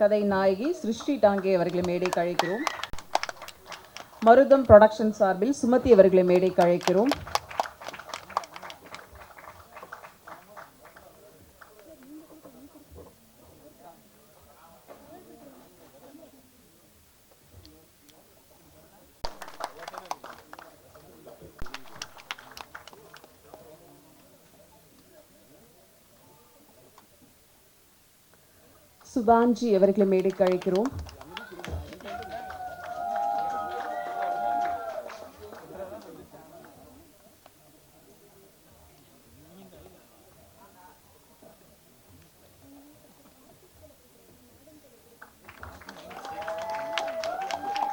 கதை நாயகி சிருஷ்டி டாங்கே அவர்களை மேடைக்கு அழைக்கிறோம். மருதம் புரொடக்ஷன் சார்பில் சுமதி அவர்களை மேடைக்கு அழைக்கிறோம். சுபாஞ்சி அவர்களை மேடைக்கு அழைக்கிறோம்.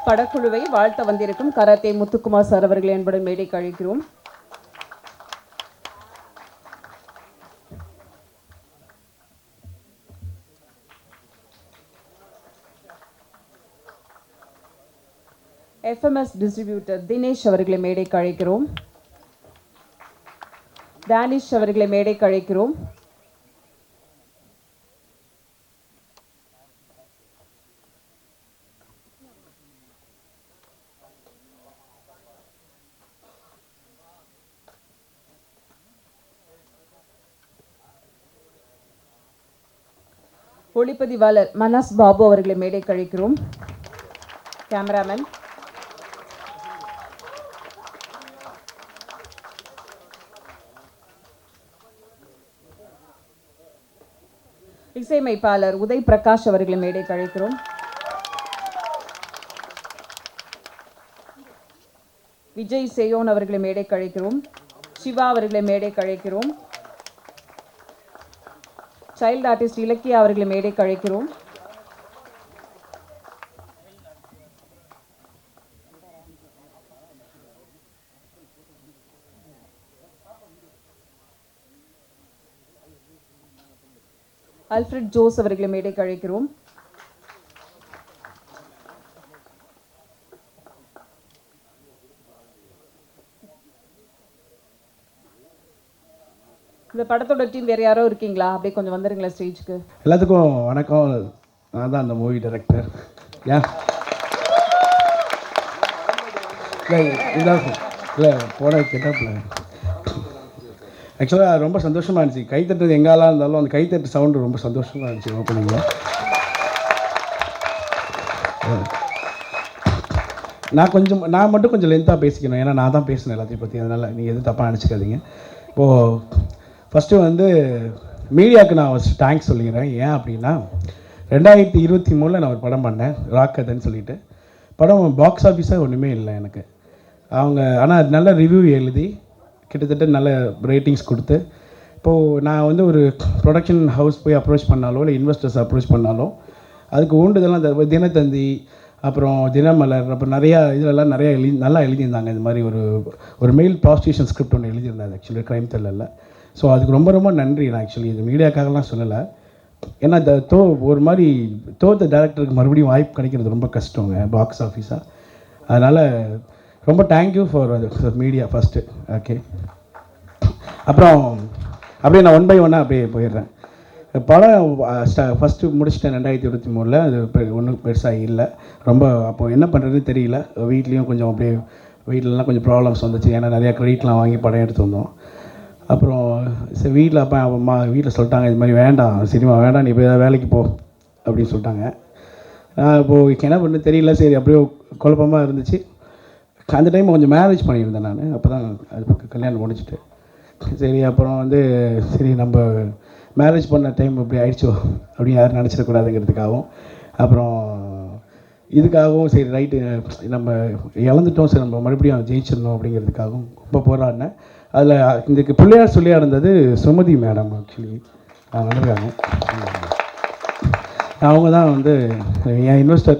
படக்குழுவை வாழ்த்த வந்திருக்கும் கராத்தே முத்துக்குமார் சார் அவர்களை என்பதை மேடைக்கு அழைக்கிறோம். FMS டிஸ்ட்ரிபியூட்டர் தினேஷ் அவர்களை மேடைக்கு அழைக்கிறோம். தானிஷ் அவர்களை மேடைக்கு அழைக்கிறோம். ஒளிப்பதிவாளர் மனஸ் பாபு அவர்களை மேடைக்கு அழைக்கிறோம். கேமராமேன் இசையமைப்பாளர் உதய் பிரகாஷ் அவர்களை மேடைக்கு அழைக்கிறோம். விஜய் சேயோன் அவர்களை மேடைக்கு அழைக்கிறோம். சிவா அவர்களை மேடைக்கு அழைக்கிறோம். சைல்ட் ஆர்டிஸ்ட் இலக்கியா அவர்களை மேடைக்கு அழைக்கிறோம். அல்ஃபிரட் ஜோஸ் அவர்களை மேடைக்கு அழைக்கிறோம். இந்த படத்தோட டீம் வேறு யாரோ இருக்கீங்களா? அப்படியே கொஞ்சம் வந்துருங்களா ஸ்டேஜுக்கு. எல்லாத்துக்கும் வணக்கம். நான் தான் அந்த மூவி டைரக்டர். இல்லை போன கேட்டாப்பில் ஆக்சுவலாக ரொம்ப சந்தோஷமாக இருந்துச்சு. கைத்தட்டுறது எங்காலாம் இருந்தாலும் அந்த கைத்தட்டு சவுண்டு ரொம்ப சந்தோஷமாக இருந்துச்சு ஓப்பனிங்கில். நான் மட்டும் கொஞ்சம் லென்த்தாக பேசிக்கணும், ஏன்னா நான் தான் பேசினேன் எல்லாத்தையும் பற்றி. அதனால் நீங்கள் எதுவும் தப்பாக நினச்சிக்காதீங்க. இப்போது ஃபஸ்ட்டு மீடியாவுக்கு நான் ஃபஸ்ட்டு தேங்க்ஸ் சொல்லிக்கிறேன். ஏன் அப்படின்னா 2023 நான் ஒரு படம் பண்ணேன், ராக்கதன்னு சொல்லிட்டு. படம் பாக்ஸ் ஆஃபீஸாக ஒன்றுமே இல்லை எனக்கு. ஆனால் நல்ல ரிவ்யூ எழுதி கிட்டத்தட்ட நல்ல ரேட்டிங்ஸ் கொடுத்து, இப்போது நான் ஒரு ப்ரொடக்ஷன் ஹவுஸ் போய் அப்ரோச் பண்ணாலோ இல்லை இன்வெஸ்டர்ஸ் அப்ரோச் பண்ணாலோ அதுக்கு ஊண்டுதெல்லாம் இந்த தினத்தந்தி, அப்புறம் தினமலர், அப்புறம் நிறையா இதிலெல்லாம் நல்லா எழுதியிருந்தாங்க. இது மாதிரி ஒரு மெயில் ப்ராஸ்டியூஷன் ஸ்கிரிப்ட் ஒன்று எழுதியிருந்தாங்க ஆக்சுவலி க்ரைம் த்ரில்லரில். ஸோ அதுக்கு ரொம்ப ரொம்ப நன்றி. நான் ஆக்சுவலி இது மீடியாக்காகலாம் சொல்லலை, ஏன்னா ஒரு மாதிரி தோத்த டேரக்டருக்கு மறுபடியும் வாய்ப்பு கிடைக்கிறது ரொம்ப கஷ்டங்க பாக்ஸ் ஆஃபீஸாக. அதனால் ரொம்ப thank you for media first. Okay, அப்புறம் அப்படியே நான் 1 by 1 அப்படியே போயிடுறேன். படம் ஃபஸ்ட்டு முடிச்சிட்டேன் 2023. அது ஒன்றும் பெருசாக இல்லை. ரொம்ப அப்போது என்ன பண்ணுறதுன்னு தெரியல. வீட்லேயும் கொஞ்சம் அப்படியே வீட்டிலலாம் கொஞ்சம் ப்ராப்ளம்ஸ் வந்துச்சு, ஏன்னா நிறையா க்ரெடிட்லாம் வாங்கி படம் எடுத்து வந்தோம். அப்புறம் சரி வீட்டில் அப்போ அம்மா வீட்டில் சொல்லிட்டாங்க, இது மாதிரி வேண்டாம், சினிமா வேண்டாம், நீ போய் ஏதாவது வேலைக்கு போ அப்படின்னு சொல்லிட்டாங்க. இப்போது என்ன பண்ணு தெரியல. சரி அப்படியே குழப்பமாக இருந்துச்சு. அந்த டைம் கொஞ்சம் மேரேஜ் பண்ணியிருந்தேன் நான். அப்போ தான் அது கல்யாணம் முடிச்சுட்டு சரி அப்புறம் சரி நம்ம மேரேஜ் பண்ண டைம் இப்படி ஆயிடுச்சோ அப்படின்னு யாரும் நினச்சிடக்கூடாதுங்கிறதுக்காகவும், அப்புறம் இதுக்காகவும் சரி ரைட்டு நம்ம இழந்துட்டோம், சரி நம்ம மறுபடியும் ஜெயிச்சிடணும் அப்படிங்கிறதுக்காகவும் ரொம்ப போராடினேன். அதில் இதுக்கு பிள்ளையார் சொல்லியாக இருந்தது சுமதி மேடம். ஆக்சுவலி அவங்க வந்திருக்காங்க. அவங்க தான் என் இன்வெஸ்டர்,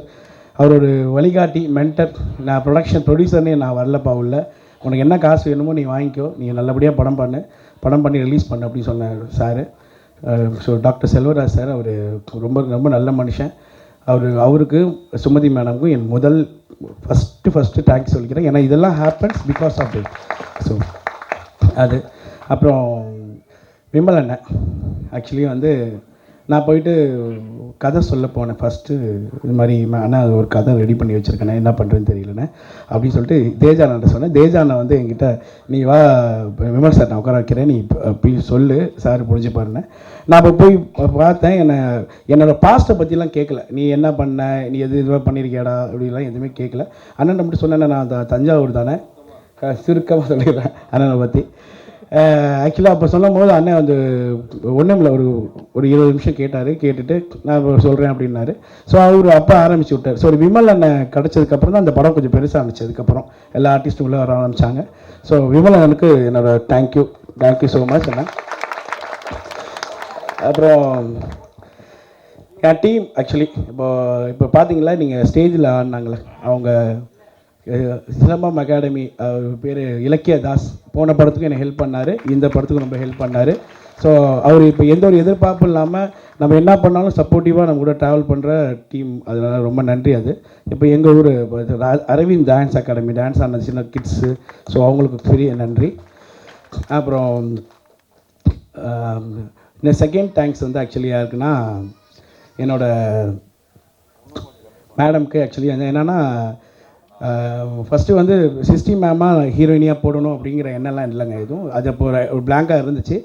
அவர் ஒரு வழிகாட்டி, மென்டர். நான் ப்ரொடியூசர்னே நான் வரலப்பா உள்ள, உனக்கு என்ன காசு வேணுமோ நீ வாங்கிக்கோ, நீங்கள் நல்லபடியாக படம் பண்ணி ரிலீஸ் பண்ணு அப்படின்னு சொன்னார் sir. So doctor Selvaraj sir, அவர் ரொம்ப ரொம்ப நல்ல மனுஷன். அவருக்கு சுமதி மேடமுக்கும் என் ஃபஸ்ட்டு தேங்க்ஸ் சொல்லிக்கிறேன். ஏன்னா இதெல்லாம் happens because of it. So அது அப்புறம் விமல் அண்ணன் ஆக்சுவலி நான் போயிட்டு கதை சொல்ல போனேன் ஃபஸ்ட்டு. இது மாதிரி அண்ணா ஒரு கதை ரெடி பண்ணி வச்சுருக்கேண்ணே, என்ன பண்ணுறதுன்னு தெரியலண்ணே அப்படின்னு சொல்லிட்டு தேஜானன்ட்ட சொன்னேன். தேஜானை வந்து என்கிட்ட நீ வா விமல் சார் நான் உட்கார வைக்கிறேன், நீ போய் சொல்லு சார் புரிஞ்சு பாருண்ணே. நான் அப்போ போய் பார்த்தேன். என்னோடய பாஸ்ட்டை பற்றிலாம் கேட்கல. நீ என்ன பண்ண, நீ இதுவாக பண்ணியிருக்கியாடா அப்படிலாம் எதுவுமே கேட்கல. அண்ணன் மட்டும் சொன்னேன், நான் தஞ்சாவூர் தானே, சுருக்கமாக சொல்லிடுறேன் அண்ணனை பற்றி. ஆக்சுவலாக அப்போ சொல்லும் போது அண்ணன் வந்து ஒன்றும் இல்லை, ஒரு 20 நிமிஷம் கேட்டார். கேட்டுட்டு நான் சொல்கிறேன் அப்படின்னாரு. ஸோ அவர் அப்போ ஆரம்பிச்சு விட்டார். ஸோ ஒரு விமல் அண்ணன் கிடச்சதுக்கப்புறம் தான் அந்த படம் கொஞ்சம் பெருசாக இருந்துச்சு. அதுக்கப்புறம் எல்லா ஆர்டிஸ்ட்டும் உள்ளே வர ஆரம்பித்தாங்க. ஸோ விமல் அண்ணனுக்கு என்னோடய தேங்க்யூ ஸோ மச் அண்ணா. அப்புறம் என் டீம் ஆக்சுவலி இப்போ பார்த்தீங்களா, நீங்கள் ஸ்டேஜில் ஆடினாங்களே அவங்க சிலம்பம் அகாடமி, பேர் இலக்கிய தாஸ். போன படத்துக்கும் எனக்கு ஹெல்ப் பண்ணார், இந்த படத்துக்கும் ரொம்ப ஹெல்ப் பண்ணார். ஸோ அவர் இப்போ எந்த ஒரு எதிர்பார்ப்பும் இல்லாமல் நம்ம என்ன பண்ணாலும் சப்போர்ட்டிவாக நம்ம கூட ட்ராவல் பண்ணுற டீம். அதனால் ரொம்ப நன்றி. அது இப்போ எங்கள் ஊர் அரவிந்த் டான்ஸ் அகாடமி, டான்ஸ் ஆன சின்ன கிட்ஸு, ஸோ அவங்களுக்கு பெரிய நன்றி. அப்புறம் இந்த செகண்ட் தேங்க்ஸ் வந்து ஆக்சுவலி யாருக்குன்னா என்னோடய மேடம்க்கு. ஆக்சுவலி என்னென்னா ஃபஸ்ட்டு வந்து சிஸ்டி மேமாக ஹீரோயினியாக போடணும் அப்படிங்கிற எண்ணெல்லாம் இல்லைங்க எதுவும். அது அப்போ ஒரு பிளாங்காக இருந்துச்சு.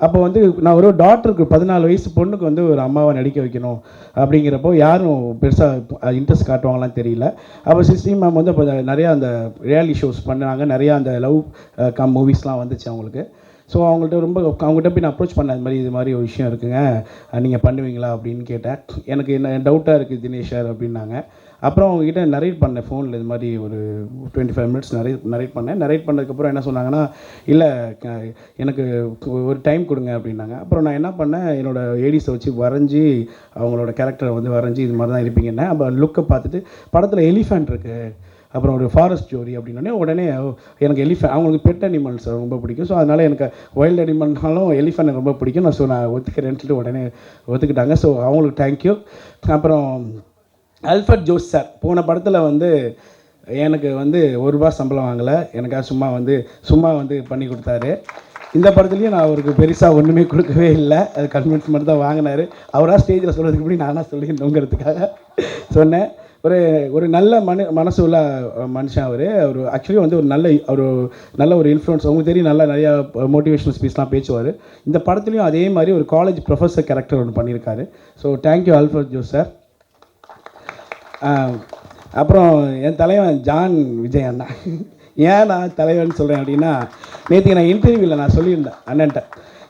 அப்போ வந்து நான் ஒரு டாக்டருக்கு 14 வயசு பொண்ணுக்கு வந்து ஒரு அம்மாவை நடிக்க வைக்கணும் அப்படிங்கிறப்போ யாரும் பெருசாக இன்ட்ரெஸ்ட் காட்டுவாங்களாம் தெரியல. அப்போ சிஸ்டி மேம் வந்து அப்போ நிறையா அந்த ரியாலிட்டி ஷோஸ் பண்ணாங்க, நிறையா அந்த லவ் மூவிஸ்லாம் வந்துச்சு அவங்களுக்கு. ஸோ அவங்கள்ட்ட போய் நான் அப்ரோச் பண்ணேன், இது மாதிரி ஒரு விஷயம் இருக்குங்க, நீங்கள் பண்ணுவீங்களா அப்படின்னு கேட்டேன். எனக்கு என்ன டவுட்டாக இருக்குது தினேஷ் சார் அப்படின்னாங்க. அப்புறம் அவங்ககிட்ட நரேட் பண்ணேன் ஃபோனில், இது மாதிரி ஒரு 25 மினிட்ஸ் நரேட் பண்ணேன். நரேட் பண்ணதுக்கப்புறம் என்ன சொன்னாங்கன்னா, இல்லை எனக்கு ஒரு டைம் கொடுங்க அப்படின்னாங்க. அப்புறம் நான் என்ன பண்ணேன், என்னோடய ஏடிஸை வச்சு வரைஞ்சி அவங்களோட கேரக்டரை வந்து வரைஞ்சி இது மாதிரி தான் இருப்பீங்கன்னு. அப்போ லுக்கை பார்த்துட்டு படத்தில் எலிஃபண்ட் இருக்குது, அப்புறம் ஒரு ஃபாரஸ்ட் ஜோரி அப்படின்னோடனே உடனே எனக்கு எலிஃபண்ட், அவங்களுக்கு பெட் அனிமல்ஸ் ரொம்ப பிடிக்கும். ஸோ அதனால் எனக்கு வைல்டு அனிமல்னாலும் எலிஃபண்ட் எனக்கு ரொம்ப பிடிக்கும். நான் ஒத்துக்கிறேன்னு சொல்லிட்டு உடனே ஒத்துக்கிட்டாங்க. ஸோ அவங்களுக்கு தேங்க்யூ. அப்புறம் அல்ஃபர்ட் ஜோஸ் சார் போன படத்தில் வந்து எனக்கு வந்து ₹1 சம்பளம் வாங்கலை, எனக்காக சும்மா வந்து பண்ணி கொடுத்தாரு. இந்த படத்துலையும் நான் அவருக்கு பெருசாக ஒன்றுமே கொடுக்கவே இல்லை, அது கன்வின்ஸ் மட்டும் தான் வாங்கினார். அவராக ஸ்டேஜில் சொல்கிறதுக்கு முன்னாடி நானாக சொல்லியிருந்தோங்கிறதுக்காக சொன்னேன். ஒரு நல்ல மனசு உள்ள மனுஷன் அவர் ஆக்சுவலி வந்து ஒரு நல்ல ஒரு இன்ஃப்ளூயன்ஸ். உங்களுக்கு தெரியும், நிறையா மோட்டிவேஷனல் ஸ்பீச்லாம் பேசுவார். இந்த படத்துலையும் அதே மாதிரி ஒரு காலேஜ் ப்ரொஃபஸர் கேரக்டர் ஒன்று பண்ணியிருக்காரு. So thank you Alfred Jose sir. அப்புறம் என் தலைவன் ஜான் விஜய் அண்ணா. ஏன் நான் தலைவன் சொல்கிறேன் அப்படின்னா, நேற்றுக்கு நான் இன்டர்வியூவில் நான் சொல்லியிருந்தேன் அண்ணன்ட்ட,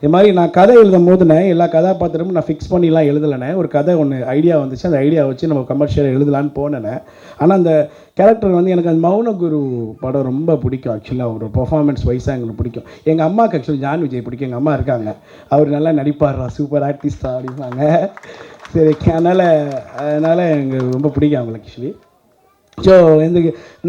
இது மாதிரி நான் கதை எழுதும் போதுனே எல்லா கதாபாத்திரமும் நான் ஃபிக்ஸ் பண்ணிலாம் எழுதலைனே. ஒரு கதை ஒன்று ஐடியா வந்துச்சு, அந்த ஐடியா வச்சு நம்ம கமர்ஷியலாக எழுதலான்னு போனேனே. ஆனால் அந்த கேரக்டர் வந்து எனக்கு அந்த மௌனகுரு படம் ரொம்ப பிடிக்கும். ஆக்சுவலாக ஒரு பெர்ஃபார்மன்ஸ் வைஸாக எங்களுக்கு பிடிக்கும். எங்கள் அம்மாவுக்கு ஆக்சுவலி ஜான் விஜய் பிடிக்கும். எங்கள் அம்மா இருக்காங்க, அவர் நல்லா நடிப்பார்றா, சூப்பர் ஆர்டிஸ்டா அப்படிம்பாங்க. சரி, அதனால் எனக்கு ரொம்ப பிடிக்கும் அவங்களுக்கு ஆக்சுவலி. ஸோ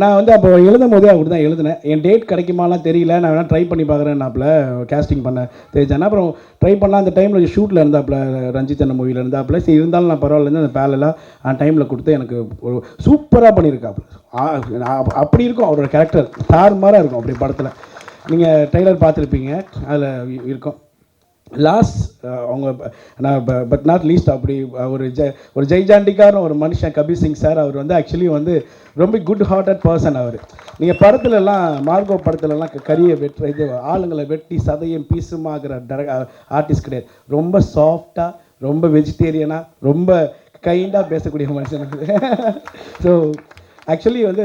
நான் வந்து அப்போ எழுதும் போதே அப்படி தான் எழுதினேன். என் டேட் கிடைக்குமாலாம் தெரியல, நான் வேணால் ட்ரை பண்ணி பார்க்குறேன்னாப்புல கேஸ்டிங் பண்ண தெரிஞ்சானா. அப்புறம் ட்ரை பண்ணால் அந்த டைமில் ஷூட்டில் இருந்தாப்புல, ரஞ்சித் அண்ணன் மூவியில் இருந்தாப்புல. சரி இருந்தாலும் நான் பரவாயில்ல, அந்த பேலெல்லாம் டைமில் கொடுத்து எனக்கு ஒரு சூப்பராக பண்ணியிருக்காப்புல. அப்படி இருக்கும் அவரோட கேரக்டர், தாறுமாறாக இருக்கும் அப்படி படத்தில். நீங்கள் ட்ரெய்லர் பார்த்துருப்பீங்க, அதில் இருக்கும். லாஸ்ட் அவங்க நான் பட் நாட் லீஸ்ட் அப்படி ஒரு ஜெய்ஜாண்டிக்கான ஒரு மனுஷன் கபீர் சிங் சார். அவர் வந்து ஆக்சுவலி வந்து ரொம்ப குட் ஹார்ட்டட் பர்சன். அவர் நீங்கள் படத்துலலாம் மார்கோ படத்துலலாம் கரியை இது ஆளுங்களை வெட்டி சதையும் பீஸுமாகிற ஆர்டிஸ்ட் கிடையாது. ரொம்ப சாஃப்டாக, ரொம்ப வெஜிடேரியனாக, ரொம்ப கைண்டாக பேசக்கூடிய மனுஷன். ஸோ ஆக்சுவலி வந்து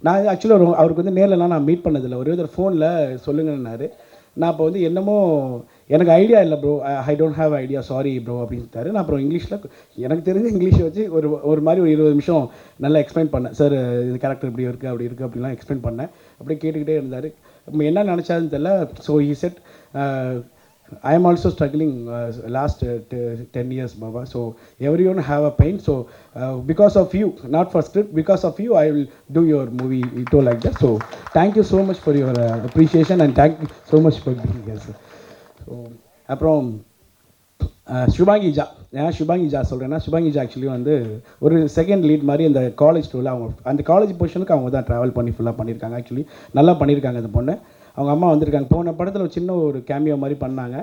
நான் ஆக்சுவலாக அவருக்கு வந்து நேரிலலாம் நான் மீட் பண்ணதில்லை, ஒரு ஃபோனில் சொல்லுங்கன்னாரு. நான் அப்போ வந்து என்னமோ எனக்கு ஐடியா இல்லை bro, I don't have idea, sorry bro அப்படின்ட்டாரு. நான் அப்புறம் இங்கிலீஷில் எனக்கு தெரிஞ்ச இங்கிலீஷை வச்சு ஒரு மாதிரி ஒரு 20 நிமிஷம் நல்லா எக்ஸ்பிளைன் பண்ணேன். சார் இது கேரக்டர் இப்படி இருக்குது அப்படி இருக்குது அப்படிலாம் எக்ஸ்பிளைன் பண்ணேன். அப்படியே கேட்டுக்கிட்டே இருந்தார். என்ன நினச்சாருன்னு தெரியல. So he said, I am also struggling last 10 years, Baba. So everyone have a pain. So because of you, not for script, because of you, I will do your movie. He told like that. So thank you so much for your appreciation and thank you so much for being here, sir. So அப்புறம் சுபாங்கி ஜா, ஏன் சுபாங்கி ஜா சொல்கிறேன்னா, சுபாங்கி ஜா actually வந்து ஒரு second lead மாதிரி இந்த college டூரில் அவங்க அந்த college பொசிஷனுக்கு அவங்க தான் ட்ராவல் பண்ணி ஃபுல்லாக பண்ணியிருக்காங்க. ஆக்சுவலி நல்லா பண்ணியிருக்காங்க அந்த பொண்ணு. அவங்க அம்மா வந்திருக்காங்க. போன படத்தில் சின்ன ஒரு கேமியோ மாதிரி பண்ணாங்க.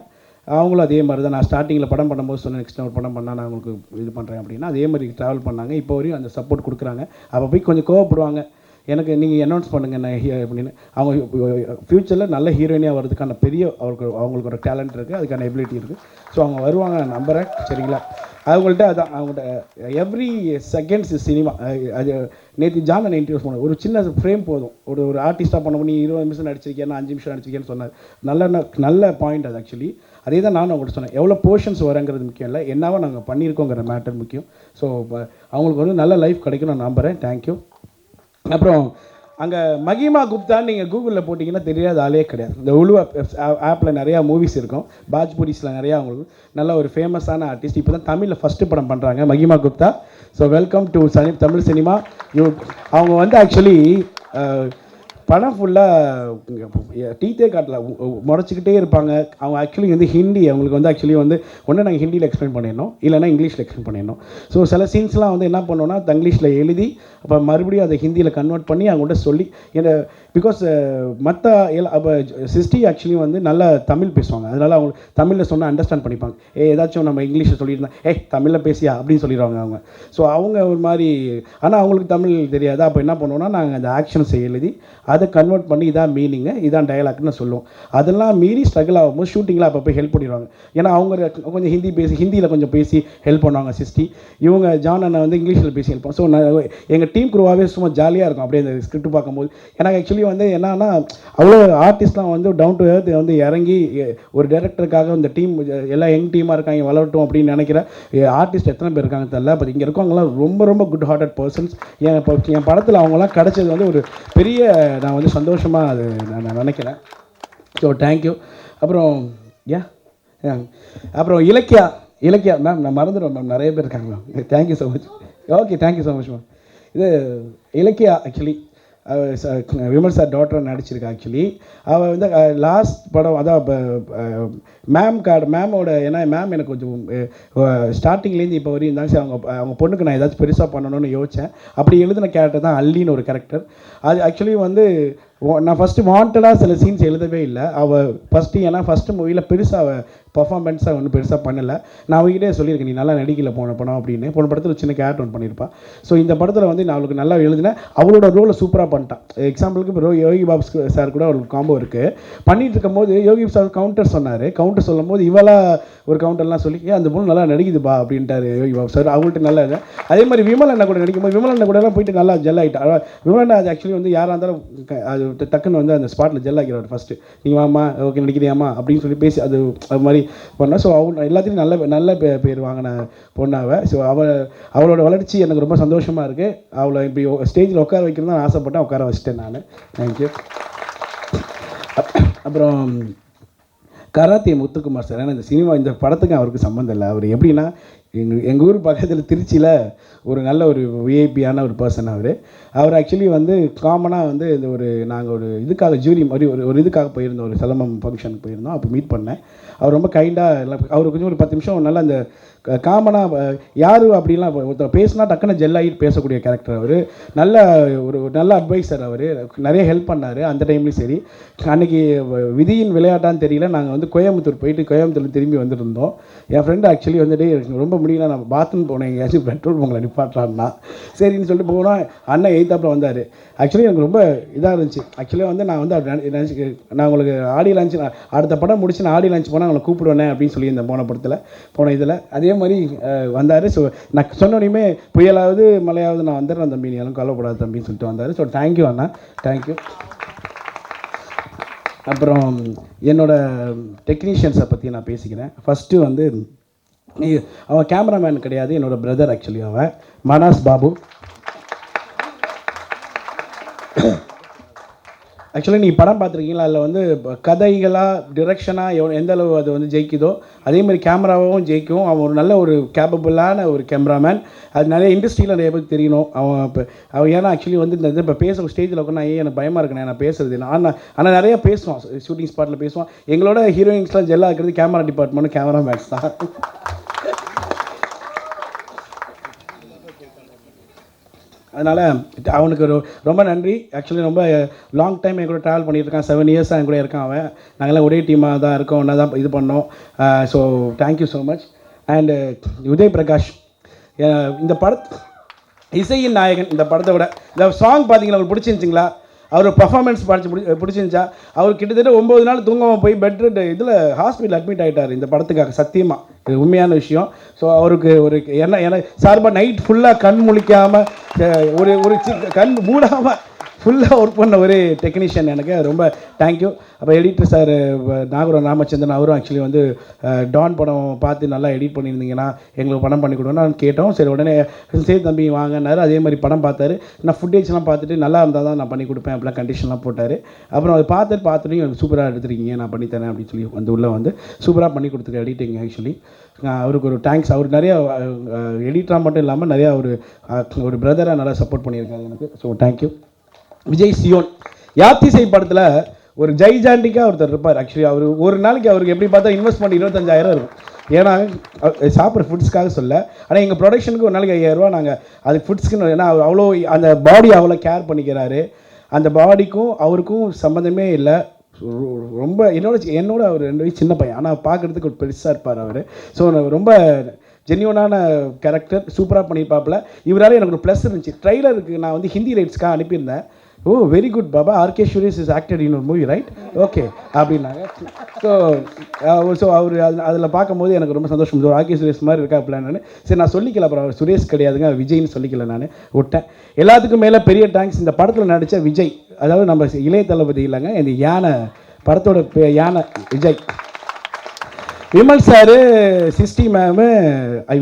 அவங்களும் அதே மாதிரி தான். நான் ஸ்டார்டிங்கில் படம் பண்ணும்போது சொன்னேன், நெக்ஸ்ட் ஒரு படம் பண்ணால் நான் உங்களுக்கு இது பண்ணுறேன் அப்படின்னா அதே மாதிரி ட்ராவல் பண்ணாங்க. இப்போ வரையும் அந்த சப்போர்ட் கொடுக்குறாங்க. அப்போ போய் கொஞ்சம் கோவப்படுவாங்க, எனக்கு நீங்கள் அனௌன்ஸ் பண்ணுங்கள் நான் அப்படின்னு. அவங்க ஃப்யூச்சரில் நல்ல ஹீரோயினியாக வர்றதுக்கான பெரிய அவங்களுக்கு ஒரு டேலண்ட் இருக்குது, அதுக்கான எபிலிட்டி இருக்குது. ஸோ அவங்க வருவாங்க, நான் நம்புகிறேன். சரிங்களா? அவங்கள்ட்ட அதான் அவங்கள்ட்ட எவ்ரி செகண்ட்ஸ் சினிமா. அது நேற்று ஜான் இன்ட்ரடியூஸ் பண்ண ஒரு சின்ன ஃப்ரேம் போதும். ஒரு ஆர்டிஸ்ட்டாக பண்ண நீ 20 நிமிஷம் நடிச்சிருக்கேன், 5 நிமிஷம் நடிச்சிருக்கேன்னு சொன்னார். நல்ல பாயிண்ட் அது ஆக்சுவலி. அதே தான் நானும் அவங்கள்ட்ட சொன்னேன். எவ்வளோ போர்ஷன்ஸ் வரங்கிறது முக்கியம் இல்லை, என்னவோ நாங்கள் பண்ணியிருக்கோங்கிற மேட்டர் முக்கியம். ஸோ அவங்களுக்கு வந்து நல்ல லைஃப் கிடைக்கும் நான் நம்புகிறேன். தேங்க்யூ. அப்புறம் அங்கே மகிமா குப்தான்னு நீங்கள் கூகுளில் போட்டிங்கன்னா தெரியாத ஆளே கிடையாது. இந்த உழுவா ஆப்பில் நிறையா மூவிஸ் இருக்கும், பாஜ்பூரிஸில் நிறையா அவங்களுக்கு நல்ல ஒரு ஃபேமஸான ஆர்டிஸ்ட். இப்போ தான் தமிழில் ஃபஸ்ட்டு படம் பண்ணுறாங்க மகிமா Gupta. So welcome to Tamil cinema. அவங்க வந்து ஆக்சுவலி படம் ஃபுல்லாக டீத்தே காட்டல, முறைச்சிக்கிட்டே இருப்பாங்க. அவங்க ஆக்சுவலி வந்து ஹிந்தி, அவங்களுக்கு வந்து ஆக்சுவலி வந்து ஒன்று நாங்கள் ஹிந்தியில் எக்ஸ்பிளைன் பண்ணிடணும், இல்லைனா இங்கிலீஷில் எக்ஸ்பிளைன் பண்ணிடணும். ஸோ சில சீன்ஸ்லாம் வந்து என்ன பண்ணோன்னா தங்கிலீஷில் எழுதி அப்போ மறுபடியும் அதை ஹிந்தியில் கன்வெர்ட் பண்ணி அவங்கள்ட்ட சொல்லி என்ன பிகாஸ் மற்ற அப்போ சிஸ்டி ஆக்சுவலி வந்து நல்லா தமிழ் பேசுவாங்க, அதனால் அவங்க தமிழில் சொன்னால் அண்டர்ஸ்டாண்ட் பண்ணிப்பாங்க. ஏதாச்சும் நம்ம இங்கிலீஷில் சொல்லியிருந்தா தமிழில் பேசியா அப்படின்னு சொல்லிடுவாங்க அவங்க. ஸோ அவங்க ஒரு மாதிரி, ஆனால் அவங்களுக்கு தமிழ் தெரியாது. அப்போ என்ன பண்ணுவோன்னா நாங்கள் அந்த ஆக்ஷன்ஸை எழுதி அதை கன்வெர்ட் பண்ணி இதான் மீனிங்கு, இதான் டயலாக்னு சொல்லுவோம். அதெல்லாம் மீறி ஸ்ட்ரகிள் ஆகும்போது ஷூட்டிங்கில் அப்போ போய் ஹெல்ப் பண்ணிடுவாங்க. ஏன்னா அவங்க கொஞ்சம் ஹிந்தியில் கொஞ்சம் பேசி ஹெல்ப் பண்ணுவாங்க சிஸ்டி. இவங்க ஜான் அண்ணன் வந்து இங்கிலீஷில் பேசி ஹெல்ப் பண்ணுவோம். ஸோ எங்கள் டீம் குரூவாகவே சும்மா ஜாலியாக இருக்கும் அப்படியே அந்த ஸ்கிரிப்ட் பார்க்கும்போது. எனக்கு ஆக்சுவலி வந்து என்னன்னா அவ்வளோ ஆர்டிஸ்ட்லாம் வந்து டவுன் டு எர்த் வந்து இறங்கி ஒரு டேரக்டருக்காக இந்த டீம் எல்லாம் யங் டீமாக இருக்காங்க, வளரட்டும் அப்படின்னு நினைக்கிற ஆர்டிஸ்ட் எத்தனை பேர் இருக்காங்க தெரியல. பட் இங்கே இருக்கவங்களாம் ரொம்ப ரொம்ப குட் ஹார்ட்டட் பர்சன்ஸ். என் படத்தில் அவங்களாம் கிடச்சது வந்து ஒரு பெரிய, நான் வந்து சந்தோஷமாக அது நான் நினைக்கிறேன். So thank you. அப்புறம் அப்புறம் இலக்கியா மேம், நான் மறந்துடுவேன் மேம், நிறைய பேர் இருக்காங்க ma'am. Thank you so much. Okay, thank you so much ma'am. இது இலக்கியா ஆக்சுவலி விமல் சார் டாட்டராக நடிச்சிருக்கா. ஆக்சுவலி அவள் வந்து லாஸ்ட் படம் அதான் மேமோட, ஏன்னா மேம் எனக்கு கொஞ்சம் ஸ்டார்டிங்லேருந்து இப்போ வரையும் இருந்தாங்க. அவங்க பொண்ணுக்கு நான் ஏதாச்சும் பெருசாக பண்ணணும்னு யோசித்தேன். அப்படி எழுதின கேரக்டர் தான் அல்லின்னு ஒரு கேரக்டர். அது ஆக்சுவலி வந்து நான் ஃபஸ்ட்டு வாண்டடாக சில சீன்ஸ் எழுதவே இல்லை. அவள் ஃபஸ்ட்டு, ஏன்னா ஃபஸ்ட்டு மூவியில் பெருசாக அவள் பர்ஃபார்மன்ஸாக ஒன்றும் பெருசாக பண்ணலை. நான் அவங்ககிட்டே சொல்லியிருக்கேன், நீ நல்லா நடிக்கல போன படம் அப்படின்னு. போன படத்தில் ஒரு சின்ன கேரக்டர் ஒன்று பண்ணியிருப்பாள். ஸோ இந்த படத்தில் வந்து நான் அவளுக்கு நல்லா எழுதினேன். அவளோட ரோலை சூப்பராக பண்ணிட்டான். எக்ஸாம்பிளுக்கு இப்போ யோகி பாபு சார் கூட அவளுக்கு காம்போ இருக்குது. பண்ணிட்டு இருக்கும்போது யோகி சார் கவுண்டர் சொன்னார். கவுண்டர் சொல்லும் போது இவளாக ஒரு கவுண்டர்லாம் சொல்லி அந்த பொண்ணு நல்லா நடிக்குதுப்பா அப்படின்ட்டார் யோகி பாபு சார். அவங்கள்ட்ட நல்லா இல்லை. அதே மாதிரி விமல் அண்ணா கூட நடிக்கும்போது விமல் அண்ணா கூட எல்லாம் போயிட்டு நல்லா ஜெல் ஆகிட்டா. விமல் அண்ணா அது ஆக்சுவலி வந்து யாராக இருந்தாலும் அது டக்குன்னு வந்து அந்த ஸ்பாட்டில் ஜெல் ஆகிறார். ஃபஸ்ட்டு நீ வாமா, ஓகே நடிக்கிறியாமா அப்படின்னு சொல்லி பேசி அது மாதிரி பண்ணால். ஸோ அவங்க எல்லாத்தையும் நல்ல பேர் வாங்கின பொண்ணாவை. ஸோ அவளோட வளர்ச்சி எனக்கு ரொம்ப சந்தோஷமாக இருக்குது. அவளை இப்படி ஸ்டேஜில் உட்கார வைக்கணும்னு தான் ஆசைப்பட்டேன், உட்கார வச்சுட்டேன் நான். தேங்க்யூ. அப்புறம் கராத்தே முத்துக்குமார் சார். ஏன்னா இந்த படத்துக்கு அவருக்கு சம்மந்தம் இல்லை. அவர் எப்படின்னா எங்கள் ஊர் பக்கத்தில் திருச்சியில் ஒரு நல்ல ஒரு விஐபியான ஒரு பர்சன் அவர் ஆக்சுவலி வந்து காமனாக வந்து இந்த நாங்கள் ஒரு இதுக்காக ஜூரி மாதிரி ஒரு இதுக்காக போயிருந்தோம், ஒரு சிலம்பம் ஃபங்க்ஷனுக்கு போயிருந்தோம். அப்போ மீட் பண்ணேன். அவர் ரொம்ப கைண்டாக, அவர் கொஞ்சம் ஒரு 10 நிமிஷம் நல்லா அந்த காமனாக யார் அப்படிலாம் ஒருத்தர் பேசினா டக்குன்னு ஜெல்லாகிட்டு பேசக்கூடிய கேரக்டர் அவர். நல்ல அட்வைசர். அவர் நிறைய ஹெல்ப் பண்ணார் அந்த டைம்லேயும் சரி. அன்றைக்கி விதியின் விளையாட்டான்னு தெரியல, நாங்கள் வந்து கோயம்புத்தூர் போயிட்டு கோயம்புத்தூர் திரும்பி வந்துருந்தோம். என் ஃப்ரெண்டு ஆக்சுவலி வந்துட்டு எனக்கு ரொம்ப முடியல, நான் பாத்ரூம் போனேன், எங்கேயாச்சும் பெட்ரோல் உங்களை நிப்பாட்டான்னா சரின்னு சொல்லிட்டு போனால் அண்ணன் எய்த்தாப்பில் வந்தார். ஆக்சுவலி எனக்கு ரொம்ப இதாக இருந்துச்சு. ஆக்சுவலி வந்து நான் வந்து நான் உங்களுக்கு ஆடியோ லான்ச், அடுத்த படம் முடிச்சு நான் ஆடியோ லான்ச் போனால் அவங்களை கூப்பிடுவேனே அப்படின்னு சொல்லியிருந்தேன் போன இதில். அதே மாதிரி வந்தார். ஸோ நான் சொன்னோடையுமே புயலாவது மழையாவது நான் வந்துடுறேன் தம்பி, நீ எல்லாம் கவலைப்படாது தம்பின்னு சொல்லிட்டு வந்தார். ஸோ தேங்க்யூ அண்ணா, தேங்க்யூ. அப்புறம் என்னோடய டெக்னீஷியன்ஸை பற்றி நான் பேசிக்கிறேன். ஃபஸ்ட்டு வந்து அவன் கேமராமேன் கிடையாது, என்னோடய பிரதர். ஆக்சுவலி அவன் மனாஸ் பாபு. ஆக்சுவலி நீ படம் பார்த்துருக்கீங்களா? அதில் வந்து கதைகளாக டிரெக்ஷனாக எந்த அளவு அது வந்து ஜெயிக்குதோ அதே மாதிரி கேமராவும் ஜெயிக்கும். அவன் ஒரு நல்ல ஒரு கேப்பபிளான ஒரு கேமராமேன். அது நிறைய இண்டஸ்ட்ரியில் நிறைய பேருக்கு தெரியணும். அவன் ஏன்னா ஆக்சுவலி வந்து இந்த இப்போ பேச ஸ்டேஜில் உட்காந்து எனக்கு பயமாக இருக்கேன் நான் பேசுறது. ஆனால் நிறையா பேசுவான், ஷூட்டிங் ஸ்பாட்டில் பேசுவான். எங்களோட ஹீரோயின்ஸ்லாம் ஜெல்லாக இருக்கிறது கேமரா டிபார்ட்மெண்ட், கேமராமேன்ஸ் தான். அதனால் அவனுக்கு ரொம்ப நன்றி. ஆக்சுவலி ரொம்ப லாங் டைம் என் கூட ட்ராவல் பண்ணிட்டு இருக்கான். 7 இயர்ஸாக என் கூட இருக்கான் அவன். நாங்கள்லாம் ஒரே டீமாக தான் இருக்கோம், ஒன்றா தான் இது பண்ணோம். So thank you so much. And Uday Prakash, இந்த இசையின் நாயகன். இந்த படத்தை விட இந்த சாங் பார்த்தீங்கன்னா உங்களுக்கு பிடிச்சிருந்துச்சிங்களா? அவர் பர்ஃபார்மன்ஸ் பிடிச்சிருந்துச்சா? அவர் கிட்டத்தட்ட 9 நாள் தூங்காமல் போய் பெட் இதில் ஹாஸ்பிட்டல் அட்மிட் ஆகிட்டார் இந்த படத்துக்காக. சத்தியமாக இது உண்மையான விஷயம். ஸோ அவருக்கு ஒரு என்ன சார்பாக நைட் ஃபுல்லாக கண் முழிக்காமல் ஒரு கண் மூடாமல் ஃபுல்லாக ஒர்க் பண்ண ஒரு டெக்னீஷியன். எனக்கு ரொம்ப தேங்க்யூ. அப்போ எடிட்டர் சார் நாகூரம் ராமச்சந்திரன், அவரும் ஆக்சுவலி வந்து டான் படம் பார்த்து நல்லா எடிட் பண்ணியிருந்தீங்கன்னா எங்களுக்கு படம் பண்ணி கொடுங்க நான் கேட்டோம். சரி உடனே சரி தம்பி வாங்கினார். அதே மாதிரி படம் பார்த்தாரு. நான் ஃபுட்டேஜ்லாம் பார்த்துட்டு நல்லா இருந்தால் தான் நான் பண்ணி கொடுப்பேன் அப்படிலாம் கண்டிஷன்லாம் போட்டார். அப்புறம் அதை பார்த்துட்டு எனக்கு சூப்பராக எடுத்துருக்கீங்க, நான் பண்ணித்தரேன் அப்படின்னு சொல்லி வந்து உள்ளே வந்து சூப்பராக பண்ணி கொடுத்துருக்கேன் எடிட்டிங். ஆக்சுவலி அவருக்கு ஒரு தேங்க்ஸ். அவர் நிறையா எடிட்டராக மட்டும் இல்லாமல் நிறையா ஒரு பிரதராக நல்லா சப்போர்ட் பண்ணியிருக்காரு எனக்கு. So thank you. Vijay Zion Yaathisai படத்தில் ஒரு ஜெய்ஜாண்டிக்காக ஒருத்தர் இருப்பார். ஆக்சுவலி அவர் ஒரு நாளைக்கு அவருக்கு எப்படி பார்த்தா இன்வெஸ்ட்மெண்ட் 25,000 இருக்கும். ஏன்னா சாப்பிட்ற ஃபுட்ஸ்க்காக சொல்ல, ஆனால் எங்கள் ப்ரொடக்ஷனுக்கு ஒரு நாளைக்கு 5,000 நாங்கள் அதுக்கு ஃபுட்ஸ்க்குன்னு. ஏன்னா அவ்வளோ அந்த பாடி அவ்வளோ கேர் பண்ணிக்கிறாரு. அந்த பாடிக்கும் அவருக்கும் சம்மந்தமே இல்லை. ரொம்ப என்னோட அவர் 2 வயசு சின்ன பையன், ஆனால் பார்க்குறதுக்கு ஒரு பெருசாக இருப்பார் அவர். ஸோ ரொம்ப ஜென்யூனான கேரக்டர், சூப்பராக பண்ணியிருப்பாப்பில். இவரால் எனக்கு ஒரு ப்ளஸ் இருந்துச்சு. ட்ரைலருக்கு நான் வந்து ஹிந்தி ரைட்ஸ்க்காக அனுப்பியிருந்தேன். Oh very good Baba, RK Suresh is acted in ஒரு மூவி ரைட், ஓகே அப்படின்னாங்க. ஸோ அவர் அதில் பார்க்கும்போது எனக்கு ரொம்ப சந்தோஷம். ஆர்கே சுரேஷ் மாதிரி இருக்கா பிளான்னு. சரி நான் சொல்லிக்கல, அப்புறம் அவர் சுரேஷ் கிடையாதுங்க விஜய்னு சொல்லிக்கல, நான் விட்டேன். எல்லாத்துக்கும் மேலே பெரிய தேங்க்ஸ் இந்த படத்தில் நடித்த விஜய், அதாவது நம்ம இளைய தளபதி இல்லைங்க, இந்த யானை படத்தோட யானை விஜய். விமல் சாரு, சிஸ்டி மேமு,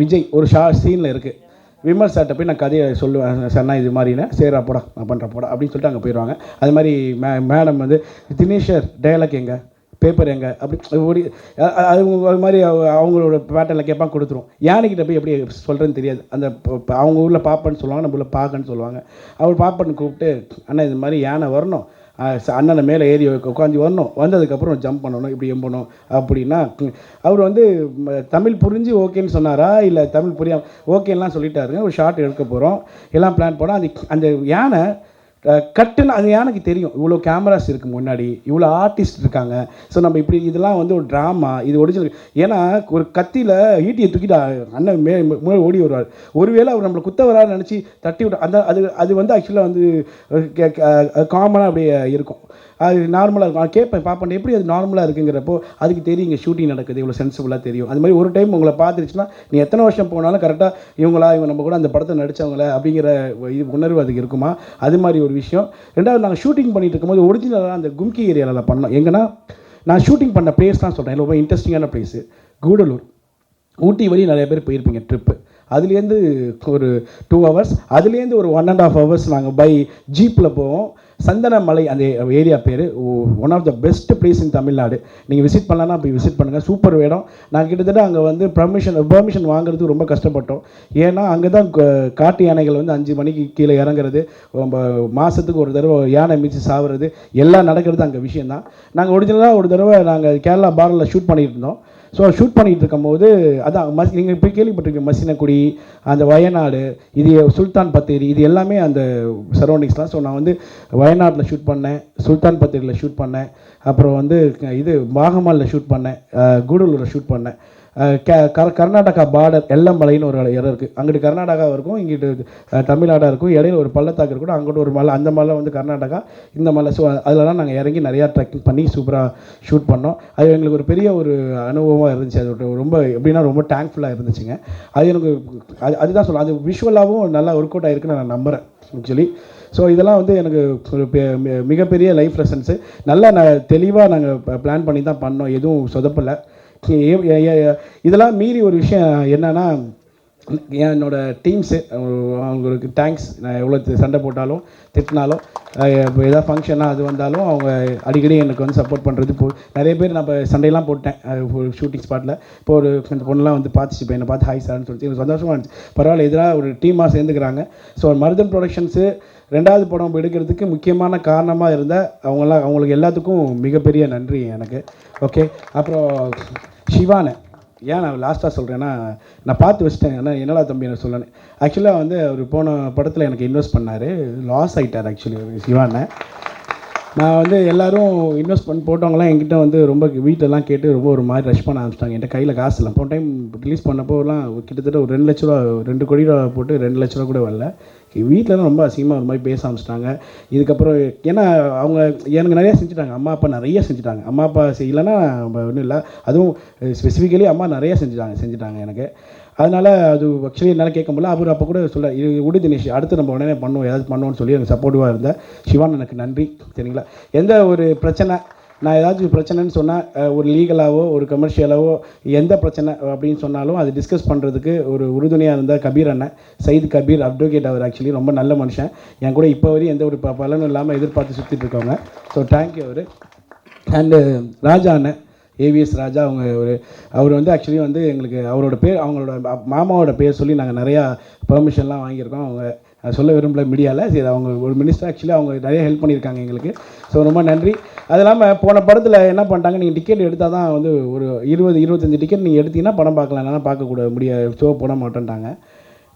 விஜய் ஒரு சீனில் இருக்குது. விமல் சார்கிட்ட போய் நான் கதையை சொல்லுவேன், சார் நான் இது மாதிரினா சரிடா போடா நான் பண்ணுற போடா அப்படின்னு சொல்லிட்டு அங்கே போயிடுவாங்க. அது மாதிரி மேடம் வந்து தினேஷர் டயலாக் எங்கே, பேப்பர் எங்கே அப்படி ஓடி அது மாதிரி அவங்களோட பேட்டர்னில் கேட்பாங்க, கொடுத்துரும். யானைக்கிட்ட போய் எப்படி சொல்கிறேன்னு தெரியாது. அந்த அவங்க ஊரில் பாப்பன்னு சொல்லுவாங்க, நம்ம ஊரில் பாக்கன்னு சொல்லுவாங்க. அவர் பாப்பன்னு கூப்பிட்டு, அண்ணா இது மாதிரி யானை வரணும், அண்ணனை மேலே ஏறி உட்காந்து வரணும், வந்ததுக்கப்புறம் ஜம்ப் பண்ணணும், இப்படி எம்பணும் அப்படின்னா. அவர் வந்து தமிழ் புரிஞ்சு ஓகேன்னு சொன்னாரா இல்லை தமிழ் புரியாமல் ஓகேலாம் சொல்லிட்டாருங்க. ஒரு ஷார்ட் எடுக்க போகிறோம், எல்லாம் பிளான் பண்ணோம். அந்த யானை கட்டுன்னு அது யானைக்கு தெரியும், இவ்வளோ கேமராஸ் இருக்குது முன்னாடி, இவ்வளோ ஆர்டிஸ்ட் இருக்காங்க. ஸோ நம்ம இப்படி இதெல்லாம் வந்து ஒரு ட்ராமா, இது ஒரிஜினல். ஏன்னா ஒரு கத்தியில் ஈட்டியை தூக்கிட்டு அண்ணன் முன்னாடி ஓடி வருவார். ஒருவேளை அவர் நம்மளை குத்த வரான்னு நினச்சி தட்டி விட்டு அது வந்து ஆக்சுவலாக வந்து காமனாக அப்படியே இருக்கும். அது நார்மலாக இருக்கும். கேட்பேன் பார்ப்பேன் எப்படி அது நார்மலாக இருக்குங்கிறப்போ அதுக்கு தெரியும் இங்கே ஷூட்டிங் நடக்குது, இவ்வளோ சென்சிபிளாக தெரியும். அது மாதிரி ஒரு டைம் உங்களை பார்த்துருச்சுன்னா நீ எத்தனை வருஷம் போனாலும் கரெக்டாக இவங்க நம்ம கூட அந்த படத்தை நடித்தவங்கள அப்படிங்கிற உணர்வு அதுக்கு இருக்குமா. அது மாதிரி ஒரு விஷயம். ரெண்டாவது நாங்கள் ஷூட்டிங் பண்ணிட்டு இருக்கும்போது ஒரிஜினலாக அந்த கும்கி ஏரியாவில் பண்ணோம். எங்கன்னா நான் ஷூட்டிங் பண்ண பிளேஸ் தான் சொல்கிறேன், ரொம்ப இன்ட்ரெஸ்டிங்கான பிளேஸு. கூடலூர், ஊட்டி வரையும் நிறைய பேர் போயிருப்பீங்க ட்ரிப்பு. அதுலேருந்து ஒரு 2 hours, அதுலேருந்து ஒரு 1.5 hours நாங்கள் பை ஜீப்பில் போவோம். சந்தனமலை அந்த ஏரியா பேர், one of the best place in Tamil Nadu. நீங்கள் விசிட் பண்ணலான்னா போய் விசிட் பண்ணுங்கள், சூப்பர் இடம். நாங்கள் கிட்டத்தட்ட அங்கே வந்து பெர்மிஷன் வாங்குறதுக்கு ரொம்ப கஷ்டப்பட்டோம். ஏன்னா அங்கே தான் காட்டு யானைகள் வந்து 5 மணிக்கு கீழே இறங்குறது, மாதத்துக்கு ஒரு தடவை யானை மிதித்து சாவுறது எல்லாம் நடக்கிறது அங்கே விஷயந்தான். நாங்கள் ஒரிஜினலாக ஒரு தடவை நாங்கள் கேரளா பார்டரில் ஷூட் பண்ணிட்டு இருந்தோம். ஸோ ஷூட் பண்ணிகிட்டு இருக்கும்போது அதான் நீங்கள் இப்போ கேள்விப்பட்டிருக்கீங்க மசினக்குடி, அந்த வயநாடு, இது சுல்தான் பத்தேரி, இது எல்லாமே அந்த சரௌண்டிங்ஸ் தான். ஸோ நான் வந்து வயநாட்டில் ஷூட் பண்ணேன், சுல்தான் பத்தேரியில் ஷூட் பண்ணேன், அப்புறம் வந்து இது வாகமாலில் ஷூட் பண்ணேன், கூடலூரில் ஷூட் பண்ணேன். கர்நாடகா பார்டர் எல்லம்பலைன்னு ஒரு இடம் இருக்குது. அங்கிட்டு கர்நாடகா இருக்கும், இங்கிட்டு தமிழ்நாடாக இருக்கும், இடையில ஒரு பள்ளத்தாக்கு இருக்கும், அங்கிட்ட ஒரு மலை, அந்த மலை வந்து கர்நாடகா, இந்த மலை. ஸோ அதிலலாம் நாங்கள் இறங்கி நிறையா ட்ரெக்கிங் பண்ணி சூப்பராக ஷூட் பண்ணோம். அது எங்களுக்கு ஒரு பெரிய ஒரு அனுபவமாக இருந்துச்சு. அது ரொம்ப எப்படின்னா ரொம்ப தேங்க்ஃபுல்லாக இருந்துச்சுங்க. அது எனக்கு அதுதான் சொல்லலாம், அது விஷுவலாகவும் நல்லா ஒர்க் அவுட் ஆகிருக்குன்னு நான் நம்புகிறேன் ஆக்சுவலி. ஸோ இதெல்லாம் வந்து எனக்கு ஒரு மிகப்பெரிய லைஃப் லெசன்ஸு. நல்லா தெளிவாக நாங்கள் பிளான் பண்ணி தான் பண்ணோம், எதுவும் சொதப்பலை. இதெல்லாம் மீறி ஒரு விஷயம் என்னென்னா, என்னோடய டீம்ஸு அவங்களுக்கு தேங்க்ஸ். நான் எவ்வளோ சண்டை போட்டாலும் திட்டினாலும் இப்போ எதாவது ஃபங்க்ஷனாக அது வந்தாலும் அவங்க அடிக்கடி எனக்கு வந்து சப்போர்ட் பண்ணுறது. இப்போ நிறைய பேர் நான் சண்டையெல்லாம் போட்டேன் ஷூட்டிங் ஸ்பாட்டில். இப்போ ஒரு அந்த பொண்ணெலாம் வந்து பார்த்துச்சு, இப்போ என்னை பார்த்து ஹாய் சார்னு சொல்லிட்டு எனக்கு சந்தோஷமாக இருந்துச்சு. பரவாயில்ல, எதிராக ஒரு டீமாக சேர்ந்துக்கிறாங்க. ஸோ மருதன் ப்ரொடக்ஷன்ஸு 2வது படம் எடுக்கிறதுக்கு முக்கியமான காரணமாக இருந்த அவங்களுக்கு எல்லாத்துக்கும் மிகப்பெரிய நன்றி எனக்கு. ஓகே, அப்புறம் சிவானை ஏன் நான் லாஸ்ட்டாக சொல்கிறேன்னா, நான் பார்த்து வச்சிட்டேன். ஏன்னா என்னடா தம்பி எனக்கு சொல்லணும். ஆக்சுவலாக வந்து அவர் போன படத்தில் எனக்கு இன்வெஸ்ட் பண்ணார். லாஸ் ஆகிட்டார் ஆக்சுவலி சிவானை. நான் வந்து எல்லோரும் இன்வெஸ்ட் பண்ணி போட்டவங்களாம் என்கிட்ட வந்து ரொம்ப வீட்டிலலாம் கேட்டு ரொம்ப ஒரு மாதிரி ரஷ் பண்ண ஆரம்பிச்சிட்டாங்க. என்கிட்ட கையில் காசு இல்லை. போன டைம் ரிலீஸ் பண்ணப்போலாம் கிட்டத்தட்ட ஒரு 2 லட்ச ரூபா 2 கோடி ரூபா போட்டு 2 லட்ச ரூபா கூட வரல. வீட்டிலலாம் ரொம்ப அசிங்கமாக ஒரு மாதிரி பேச ஆரம்பிச்சிட்டாங்க. இதுக்கப்புறம் ஏன்னா அவங்க எனக்கு நிறையா செஞ்சுட்டாங்க. அம்மா அப்பா நிறைய செஞ்சுட்டாங்க. அம்மா அப்பா செய்யலைன்னா ஒன்றும் இல்லை. அதுவும் ஸ்பெசிஃபிக்கலி அம்மா நிறைய செஞ்சுட்டாங்க எனக்கு. அதனால் அது ஆக்சுவலி என்னால் கேட்க முடியல. அவர் அப்போ கூட சொல்ல இது விடு தினேஷ், அடுத்து நம்ம உடனே பண்ணுவோம், ஏதாவது பண்ணுவோன்னு சொல்லி எனக்கு சப்போர்ட்டிவாக இருந்தேன். சிவான் எனக்கு நன்றி. சரிங்களா? எந்த ஒரு பிரச்சனை, நான் ஏதாச்சும் பிரச்சனைன்னு சொன்னால் ஒரு லீகலாகவோ ஒரு கமர்ஷியலாகவோ எந்த பிரச்சனை அப்படின்னு சொன்னாலும் அது டிஸ்கஸ் பண்ணுறதுக்கு ஒரு உறுதுணையாக இருந்த கபீர் அண்ணன், சயித் கபீர் அட்வொகேட். அவர் ஆக்சுவலி ரொம்ப நல்ல மனுஷன். என் கூட இப்போ வரையும் எந்த ஒரு பலனும் இல்லாமல் எதிர்பார்த்து சுற்றிட்டு இருக்கவங்க. ஸோ தேங்க்யூ அவர். அண்டு ராஜா அண்ணன், ஏவிஎஸ் ராஜா, அவர் வந்து ஆக்சுவலி வந்து எங்களுக்கு அவரோட பேர், அவங்களோட மாமாவோட பேர் சொல்லி நாங்கள் நிறையா பெர்மிஷன்லாம் வாங்கியிருக்கோம். அவங்க சொல்ல விரும்பல மீடியாவில். சரி, அவங்க ஒரு மினிஸ்டர் ஆக்சுவலி அவங்க நிறைய ஹெல்ப் பண்ணியிருக்காங்க எங்களுக்கு. ஸோ ரொம்ப நன்றி. அது இல்லாமல் போன படத்தில் என்ன பண்ணிட்டாங்க, நீங்கள் டிக்கெட் எடுத்தால் தான் வந்து ஒரு 20-25 டிக்கெட் நீங்கள் எடுத்தீங்கன்னா படம் பார்க்கலாம், இல்லைனா பார்க்கக்கூட முடியாது, ஷோ போட மாட்டேன்ட்டாங்க.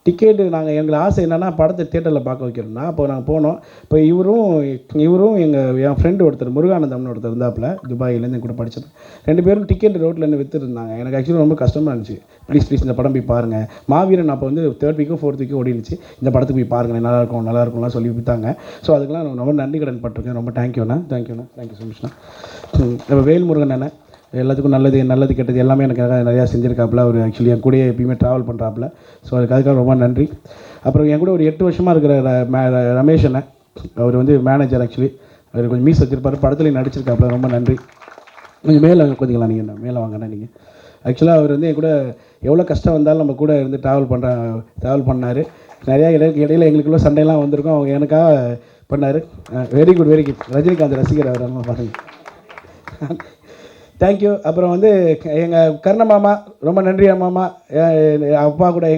டிக்கெட்டு எங்களுக்கு ஆசை என்னென்னா படத்தை தியேட்டரில் பார்க்க வைக்கிறோம்னா. அப்போ நாங்கள் போனோம். இப்போ இவரும் என் ஃப்ரெண்டு ஒருத்தர் முருகானந்தம்னு ஒருத்தர் இருந்தாப்புல, துபாயிலேருந்து என் கூட படித்தது. 2 பேரும் டிக்கெட் ரோட்டில் இருந்து விற்றுருந்தாங்க. எனக்கு ஆக்சுவலி ரொம்ப கஷ்டமாக இருந்துச்சு. ப்ளீஸ் இந்த படம் போய் பாருங்கள். மாவீரன் அப்போ வந்து 3rd வீக்கோ 4th வீக்கோ ஓடிடுச்சு. இந்த படத்துக்கு போய் பாருங்கள், நல்லாயிருக்கும்லாம் சொல்லி விற்றாங்க. ஸோ அதுக்கெலாம் நான் ரொம்ப நன்றி கடன் பட்டிருக்கேன். ரொம்ப தேங்க்யூண்ணா. தேங்க்யூ ஸோ மச்ண்ணா. இப்போ வேல்முருகன் அண்ணன் எல்லாத்துக்கும் நல்லது கெட்டது எல்லாமே எனக்கு நிறையா செஞ்சுருக்காப்புல. அவர் ஆக்சுவலி என் கூட எப்பயுமே ட்ராவல் பண்ணுறாப்புல. ஸோ அதுக்காக ரொம்ப நன்றி. அப்புறம் என் கூட ஒரு 8 வருஷமாக இருக்கிற ரமேஷ் அண்ணன், அவர் வந்து மேனேஜர். ஆக்சுவலி அவர் கொஞ்சம் மீஸ் வச்சுருப்பார், படத்துலையும் நடிச்சிருக்காப்புல. ரொம்ப நன்றி. கொஞ்சம் மேலே கொஞ்சிக்கலாம், நீங்கள் மேலே வாங்கண்ணா. நீங்கள் ஆக்சுவலாக அவர் வந்து என் கூட எவ்வளோ கஷ்டம் வந்தாலும் நம்ம கூட இருந்து ட்ராவல் பண்ணார். நிறையா இடையில எங்களுக்குள்ள சண்டையெல்லாம் வந்திருக்கோம். அவங்க எனக்காக பண்ணார். Very good. ரஜினிகாந்த் ரசிகர் அவர். அம்மா பாருங்கள். தேங்க்யூ. அப்புறம் வந்து எங்கள் கர்ண மாமா, ரொம்ப நன்றி மாமா. எங்கள்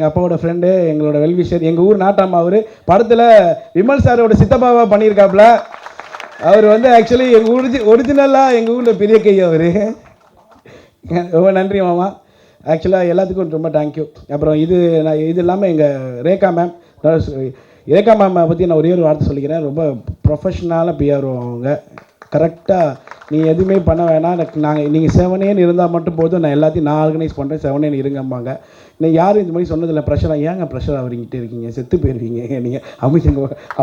அப்பாவோட ஃப்ரெண்டு, எங்களோட வெல்விஷர், எங்கள் ஊர் நாட்டாமா. அவர் படத்தில் விமல் சாரோட சித்தப்பாவாக பண்ணியிருக்காப்புல. அவர் வந்து ஆக்சுவலி எங்கள் ஒரிஜினலாக எங்கள் ஊரில் பெரிய கை அவர். ரொம்ப நன்றி மாமா. ஆக்சுவலாக எல்லாத்துக்கும் ரொம்ப தேங்க்யூ. அப்புறம் இது இல்லாமல் எங்கள் ரேகா மேம் பற்றி நான் ஒரே ஒரு வார்த்தை சொல்லிக்கிறேன். ரொம்ப ப்ரொஃபஷ்னலாக பிஆர்ஓ அவங்க. கரெக்டாக நீ எதுவுமே பண்ண வேணாம், நீங்கள் 7 இருந்தால் மட்டும் போதும், நான் எல்லாத்தையும் ஆர்கனைஸ் பண்ணுறேன், 7 இருங்கம்பாங்க. நீங்கள் யாரும் இந்த மாதிரி சொன்னதில்லை. ப்ரெஷராக ஏங்க ப்ரெஷர் ஆகிக்கிட்டே இருக்கீங்க, செத்து போயிருவீங்க, நீங்கள்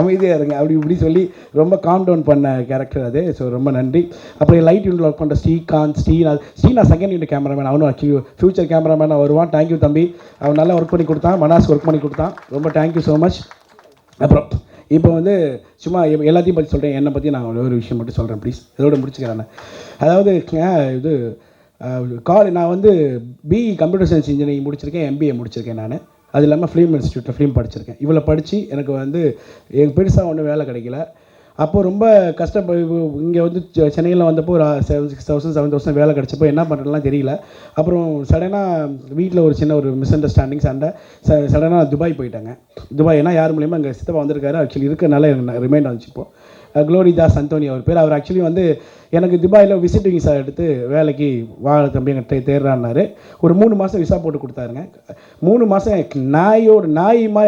அமைதியாக இருங்க அப்படி இப்படி சொல்லி ரொம்ப காம் டவுன் பண்ண கேரக்டர் அது. ஸோ ரொம்ப நன்றி. அப்புறம் லைட் யூனிட் ஒர்க் பண்ணுற ஸ்ரீனா செகண்ட் யூனிட் கேமராமேன். அவனும் ஆக்சுவலி ஃபியூச்சர் கேமராமேனாக வருவான். தேங்க்யூ தம்பி. அவன் நல்லா ஒர்க் பண்ணி கொடுத்தான். மனாஸ் ஒர்க் பண்ணி கொடுத்தான். ரொம்ப தேங்க்யூ ஸோ மச். அப்புறம் இப்போ வந்து சும்மா எல்லாத்தையும் பற்றி சொல்கிறேன். என்னை பற்றி நான் ஒரு விஷயம் மட்டும் சொல்கிறேன் ப்ளீஸ். இதோட முடிச்சுக்கிறேன். அதாவது இது நான் வந்து பிஇ கம்ப்யூட்டர் சயின்ஸ் இன்ஜினியரிங் முடிச்சிருக்கேன், எம்பிஏ முடிச்சிருக்கேன் நான். அது இல்லாமல் ஃபிலிம் இன்ஸ்டியூட்டில் ஃபிலிம் படிச்சிருக்கேன். இவ்வளோ படித்து எனக்கு வந்து பெருசாக ஒன்றும் வேலை கிடைக்கல. அப்போது ரொம்ப இங்கே வந்து சென்னையில் வந்தப்போ ஒரு 6,000 7,000 வேலை கிடச்சப்போ என்ன பண்ணுறதுலாம் தெரியல. அப்புறம் சடனாக வீட்டில் ஒரு சின்ன ஒரு மிஸ் அண்டர்ஸ்டாண்டிங் சண்டை. சடனாக துபாய் போயிட்டாங்க. துபாய் ஏன்னா யார் மூலியமாக எங்கள் சித்தப்பா வந்திருக்காரு. ஆக்சுவலி இருக்கிறனால எனக்கு ரிமைண்ட் வந்துச்சு. இப்போது க்ளோரிதாஸ் அந்தோனி அவர் பேர். அவர் ஆக்சுவலி வந்து எனக்கு துபாயில் விசிட்டிங் விசா எடுத்து வேலைக்கு தம்பி எங்கிட்ட தேடுறான்னாரு. ஒரு 3 மாதம் விசா போட்டு கொடுத்தாருங்க. 3 மாதம் நாயுமா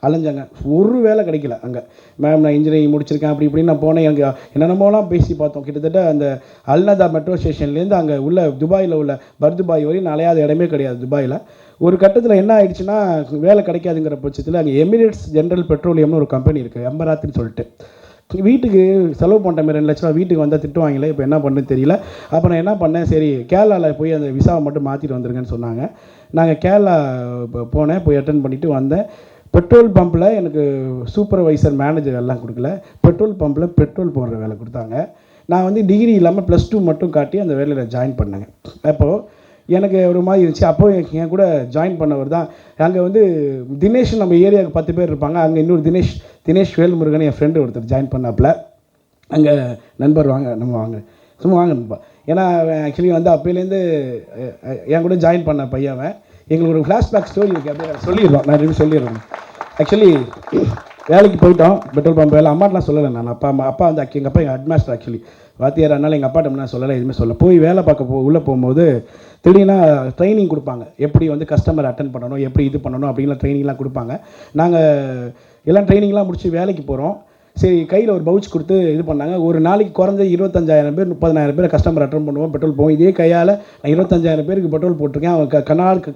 அலைஞ்சாங்க. ஒரு வேலை கிடைக்கல அங்கே. மேம் நான் இன்ஜினியரிங் முடிச்சிருக்கேன் அப்படி இப்படின்னு நான் போனேன். எனக்கு என்னென்னமோலாம் பேசி பார்த்தோம். கிட்டத்தட்ட அந்த அல்நதா மெட்ரோ ஸ்டேஷன்லேருந்து அங்கே உள்ள துபாயில் உள்ள பர்துபாய் வரையும் நான் அலையாத இடமே கிடையாது துபாயில். ஒரு கட்டத்தில் என்ன ஆயிடுச்சுன்னா, வேலை கிடைக்காதுங்கிற பட்சத்தில் அங்கே எமிரேட்ஸ் ஜென்ரல் பெட்ரோலியம்னு ஒரு கம்பெனி இருக்குது, எம்பராத்துன்னு சொல்லிட்டு. வீட்டுக்கு செலவு பண்ணுற மாதிரி 2 லட்ச ரூபா வீட்டுக்கு வந்தால் திட்டுவாங்களே. இப்போ என்ன பண்ணுறது தெரியல. அப்புறம் என்ன பண்ணேன், சரி கேரளாவில் போய் அந்த விசாவை மட்டும் மாற்றிட்டு வந்துருங்கன்னு சொன்னாங்க. நாங்கள் கேரளா போனேன், போய் அட்டன் பண்ணிவிட்டு வந்தேன். பெட்ரோல் பம்பில் எனக்கு சூப்பர்வைசர் மேனேஜர் எல்லாம் கொடுக்கல, பெட்ரோல் பம்பில் பெட்ரோல் போடுற வேலை கொடுத்தாங்க. நான் வந்து டிகிரி இல்லாமல் +2 மட்டும் காட்டி அந்த வேலையில் ஜாயின் பண்ணேங்க. அப்போது எனக்கு ஒரு மாதிரி இருந்துச்சு. அப்போ என் கூட ஜாயின் பண்ணவர் தான் அங்கே வந்து தினேஷ், நம்ம ஏரியாவுக்கு 10 பேர் இருப்பாங்க. அங்கே இன்னொரு தினேஷ் வேல்முருகன் என் ஃப்ரெண்டு ஒருத்தர் ஜாயின் பண்ணாப்புல. அங்கே நண்பர் வாங்க சும்மா வாங்க நண்பா. ஏன்னா ஆக்சுவலி வந்து அப்போலேருந்து என் கூட ஜாயின் பண்ண பையன். எங்களுக்கு ஒரு ஃப்ளாஷ்பேக் ஸ்டோரி இருக்குது, அப்படியே சொல்லிடுவோம். நான் சொல்லிடுறேன். ஆக்சுவலி வேலைக்கு போயிட்டோம், பெட்ரோல் பம்ப் வேலை. அம்மாட்டெலாம் சொல்லலை நான். அப்பா வந்து எங்கள் அப்பா எங்கள் ஹெட்மாஸ்டர் ஆக்சுவலி வாத்தியார். அதனால் எங்கள் அப்பாட்ட நான் சொல்லலை, எதுவுமே சொல்ல. போய் வேலை பார்க்க உள்ளே போகும்போது திடீர்னா ட்ரைனிங் கொடுப்பாங்க, எப்படி வந்து கஸ்டமர் அட்டன் பண்ணணும், எப்படி இது பண்ணணும் அப்படின்லாம் ட்ரைனிங்லாம் கொடுப்பாங்க. நாங்கள் எல்லாம் ட்ரைனிங்லாம் முடிச்சு வேலைக்கு போகிறோம். சரி, கையில் ஒரு பவுச் கொடுத்து இது பண்ணாங்க. ஒரு நாளைக்கு குறைஞ்ச 25,000 பேர் 30,000 பேர் கஸ்டமர் அட்டன் பண்ணுவோம், பெட்ரோல் போவோம். இதே கையால் நான் 25,000 பேருக்கு பெட்ரோல் போட்டிருக்கேன். அவங்க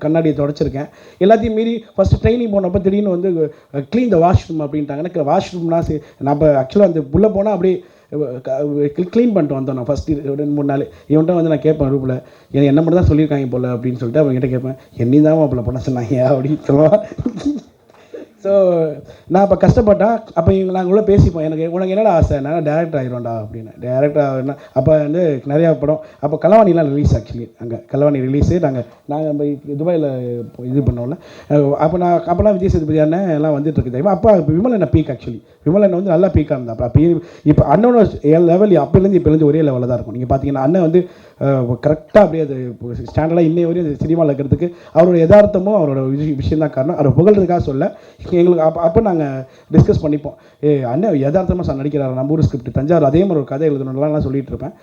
கண்ணாடியை தொடச்சிருக்கேன். எல்லாத்தையும் மீறி ஃபஸ்ட்டு ட்ரைனிங் போனப்போ திடீர்னு வந்து க்ளீன் த வாஷ்ரூம் அப்படின்ட்டாங்க. எனக்கு வாஷ்ரூம்னா சரி, நம்ம ஆக்சுவலாக அந்த உள்ளே போனால் அப்படியே க்ளீன் பண்ணிட்டு வந்தோம். நான் ஃபஸ்ட்டு 2-3 நாள் இவன்ட்ட வந்து நான் கேட்பேன் ரூமில், என்ன மட்டும் தான் சொல்லியிருக்காங்க போல் அப்படின்னு சொல்லிட்டு அவங்ககிட்ட கேட்பேன், என்னையும் தான் அப்போ பண்ண சொன்னாங்க அப்படின்னு சொல்லுவான். ஸோ நான் அப்போ கஷ்டப்பட்டேன். அப்போ நாங்கள் உள்ள பேசிப்போம், உனக்கு என்னடா ஆசை, நான் டேரக்டர் ஆகிடும்டா அப்படின்னு. டேரக்டர் ஆகினா அப்போ வந்து நிறையா படம், அப்போ கலவாணிலாம் ரிலீஸ். ஆக்சுவலி அங்கே கலவாணி ரிலீஸு நாங்கள் துபாயில் இது பண்ணோம்ல. அப்போலாம் விஜய் சேதுபதி அண்ணன் எல்லாம் வந்துட்டு இருக்குது. அப்போ விமலண்ணன் பீக். ஆக்சுவலி விமலண்ணன் வந்து நல்லா பீக்காக இருந்தா. அப்போ இப்போ அண்ணனோட லெவல் அப்போலேருந்து இப்போலேருந்து ஒரே லெவலில் தான் இருக்கும். நீங்கள் பார்த்தீங்கன்னா அண்ணன் வந்து கரெக்டாக அப்படியே அது ஸ்டாண்டர்டாக இன்னைய வரையும் அது சினிமாவில் இருக்கிறதுக்கு அவரோட யதார்த்தமும் அவரோட விஷயம் தான் காரணம். அவரை புகழ்றதுக்காக சொல்ல எங்களுக்கு அப்போ நாங்கள் டிஸ்கஸ் பண்ணிப்போம். அண்ணன் யதார்த்தமாக நடிக்கிறார், நம்ம ஊர் ஸ்கிரிப்ட் தஞ்சாவூர் அதே மாதிரி ஒரு கதை எழுதணும்லாம் சொல்லிட்டு இருப்பேன்.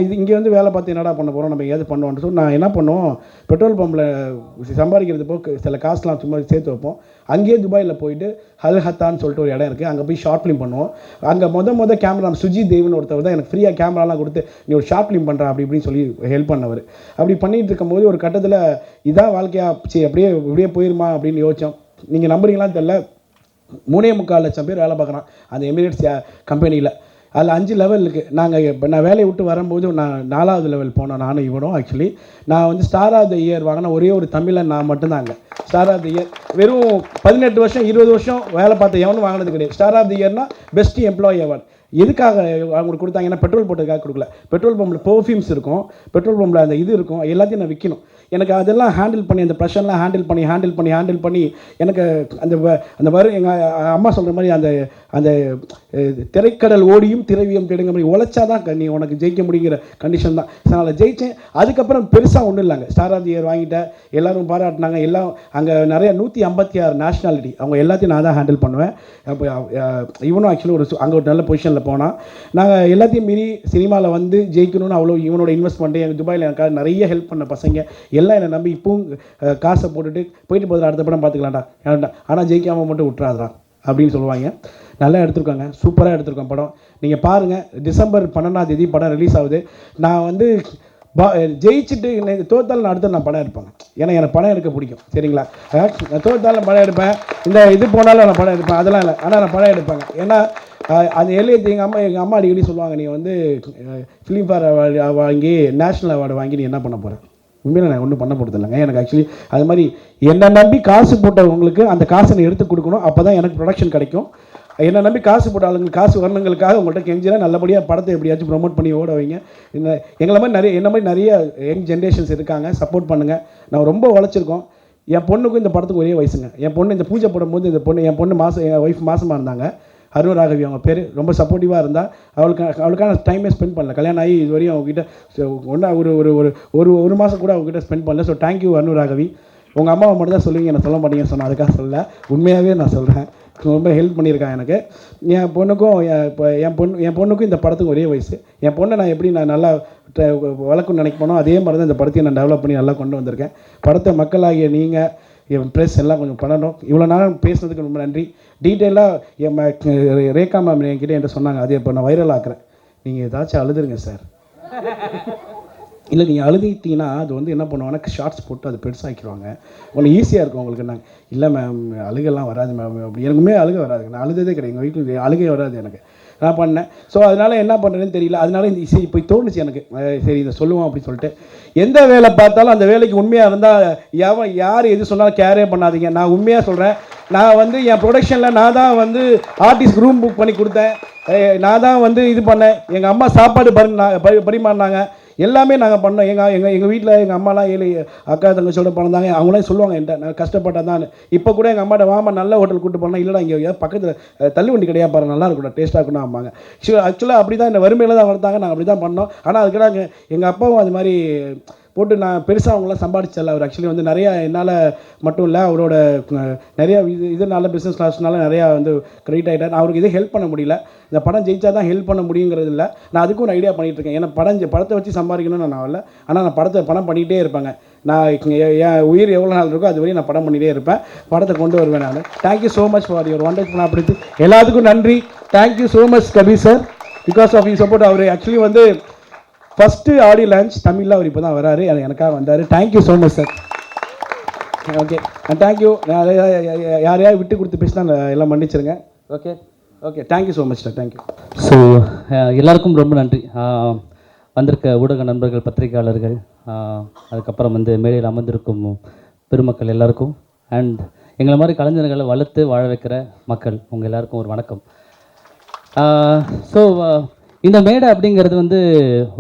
இது இங்கே வந்து வேலை பார்த்து என்னடா பண்ண போகிறோம், நம்ம ஏதாவது பண்ணுவோம்னு சொல்லி நான் என்ன பண்ணுவோம், பெட்ரோல் பம்பில் சம்பாதிக்கிறது போக சில காசுலாம் சும்மா சேர்த்து வைப்போம். அங்கேயே துபாயில் போயிட்டு ஹல்ஹத்தான்னு சொல்லிட்டு ஒரு இடம் இருக்குது, அங்கே போய் ஷார்ட் ஃபிலிம் பண்ணுவோம். அங்கே மொதல் கேமரா சுஜித் தேவன் ஒருத்தர் தான் எனக்கு ஃப்ரீயாக கேமராலாம் கொடுத்து நீ ஒரு ஷார்ட் ஃபிலிம் பண்ணுற அப்படி இப்படின்னு சொல்லி ஹெல்ப் பண்ணவர். அப்படி பண்ணிகிட்டு இருக்கும்போது ஒரு கட்டத்தில் இதான் வாழ்க்கையா சரி இப்படியே போயிருமா அப்படின்னு யோசித்தோம். நீங்கள் நம்புறீங்களான்னு தெரியல, 3.25 லட்சம் பேர் வேலை பார்க்குறான் அந்த எமிரேட்ஸ் கம்பெனியில். அதில் 5 லெவல் இருக்குது. இப்போ நான் வேலையை விட்டு வரும்போது நான் 4வது லெவல் போனோம், நானும் இவனும். ஆக்சுவலி நான் வந்து ஸ்டார் ஆஃப் த இயர் வாங்கின ஒரே ஒரு தமிழன் நான் மட்டும்தாங்க. ஸ்டார் ஆஃப் த இயர் வெறும் 18 வருஷம் 20 வருஷம் வேலை பார்த்த எவனும் வாங்கினது கிடையாது. ஸ்டார் ஆஃப் த இயர்னா பெஸ்ட் எம்ப்ளாயி அவார்ட். எதுக்காக அவங்களுக்கு கொடுத்தாங்கன்னா பெட்ரோல் போட்டதுக்காக கொடுக்கல. பெட்ரோல் பம்பில் பெர்ஃப்யூம்ஸ் இருக்கும், பெட்ரோல் பம்பில் அந்த இது இருக்கும், எல்லாத்தையும் நான் விற்கணும். எனக்கு அதெல்லாம் ஹேண்டில் பண்ணி அந்த ப்ரெஷர்லாம் ஹேண்டில் பண்ணி எனக்கு அந்த எங்கள் அம்மா சொல்கிற மாதிரி அந்த திரைக்கடல் ஓடியும் திரவியம் தேடுங்க மாதிரி உழைச்சா தான் நீ உனக்கு ஜெயிக்க முடியுங்கிற கண்டிஷன் தான். ஸோ நான் ஜெயித்தேன். அதுக்கப்புறம் பெருசாக ஒன்றும் இல்லைங்க. ஸ்டார் ஆஃப் தி இயர் வாங்கிட்டேன், எல்லோரும் பாராட்டினாங்க. எல்லாம் அங்கே நிறைய 156 நேஷ்னாலிட்டி, அவங்க எல்லாத்தையும் நான் தான் ஹேண்டில் பண்ணுவேன். அப்போ இவனும் ஆக்சுவலி அங்கே ஒரு நல்ல பொசிஷனில் போனால் நாங்கள் எல்லாத்தையும் மீறி சினிமாவில் வந்து ஜெயிக்கணும்னு அவ்வளோ இவனோட இன்வெஸ்ட்மெண்ட்டு எங்கள் துபாயில் எனக்காக நிறைய ஹெல்ப் பண்ண பசங்க எல்லாம் என்னை நம்பி இப்பவும் காசை போட்டுட்டு போயிட்டு போதில் அடுத்த படம் பார்த்துக்கலாம்டா, ஆனால் ஜெயிக்காமல் மட்டும் விட்டுறாதா அப்படின்னு சொல்லுவாங்க. நல்லா எடுத்துருக்காங்க, சூப்பராக எடுத்துருக்கோம் படம். நீங்கள் பாருங்கள், டிசம்பர் 12ஆம் தேதி படம் ரிலீஸ் ஆகுது. நான் வந்து ஜெயிச்சுட்டு தோத்தால் நான் அடுத்து நான் படம் எடுப்பேங்க. ஏன்னா எனக்கு படம் எடுக்க பிடிக்கும், சரிங்களா? தோத்தால் நான் படம் எடுப்பேன், இந்த இது போனாலும் நான் படம் எடுப்பேன், அதெல்லாம் இல்லை. ஆனால் நான் படம் எடுப்பேங்க. ஏன்னா அந்த எல்லையத்தை எங்கள் அம்மா அடிக்கடி சொல்லுவாங்க, நீ வந்து ஃபிலிம்ஃபேர் அவார்டு வாங்கி நேஷ்னல் அவார்டு வாங்கி நீ என்ன பண்ண போகிற? உண்மையில நான் ஒன்றும் பண்ண போகிறது இல்லைங்க. எனக்கு ஆக்சுவலி அது மாதிரி என்னை நம்பி காசு போட்டவங்களுக்கு அந்த காசை நான் எடுத்து கொடுக்கணும். அப்போ தான் எனக்கு ப்ரொடக்ஷன் கிடைக்கும். என்னை நம்பி காசு போட்ட ஆளுங்களுக்கு காசு வரணுங்களுக்காக உங்கள்கிட்ட கெஞ்சினா நல்லபடியாக படத்தை எப்படியாச்சும் ப்ரொமோட் பண்ணி ஓட வைங்க. எங்களை மாதிரி என்ன மாதிரி நிறைய யங் ஜென்ரேஷன்ஸ் இருக்காங்க, சப்போர்ட் பண்ணுங்கள். நான் ரொம்ப உழைச்சிருக்கோம். என் பொண்ணுக்கும் இந்த படத்துக்கு ஒரே வயசுங்க. என் பொண்ணு இந்த பூஜை போடும்போது என் பொண்ணு என் ஒய்ஃப் மாதமாக இருந்தாங்க. அருண் ராகவி அவங்க பேர். ரொம்ப சப்போர்ட்டிவாக இருந்தால் அவளுக்கான டைமே ஸ்பெண்ட் பண்ணல. கல்யாணம் ஆகி இது வரையும் அவங்ககிட்ட ஒன்றா ஒரு மாதம் கூட அவங்ககிட்ட ஸ்பெண்ட் பண்ணல. So thank you Arun Raghavi. உங்கள் அம்மாவை மட்டும் தான் சொல்லுவீங்க, என்ன சொல்ல மாட்டீங்கன்னு சொன்னால் அதுக்காக சொல்ல, உண்மையாகவே நான் சொல்கிறேன். ரொம்ப ஹெல்ப் பண்ணியிருக்காங்க எனக்கு. என் பொண்ணுக்கும் இந்த படத்துக்கு ஒரே வயசு. என் பொண்ணை நான் நல்லா வளர்க்கணும்னு நினைக்கணும். அதே மாதிரி தான் இந்த படத்தையும் நான் டெவலப் பண்ணி நல்லா கொண்டு வந்திருக்கேன். படத்தை மக்களாகிய நீங்கள் என் ப்ரெஸ் எல்லாம் கொஞ்சம் பண்ணணும். இவ்வளோ நேரம் பேசுனதுக்கு ரொம்ப நன்றி. டீட்டெயிலாக என் ரேகா மேம் என்கிட்ட என்கிட்ட சொன்னாங்க, அது இப்போ நான் வைரல் ஆக்குறேன், நீங்கள் ஏதாச்சும் அழுதுருங்க சார். இல்லை நீங்கள் அழுதிட்டீங்கன்னா அது வந்து என்ன பண்ணுவாங்கன்னா ஷார்ட்ஸ் போட்டு அது பெருசாக்கிடுவாங்க, ஒன்று ஈஸியாக இருக்கும் உங்களுக்கு. நாங்கள் இல்லை மேம் அழுகெல்லாம் வராது மேம் அப்படி. எனக்குமே அழுக வராது, நான் அழுததே கிடையாது. எங்கள் வீட்டில் அழுகே வராது எனக்கு, நான் பண்ணேன். ஸோ அதனால் என்ன பண்ணுறதுன்னு தெரியல. அதனால இந்த இசை இப்போ தோணுச்சு எனக்கு, சரி இதை சொல்லுவோம் அப்படின்னு சொல்லிட்டு. எந்த வேலை பார்த்தாலும் அந்த வேலைக்கு உண்மையாக இருந்தால் யார் எது சொன்னாலும் கேரே பண்ணாதீங்க. நான் உண்மையாக சொல்கிறேன். நான் வந்து என் ப்ரொடக்ஷனில் நான் தான் வந்து ஆர்டிஸ்ட் ரூம் புக் பண்ணி கொடுத்தேன், நான் தான் வந்து இது பண்ணேன். எங்கள் அம்மா சாப்பாடு பரிமாறினாங்க, எல்லாமே நாங்கள் பண்ணோம். எங்கள் வீட்டில் எங்கள் அம்மாலாம் 7 அக்கா தங்கச்சியோட பிறந்தாங்க. அவங்களாம் சொல்லுவாங்க என்கிட்ட, நான் கஷ்டப்பட்டேன் தான். இப்போ கூட எங்கள் அம்மாட்ட வாமா நல்ல ஹோட்டல் கூப்பிட்டு போனால், இல்லைடா இங்கே பக்கத்தில் தள்ளு வண்டி கிடையாது பாரு, நல்லா இருக்கணும், டேஸ்ட்டாக இருக்கணும் ஆமாங்க. ஆக்சுவலாக அப்படி தான் இந்த வறுமையில் தான் வளர்த்தாங்க, நாங்கள் அப்படி தான் பண்ணோம். ஆனால் அதுக்கு எங்கள் அப்பாவும் அது மாதிரி போட்டு நான் பெருசாக அவங்களாம் சம்பாதிச்சல. அவர் ஆக்சுவலி வந்து நிறையா என்னால் மட்டும் இல்லை, அவரோட நிறையா இதனால பிஸ்னஸ் கிளாஸ்னால நிறையா வந்து கிரெடிட் ஆகிட்டார். அவருக்கு இதே ஹெல்ப் பண்ண முடியல. இந்த படம் ஜெயிச்சா தான் ஹெல்ப் பண்ண முடியுங்கிறது இல்லை. நான் அதுக்கும் ஒரு ஐடியா பண்ணிகிட்ருக்கேன். ஏன்னா படத்தை வச்சு சம்பாதிக்கணும்னு நான் வரல, ஆனால் நான் படம் பண்ணிகிட்டே இருப்பேங்க. நான் என் உயிர் எவ்வளோ நாள் இருக்கோ அது வரையும் நான் படம் பண்ணிகிட்டே இருப்பேன், படத்தை கொண்டு வருவேன் நான். Thank you so much for your wonderful opportunity. எல்லாத்துக்கும் நன்றி. Thank you so much Kabir sir, because of you support. அவர் ஆக்சுவலி வந்து ஃபஸ்ட்டு ஆடியோ லான்ச் தமிழில் அவர் இப்போ தான் வராரு, எனக்காக வந்தார். Thank you so much sir. Okay, thank you. யாரையாவது விட்டு கொடுத்து பேசினா எல்லாம் மன்னிச்சிருங்க. Okay okay, thank you so much sir. Thank you. So எல்லாருக்கும் ரொம்ப நன்றி. வந்திருக்க ஊடக நண்பர்கள், பத்திரிகையாளர்கள், அதுக்கப்புறம் வந்து மேடையில் அமர்ந்திருக்கும் பெருமக்கள் எல்லாருக்கும், அண்ட் எங்களை மாதிரி கலைஞர்களை வளர்த்து வாழ வைக்கிற மக்கள், உங்கள் எல்லாருக்கும் ஒரு வணக்கம். ஸோ இந்த மேடை அப்படிங்கிறது வந்து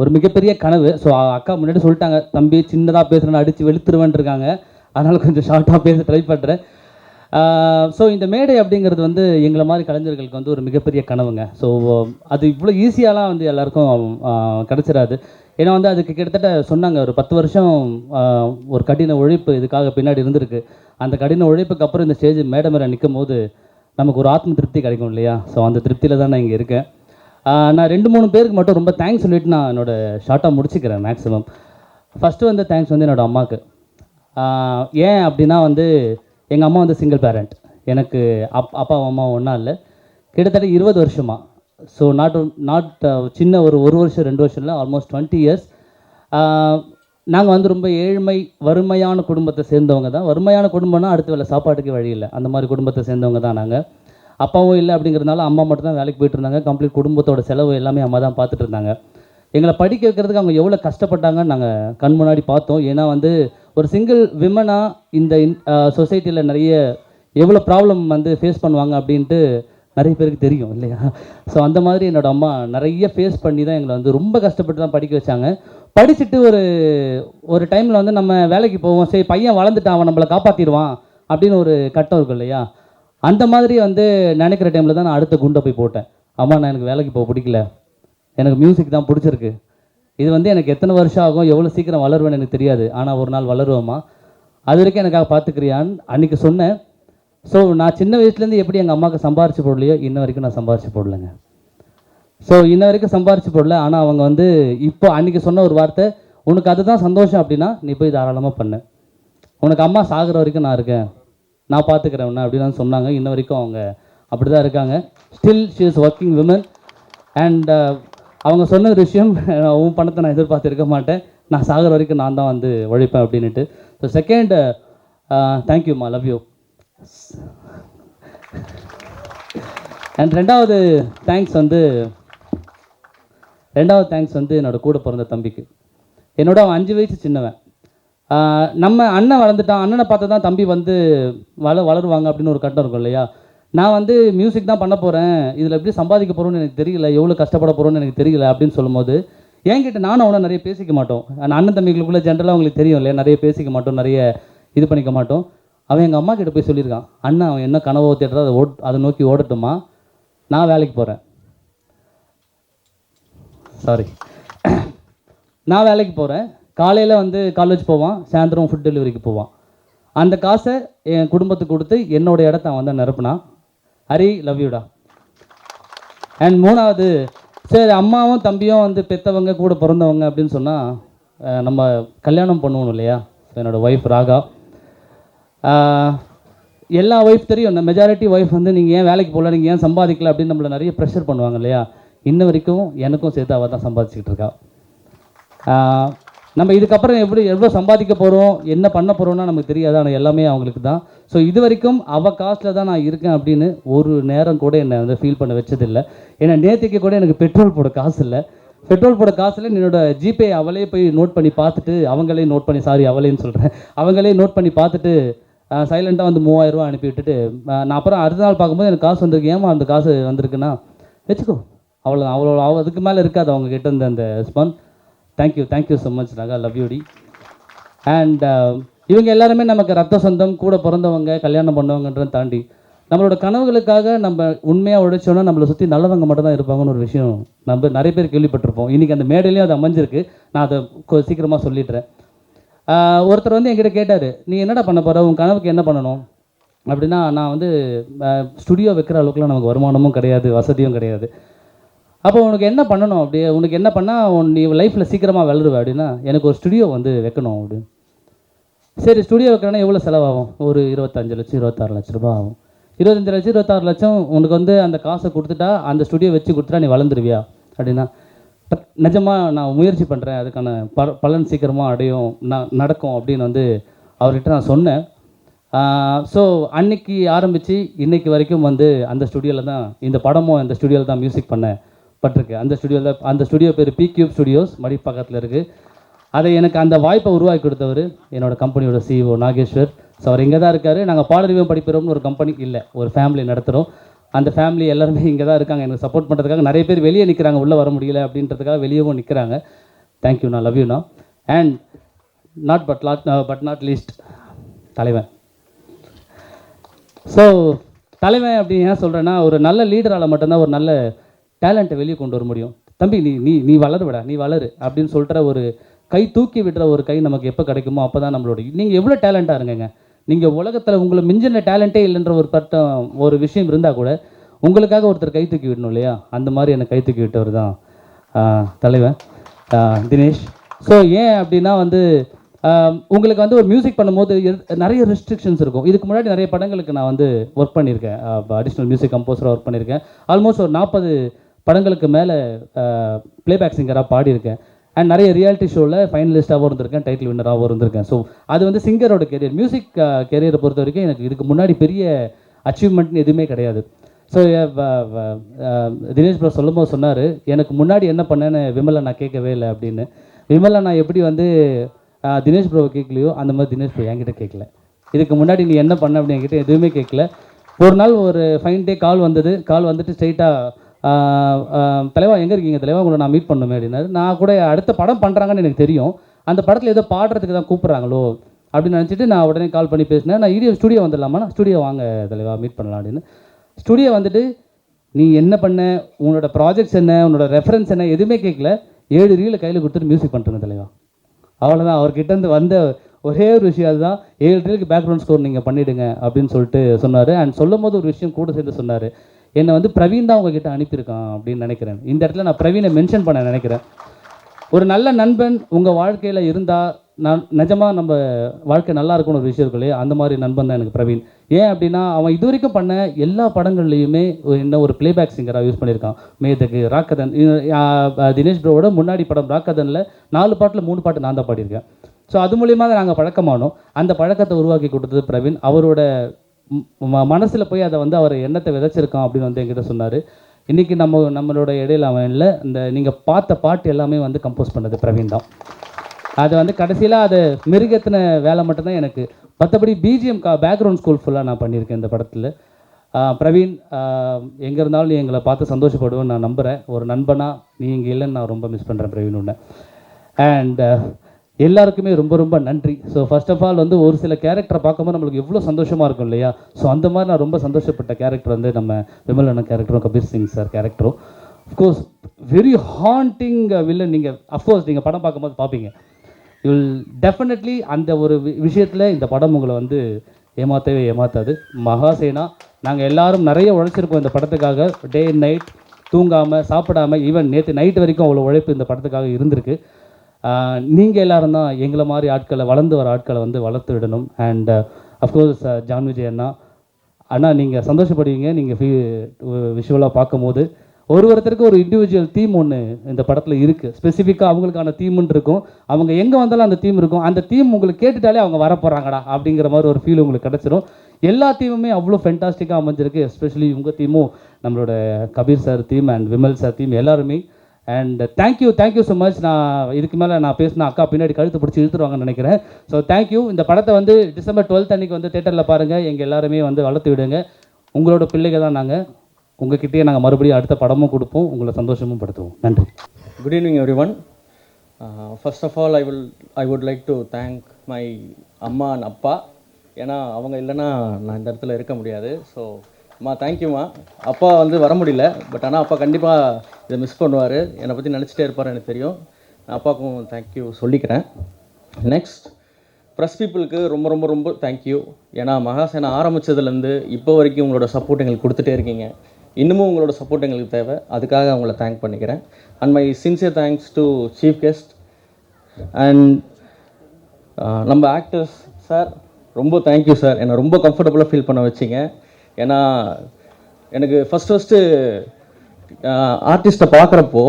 ஒரு மிகப்பெரிய கனவு. ஸோ அக்கா முன்னாடி சொல்லிட்டாங்க, தம்பி சின்னதாக பேசுகிறேன்னு அடித்து வெளுத்துருவேன் இருக்காங்க, அதனால் கொஞ்சம் ஷார்ட்டாக பேச ட்ரை பண்ணுறேன். ஸோ இந்த மேடை அப்படிங்கிறது வந்து எங்களை மாதிரி கலைஞர்களுக்கு வந்து ஒரு மிகப்பெரிய கனவுங்க. ஸோ அது இவ்வளோ ஈஸியாலாம் வந்து எல்லாருக்கும் கிடச்சிடாது. ஏன்னா வந்து அதுக்கு கிட்டத்தட்ட சொன்னாங்க ஒரு 10 வருஷம் ஒரு கடின உழைப்பு இதுக்காக பின்னாடி இருந்திருக்கு. அந்த கடின உழைப்புக்கு அப்புறம் இந்த ஸ்டேஜ் மேடை மேலே நிற்கும் போது நமக்கு ஒரு ஆத்ம திருப்தி கிடைக்கும் இல்லையா? ஸோ அந்த திருப்தியில் தான் நான் இங்கே இருக்கேன். நான் 2-3 பேருக்கு மட்டும் ரொம்ப தேங்க்ஸ் சொல்லிவிட்டு நான் என்னோடய ஷார்ட்டாக முடிச்சுக்கிறேன் மேக்ஸிமம். ஃபஸ்ட்டு வந்து தேங்க்ஸ் வந்து என்னோடய அம்மாவுக்கு. ஏன் அப்படின்னா வந்து எங்கள் அம்மா வந்து சிங்கிள் பேரண்ட். எனக்கு அப்பா அம்மா ஒன்றா இல்லை, கிட்டத்தட்ட 20 வருஷமாக. ஸோ நாட் சின்ன ஒரு வருஷம் 2 வருஷம் இல்லை, ஆல்மோஸ்ட் 20 இயர்ஸ். நாங்கள் வந்து ரொம்ப வறுமையான குடும்பத்தை சேர்ந்தவங்க தான். வறுமையான குடும்பம்னா அடுத்த வேலை சாப்பாட்டுக்கு வழி இல்லை, அந்த மாதிரி குடும்பத்தை சேர்ந்தவங்க தான் நாங்கள். அப்பாவும் இல்லை அப்படிங்கிறதுனால அம்மா மட்டும் தான் வேலைக்கு போயிட்டு இருந்தாங்க. கம்ப்ளீட் குடும்பத்தோட செலவு எல்லாமே அம்மா தான் பார்த்துட்டு இருந்தாங்க. எங்களை படிக்க வைக்கிறதுக்கு அவங்க எவ்வளோ கஷ்டப்பட்டாங்கன்னு நாங்கள் கண் முன்னாடி பார்த்தோம். ஏன்னா வந்து ஒரு சிங்கிள் விமனாக இந்த சொசைட்டியில் நிறைய எவ்வளோ ப்ராப்ளம் வந்து ஃபேஸ் பண்ணுவாங்க அப்படின்ட்டு நிறைய பேருக்கு தெரியும் இல்லையா? ஸோ அந்த மாதிரி என்னோடய அம்மா நிறைய ஃபேஸ் பண்ணி தான் எங்களை வந்து ரொம்ப கஷ்டப்பட்டு தான் படிக்க வச்சாங்க. படிச்சுட்டு ஒரு டைமில் வந்து நம்ம வேலைக்கு போவோம், சரி பையன் வளர்ந்துட்டான், அவன் நம்மளை காப்பாற்றிடுவான் அப்படின்னு ஒரு கட்டம் இருக்கும் இல்லையா? அந்த மாதிரி வந்து நினைக்கிற டைமில் தான் நான் அடுத்த குண்டை போய் போட்டேன். அம்மா, நான் எனக்கு வேலைக்கு போக பிடிக்கல, எனக்கு மியூசிக் தான் பிடிச்சிருக்கு. இது வந்து எனக்கு எத்தனை வருஷம் ஆகும், எவ்வளோ சீக்கிரம் வளருவேன்னு எனக்கு தெரியாது, ஆனால் ஒரு நாள் வளருவோம்மா, அது வரைக்கும் எனக்காக பார்த்துக்கிறியான்னு அன்றைக்கி சொன்னேன். ஸோ நான் சின்ன வயசுலேருந்து எப்படி எங்கள் அம்மாவுக்கு சம்பாரிச்சு போடலையோ இன்ன வரைக்கும் நான் சம்பாரிச்சு போடலைங்க. ஸோ இன்ன வரைக்கும் சம்பாரிச்சு போடல. ஆனால் அவங்க வந்து இப்போ அன்றைக்கி சொன்ன ஒரு வார்த்தை, உனக்கு அதுதான் சந்தோஷம் அப்படின்னா நீ போய் தாராளமாக பண்ணு, உனக்கு அம்மா சாகிற வரைக்கும் நான் இருக்கேன், நான் பார்த்துக்கிறேன் உன்னை அப்படின்னு சொன்னாங்க. இன்ன வரைக்கும் அவங்க அப்படி தான் இருக்காங்க. Still she is working women. And அவங்க சொன்ன ஒரு விஷயம், உன் பணத்தை நான் எதிர்பார்த்துருக்க மாட்டேன், நான் சாகிற வரைக்கும் நான் தான் வந்து உழைப்பேன் அப்படின்ட்டு. ஸோ செகண்ட், தேங்க்யூம்மா, லவ் யூ. அண்ட் ரெண்டாவது தேங்க்ஸ் வந்து என்னோடய கூட பிறந்த தம்பிக்கு. என்னோட அவன் 5 வயசு சின்னவன். நம்ம அண்ணன் வளர்ந்துட்டான், அண்ணனை பார்த்து தான் தம்பி வந்து வளருவாங்க அப்படின்னு ஒரு கட்டம் இருக்கும் இல்லையா? நான் வந்து மியூசிக் தான் பண்ண போகிறேன், இதில் எப்படி சம்பாதிக்க போகிறோன்னு எனக்கு தெரியல, எவ்வளோ கஷ்டப்பட போகிறோன்னு எனக்கு தெரியல அப்படின்னு சொல்லும்போது என்கிட்ட நானும் அவனை நிறைய பேசிக்க மாட்டோம். அண்ணன் தம்பிகளுக்குள்ளே ஜென்ரலாக அவங்களுக்கு தெரியும் இல்லையா, நிறைய பேசிக்க மாட்டோம், நிறைய இது பண்ணிக்க மாட்டோம். அவன் எங்கள் அம்மா கிட்ட போய் சொல்லியிருக்கான், அண்ணன் அவன் என்ன கனவோ தேடுறா அதை நோக்கி ஓடட்டுமா, நான் வேலைக்கு போகிறேன், நான் வேலைக்கு போகிறேன், காலையில் வந்து காலேஜ் போவான், சாயந்தரம் ஃபுட் டெலிவரிக்கு போவான், அந்த காசை என் குடும்பத்துக்கு கொடுத்து என்னோடய இடத்த அவன் தான் நிரப்புனான். ஹரி, லவ் யூடா. அண்ட் மூணாவது, சரி அம்மாவும் தம்பியும் வந்து பெற்றவங்க கூட பிறந்தவங்க அப்படின்னு சொன்னால் நம்ம கல்யாணம் பண்ணுவோம் இல்லையா? என்னோடய ஒய்ஃப் ராகா. எல்லா ஒய்ஃப் தெரியும், இந்த மெஜாரிட்டி ஒய்ஃப் வந்து நீங்கள் ஏன் வேலைக்கு போகல, நீங்கள் ஏன் சம்பாதிக்கல அப்படின்னு நம்மளை நிறைய ப்ரெஷர் பண்ணுவாங்க இல்லையா? இன்ன வரைக்கும் எனக்கும் சேர்த்து அவள் தான் சம்பாதிச்சுக்கிட்டு இருக்கா. நம்ம இதுக்கப்புறம் எவ்வளோ சம்பாதிக்க போகிறோம், என்ன பண்ண போகிறோம்னா நமக்கு தெரியாது, ஆனால் எல்லாமே அவங்களுக்கு தான். ஸோ இது வரைக்கும் அவள் காஸ்ட்டில் தான் நான் இருக்கேன் அப்படின்னு ஒரு நேரம் கூட என்னை வந்து ஃபீல் பண்ண வச்சதில்லை. ஏன்னா நேற்றுக்கு கூட எனக்கு பெட்ரோல் போட காசு இல்லை, என்னோடய ஜிபே அவளே போய் நோட் பண்ணி பார்த்துட்டு, அவங்களே நோட் பண்ணி பார்த்துட்டு சைலண்ட்டாக வந்து 3000 ரூபா அனுப்பி விட்டுட்டு, நான் அப்புறம் அடுத்த நாள் பார்க்கும்போது எனக்கு காசு வந்திருக்கு, ஏமா அந்த காசு வந்திருக்குன்னா வச்சுக்கோ, அவ்வளோ அதுக்கு மேலே இருக்காது அவங்க கிட்ட இருந்த அந்த response. Thank you so much Raga, love you டி. அண்ட் இவங்க எல்லாருமே நமக்கு ரத்த சொந்தம், கூட பிறந்தவங்க, கல்யாணம் பண்ணவங்கன்றதை தாண்டி நம்மளோட கனவுகளுக்காக நம்ம உண்மையாக உழைச்சோன்னா நம்மளை சுற்றி நல்லவங்க மட்டும் தான் இருப்பாங்கன்னு ஒரு விஷயம் நம்ம நிறைய பேர் கேள்விப்பட்டிருப்போம். இன்றைக்கி அந்த மேடையிலையும் அது அமைஞ்சிருக்கு. நான் அதை சீக்கிரமாக சொல்லிடுறேன். ஒருத்தர் வந்து என்கிட்ட கேட்டார், நீ என்னடா பண்ண போகிற, உன் கனவுக்கு என்ன பண்ணணும் அப்படின்னா, நான் வந்து ஸ்டுடியோ வைக்கிற அளவுக்குலாம் நமக்கு வருமானமும் கிடையாது, வசதியும் கிடையாது. அப்போ உனக்கு என்ன பண்ணணும், அப்படியே உனக்கு என்ன பண்ணால் நீ லைஃப்பில் சீக்கிரமாக வளருவ அப்படின்னா, எனக்கு ஒரு ஸ்டுடியோ வந்து வைக்கணும் அப்படின்னு. சரி, ஸ்டுடியோ வைக்கிறேன்னா எவ்வளோ செலவாகும்? ஒரு 25 லட்சம் 26 லட்ச ரூபா ஆகும். 25 லட்சம் 26 லட்சம் உனக்கு வந்து அந்த காசை கொடுத்துட்டா, அந்த ஸ்டுடியோ வச்சு கொடுத்துட்டா நீ வளர்ந்துருவியா அப்படின்னா, நிஜமாக நான் முயற்சி பண்ணுறேன், அதுக்கான பலன் சீக்கிரமாக அடையும், நடக்கும் அப்படின்னு வந்து அவர்கிட்ட நான் சொன்னேன். ஸோ அன்னைக்கு ஆரம்பித்து இன்னைக்கு வரைக்கும் வந்து அந்த ஸ்டுடியோவில் தான் இந்த படமும் அந்த ஸ்டுடியோவில் தான் மியூசிக் பட்டிருக்கு. அந்த ஸ்டுடியோ பேர் பி கியூப் ஸ்டுடியோஸ், மடிப்பாக்கத்தில் இருக்குது. அதை எனக்கு அந்த வாய்ப்பை உருவாக்கி கொடுத்தவர் என்னோடய கம்பெனியோட CEO நாகேஸ்வர். ஸோ அவர் இங்கே தான் இருக்கார். நாங்கள் பாடறிவியம் படிக்கிறோம்னு ஒரு கம்பெனி இல்லை, ஒரு ஃபேமிலி நடத்துகிறோம். அந்த ஃபேமிலி எல்லாருமே இங்கே தான் இருக்காங்க, எனக்கு சப்போர்ட் பண்ணுறதுக்காக. நிறைய பேர் வெளியே நிற்கிறாங்க, உள்ளே வர முடியல அப்படின்றதுக்காக வெளியவும் நிற்கிறாங்க. தேங்க்யூண்ணா, லவ் யூண்ணா. அண்ட் பட் நாட் லீஸ்ட் தலைவன். ஸோ தலைவன் அப்படின்னு ஏன் சொல்கிறேன்னா, ஒரு நல்ல லீடரால் மட்டும்தான் ஒரு நல்ல டேலண்ட்டை வெளியே கொண்டு வர முடியும். தம்பி நீ வளருவிடா, நீ வளரு அப்படின்னு சொல்கிற ஒரு கை, தூக்கி விடுற ஒரு கை நமக்கு எப்போ கிடைக்குமோ அப்போ தான் நம்மளோட, நீங்கள் எவ்வளோ டேலண்ட்டாக இருங்கங்க, நீங்கள் உலகத்தில் உங்களை மிஞ்சின டேலண்ட்டே இல்லைன்ற ஒரு விஷயம் இருந்தால் கூட உங்களுக்காக ஒருத்தர் கை தூக்கி விடணும் இல்லையா? அந்த மாதிரி எனக்கு கை தூக்கி விட்டவர் தான் தலைவன் தினேஷ். ஸோ ஏன் அப்படின்னா வந்து உங்களுக்கு வந்து ஒரு மியூசிக் பண்ணும்போது நிறைய ரெஸ்ட்ரிக்ஷன்ஸ் இருக்கும். இதுக்கு முன்னாடி நிறைய படங்களுக்கு நான் வந்து ஒர்க் பண்ணியிருக்கேன், அடிஷ்னல் மியூசிக் கம்போசராக ஒர்க் பண்ணியிருக்கேன். ஆல்மோஸ்ட் ஒரு 40 படங்களுக்கு மேலே ப்ளேபேக் சிங்கராக பாடியிருக்கேன். அண்ட் நிறைய ரியாலிட்டி ஷோவில் ஃபைனலிஸ்ட்டாகவும் இருந்திருக்கேன், டைட்டில் வின்னராகவும் இருந்திருக்கேன். ஸோ அது வந்து சிங்கரோட கெரியர். மியூசிக் கெரியரை பொறுத்த வரைக்கும் எனக்கு இதுக்கு முன்னாடி பெரிய அச்சீவ்மெண்ட்னு எதுவுமே கிடையாது. ஸோ தினேஷ் ப்ரோ சொல்லும்போது சொன்னார், எனக்கு முன்னாடி என்ன பண்ணேன்னு விமலை நான் கேட்கவே இல்லை அப்படின்னு. விமலை நான் எப்படி வந்து தினேஷ் ப்ரோவை கேட்கலையோ அந்த மாதிரி தினேஷ் ப்ரோ என்கிட்ட கேட்கல. இதுக்கு முன்னாடி நீ என்ன பண்ண அப்படின்னு என்கிட்ட எதுவுமே கேட்கல. ஒரு நாள் ஒரு ஃபைன் டே கால் வந்துட்டு ஸ்ட்ரைட்டாக தலைவா எங்கே இருக்கீங்க தலைவா, உங்களை நான் மீட் பண்ணுமே அப்படின்னாரு. நான் கூட அடுத்த படம் பண்ணுறாங்கன்னு எனக்கு தெரியும், அந்த படத்தில் ஏதோ பாடுறதுக்கு தான் கூப்பிட்றாங்களோ அப்படின்னு நினச்சிட்டு நான் உடனே கால் பண்ணி பேசினேன். நான் ஸ்டுடியோ வந்துடலாமா, ஸ்டுடியோ வாங்க தலைவா மீட் பண்ணலாம் அப்படின்னு. ஸ்டுடியோ வந்துட்டு நீ என்ன பண்ண, உன்னோட ப்ராஜெக்ட்ஸ் என்ன, உன்னோட ரெஃபரன்ஸ் என்ன, எதுவுமே கேட்கல. 7 ரீலை கையில் கொடுத்துட்டு மியூசிக் பண்ணுறேங்க தலைவா, அவ்வளோதான். அவர்கிட்டேருந்து வந்த ஒரே ஒரு விஷயம் அதுதான், 7 ரீலுக்கு பேக்ரவுண்ட் ஸ்கோர் நீங்கள் பண்ணிவிடுங்க அப்படின்னு சொல்லிட்டு சொன்னார். அண்ட் சொல்லும் போது ஒரு விஷயம் கூட சேர்ந்து சொன்னார், என்னை வந்து பிரவீன் தான் உங்ககிட்ட அனுப்பியிருக்கான் அப்படின்னு நினைக்கிறேன். இந்த இடத்துல நான் பிரவீனை மென்ஷன் பண்ண நினைக்கிறேன். ஒரு நல்ல நண்பன் உங்கள் வாழ்க்கையில் இருந்தால் நிஜமாக நம்ம வாழ்க்கை நல்லா இருக்கும்னு ஒரு விஷயம் இருக்கு இல்லையா, அந்த மாதிரி நண்பன் தான் எனக்கு பிரவீன். ஏன் அப்படின்னா அவன் இது வரைக்கும் பண்ண எல்லா படங்கள்லையுமே என்ன ஒரு ப்ளேபேக் சிங்கராக யூஸ் பண்ணியிருக்கான். மேதகு, ராக்கதன், தினேஷ் ப்ரோவோட முன்னாடி படம் ராக்கதனில் 4 பாட்டில் 3 பாட்டு நான் தான் பாடியிருக்கேன். ஸோ அது மூலியமாக தான் நாங்கள் பழக்கமானோம். அந்த பழக்கத்தை உருவாக்கி கொடுத்தது பிரவீன். அவரோட மனசில் போய் அதை வந்து அவர் எண்ணத்தை விதைச்சிருக்கான் அப்படின்னு வந்து என்கிட்ட சொன்னார். இன்றைக்கி நம்மளோட இடையில அவன் இல்லை, இந்த நீங்கள் பார்த்த பாட்டு எல்லாமே வந்து கம்போஸ் பண்ணது பிரவீன் தான். அதை வந்து கடைசியில் அதை மிருகத்தின வேலை மட்டும்தான் எனக்கு. மற்றபடி பிஜிஎம் பேக்ரவுண்ட் ஸ்கோர் ஃபுல்லாக நான் பண்ணியிருக்கேன் இந்த படத்தில். பிரவீன் எங்கே இருந்தாலும் நீ எங்களை பார்த்து சந்தோஷப்படுவேன்னு நான் நம்புகிறேன். ஒரு நண்பனாக நீ இங்கே இல்லைன்னு நான் ரொம்ப மிஸ் பண்ணுறேன் பிரவீன் உன்னை. அண்ட் எல்லாருக்குமே ரொம்ப ரொம்ப நன்றி. ஸோ ஃபர்ஸ்ட் ஆஃப் ஆல் வந்து ஒரு சில கேரக்டரை பார்க்கும்போது நம்மளுக்கு எவ்வளோ சந்தோஷமாக இருக்கும் இல்லையா? ஸோ அந்த மாதிரி நான் ரொம்ப சந்தோஷப்பட்ட கேரக்டர் வந்து நம்ம விமல் அண்ணன் கேரக்டரும் கபீர் சிங் சார் கேரக்டரும். Of course very haunting villain. நீங்கள் அஃப்கோர்ஸ் நீங்கள் படம் பார்க்கும்போது பார்ப்பீங்க, யூ வில் டெஃபினெட்லி அந்த ஒரு விஷயத்தில் இந்த படம் உங்களை வந்து ஏமாற்றவே ஏமாற்றாது. மகாசேனா நாங்கள் எல்லாரும் நிறைய உழைச்சிருக்கோம் இந்த படத்துக்காக. டே அண்ட் நைட் தூங்காமல் சாப்பிடாமல், ஈவன் நேற்று நைட் வரைக்கும் அவ்வளோ உழைப்பு இந்த படத்துக்காக இருந்திருக்கு. நீங்கள் எல்லோரும் தான் எங்களை மாதிரி ஆட்களை, வளர்ந்து வர ஆட்களை வந்து வளர்த்து விடணும். அண்ட் அஃப்கோர்ஸ் ஜான் விஜய் அண்ணா நீங்கள் சந்தோஷப்படுவீங்க நீங்கள் விஷுவலாக பார்க்கும்போது. ஒருத்தருக்கு ஒரு இண்டிவிஜுவல் தீம் ஒன்று இந்த படத்தில் இருக்குது. ஸ்பெசிஃபிக்காக அவங்களுக்கான தீம்னு இருக்கும். அவங்க எங்கே வந்தாலும் அந்த தீம் இருக்கும். அந்த தீம் உங்களுக்கு கேட்டுட்டாலே அவங்க வரப்போகிறாங்கடா அப்படிங்கிற மாதிரி ஒரு ஃபீல் உங்களுக்கு கிடச்சிரும். எல்லா தீமுமே அவ்வளோ ஃபென்டாஸ்டிக்காக அமைஞ்சிருக்கு. எஸ்பெஷலி உங்கள் தீமும், நம்மளோட Kabir sir theme and Vimal sir theme எல்லாருமே. And thank you so much. நான் இதுக்கு மேலே நான் பேசினா அக்கா பின்னாடி கழுத்து பிடிச்சி இழுத்துருவாங்கன்னு நினைக்கிறேன். So thank you. இந்த படத்தை வந்து December 12th அன்றைக்கி வந்து தேட்டரில் பாருங்கள். எங்கள் எல்லாருமே வந்து வளர்த்து விடுங்க. உங்களோட பிள்ளைங்க தான் நாங்கள். உங்ககிட்டயே நாங்கள் மறுபடியும் அடுத்த படமும் கொடுப்போம், உங்களை சந்தோஷமும் படுத்துவோம். நன்றி. Good evening everyone. First of all I would like to thank my அம்மா அண்ட் அப்பா. ஏன்னா அவங்க இல்லைன்னா நான் இந்த இடத்துல இருக்க முடியாது. ஸோ அம்மா தேங்க்யூம்மா. அப்பா வந்து வர முடியல, பட் ஆனால் அப்பா கண்டிப்பாக இதை மிஸ் பண்ணுவார். என்னை பற்றி நினச்சிட்டே இருப்பார் எனக்கு தெரியும். நான் அப்பாவுக்கும் தேங்க்யூ சொல்லிக்கிறேன். நெக்ஸ்ட் ப்ரெஸ் பீப்புளுக்கு ரொம்ப ரொம்ப ரொம்ப தேங்க்யூ. ஏன்னா மகாசேனா ஆரம்பித்ததுலேருந்து இப்போ வரைக்கும் உங்களோட சப்போர்ட் எங்களுக்கு கொடுத்துட்டே இருக்கீங்க. இன்னமும் உங்களோட சப்போர்ட் எங்களுக்கு தேவை. அதுக்காக அவங்கள தேங்க் பண்ணிக்கிறேன். And my sincere thanks to chief guest and நம்ம ஆக்டர்ஸ் சார், ரொம்ப தேங்க்யூ சார். என்னை ரொம்ப கம்ஃபர்டபுளாக ஃபீல் பண்ண வச்சிங்க. ஏன்னா எனக்கு ஃபஸ்ட்டு ஆர்டிஸ்ட்டை பார்க்குறப்போ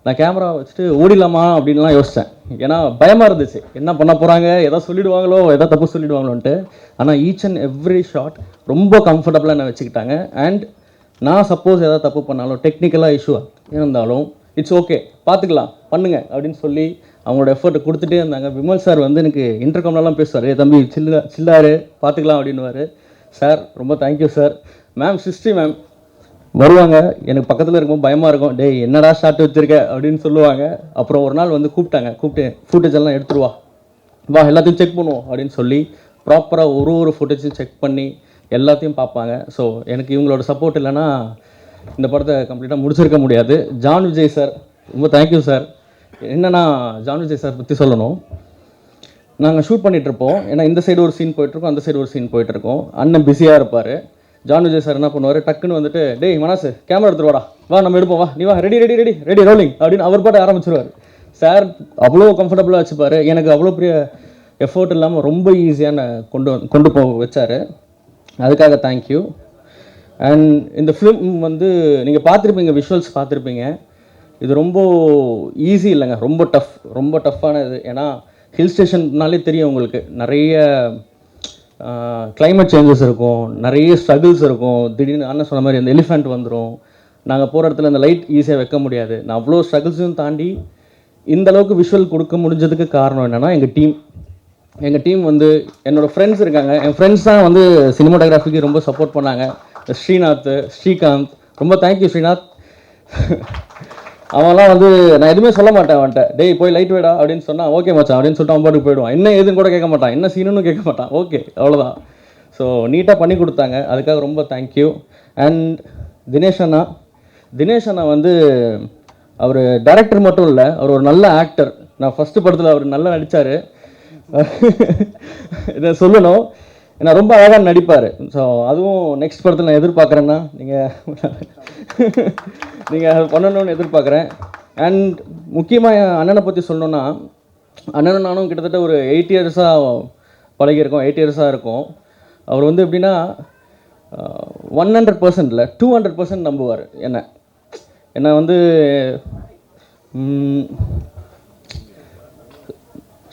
நான் கேமரா வச்சுட்டு ஓடிடலாமா அப்படின்லாம் யோசித்தேன். ஏன்னா பயமாக இருந்துச்சு, என்ன பண்ண போகிறாங்க, எதாவது சொல்லிவிடுவாங்களோ, எதாவது தப்பு சொல்லிவிடுவாங்களோன்ட்டு. ஆனால் ஈச் அண்ட் எவ்ரி ஷாட் ரொம்ப கம்ஃபர்டபுளாக என்னை வச்சுக்கிட்டாங்க. அண்ட் நான் சப்போஸ் எதாவது தப்பு பண்ணாலும், டெக்னிக்கலாக இஷ்யூ இருந்தாலும், இட்ஸ் ஓகே, பார்த்துக்கலாம், பண்ணுங்க அப்படின்னு சொல்லி அவங்களோட எஃபர்ட்டை கொடுத்துட்டே இருந்தாங்க. விமல் சார் வந்து எனக்கு இன்டர்காம்லாம் பேசுவார், தம்பி சில்லாரு பார்த்துக்கலாம் அப்படின்னுவார். சார் ரொம்ப thank you sir. Ma'am sixty ma'am வருவாங்க, எனக்கு பக்கத்தில் இருக்கும்போது பயமாக இருக்கும், டேய் என்னடா ஷாட் வச்சுருக்க அப்படின்னு சொல்லுவாங்க. அப்புறம் ஒரு நாள் வந்து கூப்பிட்டு ஃபுட்டேஜ் எல்லாம் எடுத்துருவா, வா எல்லாத்தையும் செக் பண்ணுவோம் அப்படின்னு சொல்லி ப்ராப்பராக ஒரு ஃபுட்டேஜும் செக் பண்ணி எல்லாத்தையும் பார்ப்பாங்க. ஸோ எனக்கு இவங்களோட சப்போர்ட் இல்லைன்னா இந்த படத்தை கம்ப்ளீட்டாக முடிச்சிருக்க முடியாது. ஜான் விஜய் சார் ரொம்ப தேங்க்யூ சார். என்னென்னா ஜான் விஜய் சார் பற்றி சொல்லணும். நாங்கள் ஷூட் பண்ணிகிட்ருப்போம், ஏன்னா இந்த சைடு ஒரு சீன் போயிட்டுருக்கோம், அந்த சைடு ஒரு சீன் போயிட்டுருக்கோம். அண்ணன் பிஸியாக இருப்பார். ஜான் விஜய் சார் என்ன பண்ணுவார், டக்குன்னு வந்துட்டு டேய் மனசு கேமரா எடுத்துட்டு வாடா, வா நம்ம எடுப்போம், வா நீ வா, ரெடி ரோலிங் அப்படின்னு அவர் பாட்டு ஆரம்பிச்சிருவார். சார் அவ்வளோ கம்ஃபர்டபுளாக வச்சுப்பார். எனக்கு அவ்வளோ பெரிய எஃபோர்ட் இல்லாமல் ரொம்ப ஈஸியான கொண்டு போக வச்சார். அதுக்காக தேங்க்யூ. அண்ட் இந்த ஃபிலிம் வந்து நீங்கள் பார்த்துருப்பீங்க, விஷுவல்ஸ் பார்த்துருப்பீங்க. இது ரொம்ப ஈஸி இல்லைங்க, ரொம்ப டஃப்பானது. ஏன்னா ஹில் ஸ்டேஷன்னாலே தெரியும் உங்களுக்கு, நிறைய கிளைமேட் சேஞ்சஸ் இருக்கும், நிறைய ஸ்ட்ரகிள்ஸ் இருக்கும். திடீர்னு அண்ணன் சொன்ன மாதிரி அந்த எலிஃபெண்ட் வந்துடும், நாங்கள் போகிற இடத்துல அந்த லைட் ஈஸியாக வைக்க முடியாது. நான் அவ்வளோ ஸ்ட்ரகிள்ஸும் தாண்டி இந்த அளவுக்கு விஷுவல் கொடுக்க முடிஞ்சதுக்கு காரணம் என்னென்னா எங்கள் டீம் வந்து என்னோடய ஃப்ரெண்ட்ஸ் இருக்காங்க. என் ஃப்ரெண்ட்ஸ் தான் வந்து சினிமாட்டோகிராஃபிக்கு ரொம்ப சப்போர்ட் பண்ணாங்க. ஸ்ரீகாந்த் ரொம்ப தேங்க்யூ ஸ்ரீநாத். அவன்லாம் வந்து நான் எதுவுமே சொல்ல மாட்டேன் அவன்கிட்ட, டேய் போய் லைட் வேடா அப்படின்னு சொன்னால் ஓகே மச்சான் அப்படின்னு சொல்லிட்டு அவன் பாட்டுக்கு போயிடுவான். என்ன எதுன்னு கூட கேட்க மாட்டான், என்ன சீனுன்னு கேட்க மாட்டான், ஓகே அவ்வளோதான். ஸோ நீட்டாக பண்ணி கொடுத்தாங்க, அதுக்காக ரொம்ப தேங்க்யூ. அண்ட் தினேஷ் அண்ணா வந்து அவர் டைரக்டர் மட்டும் இல்லை, அவர் ஒரு நல்ல ஆக்டர். நான் ஃபஸ்ட்டு படத்தில் அவர் நல்லா நடித்தார், இதை சொல்லணும். ஏன்னா ரொம்ப அழகாக நடிப்பார். ஸோ அதுவும் நெக்ஸ்ட் படத்தில் நான் எதிர்பார்க்குறேன்னா நீங்கள் பண்ணணும்னு எதிர்பார்க்குறேன். அண்ட் முக்கியமாக என் அண்ணனை பற்றி சொல்லணுன்னா, அண்ணனும் நானும் கிட்டத்தட்ட ஒரு 8 இயர்ஸாக பழகியிருக்கோம், 8 இயர்ஸாக இருக்கும். அவர் வந்து எப்படின்னா 100% இல்லை 200% நம்புவார் என்னை வந்து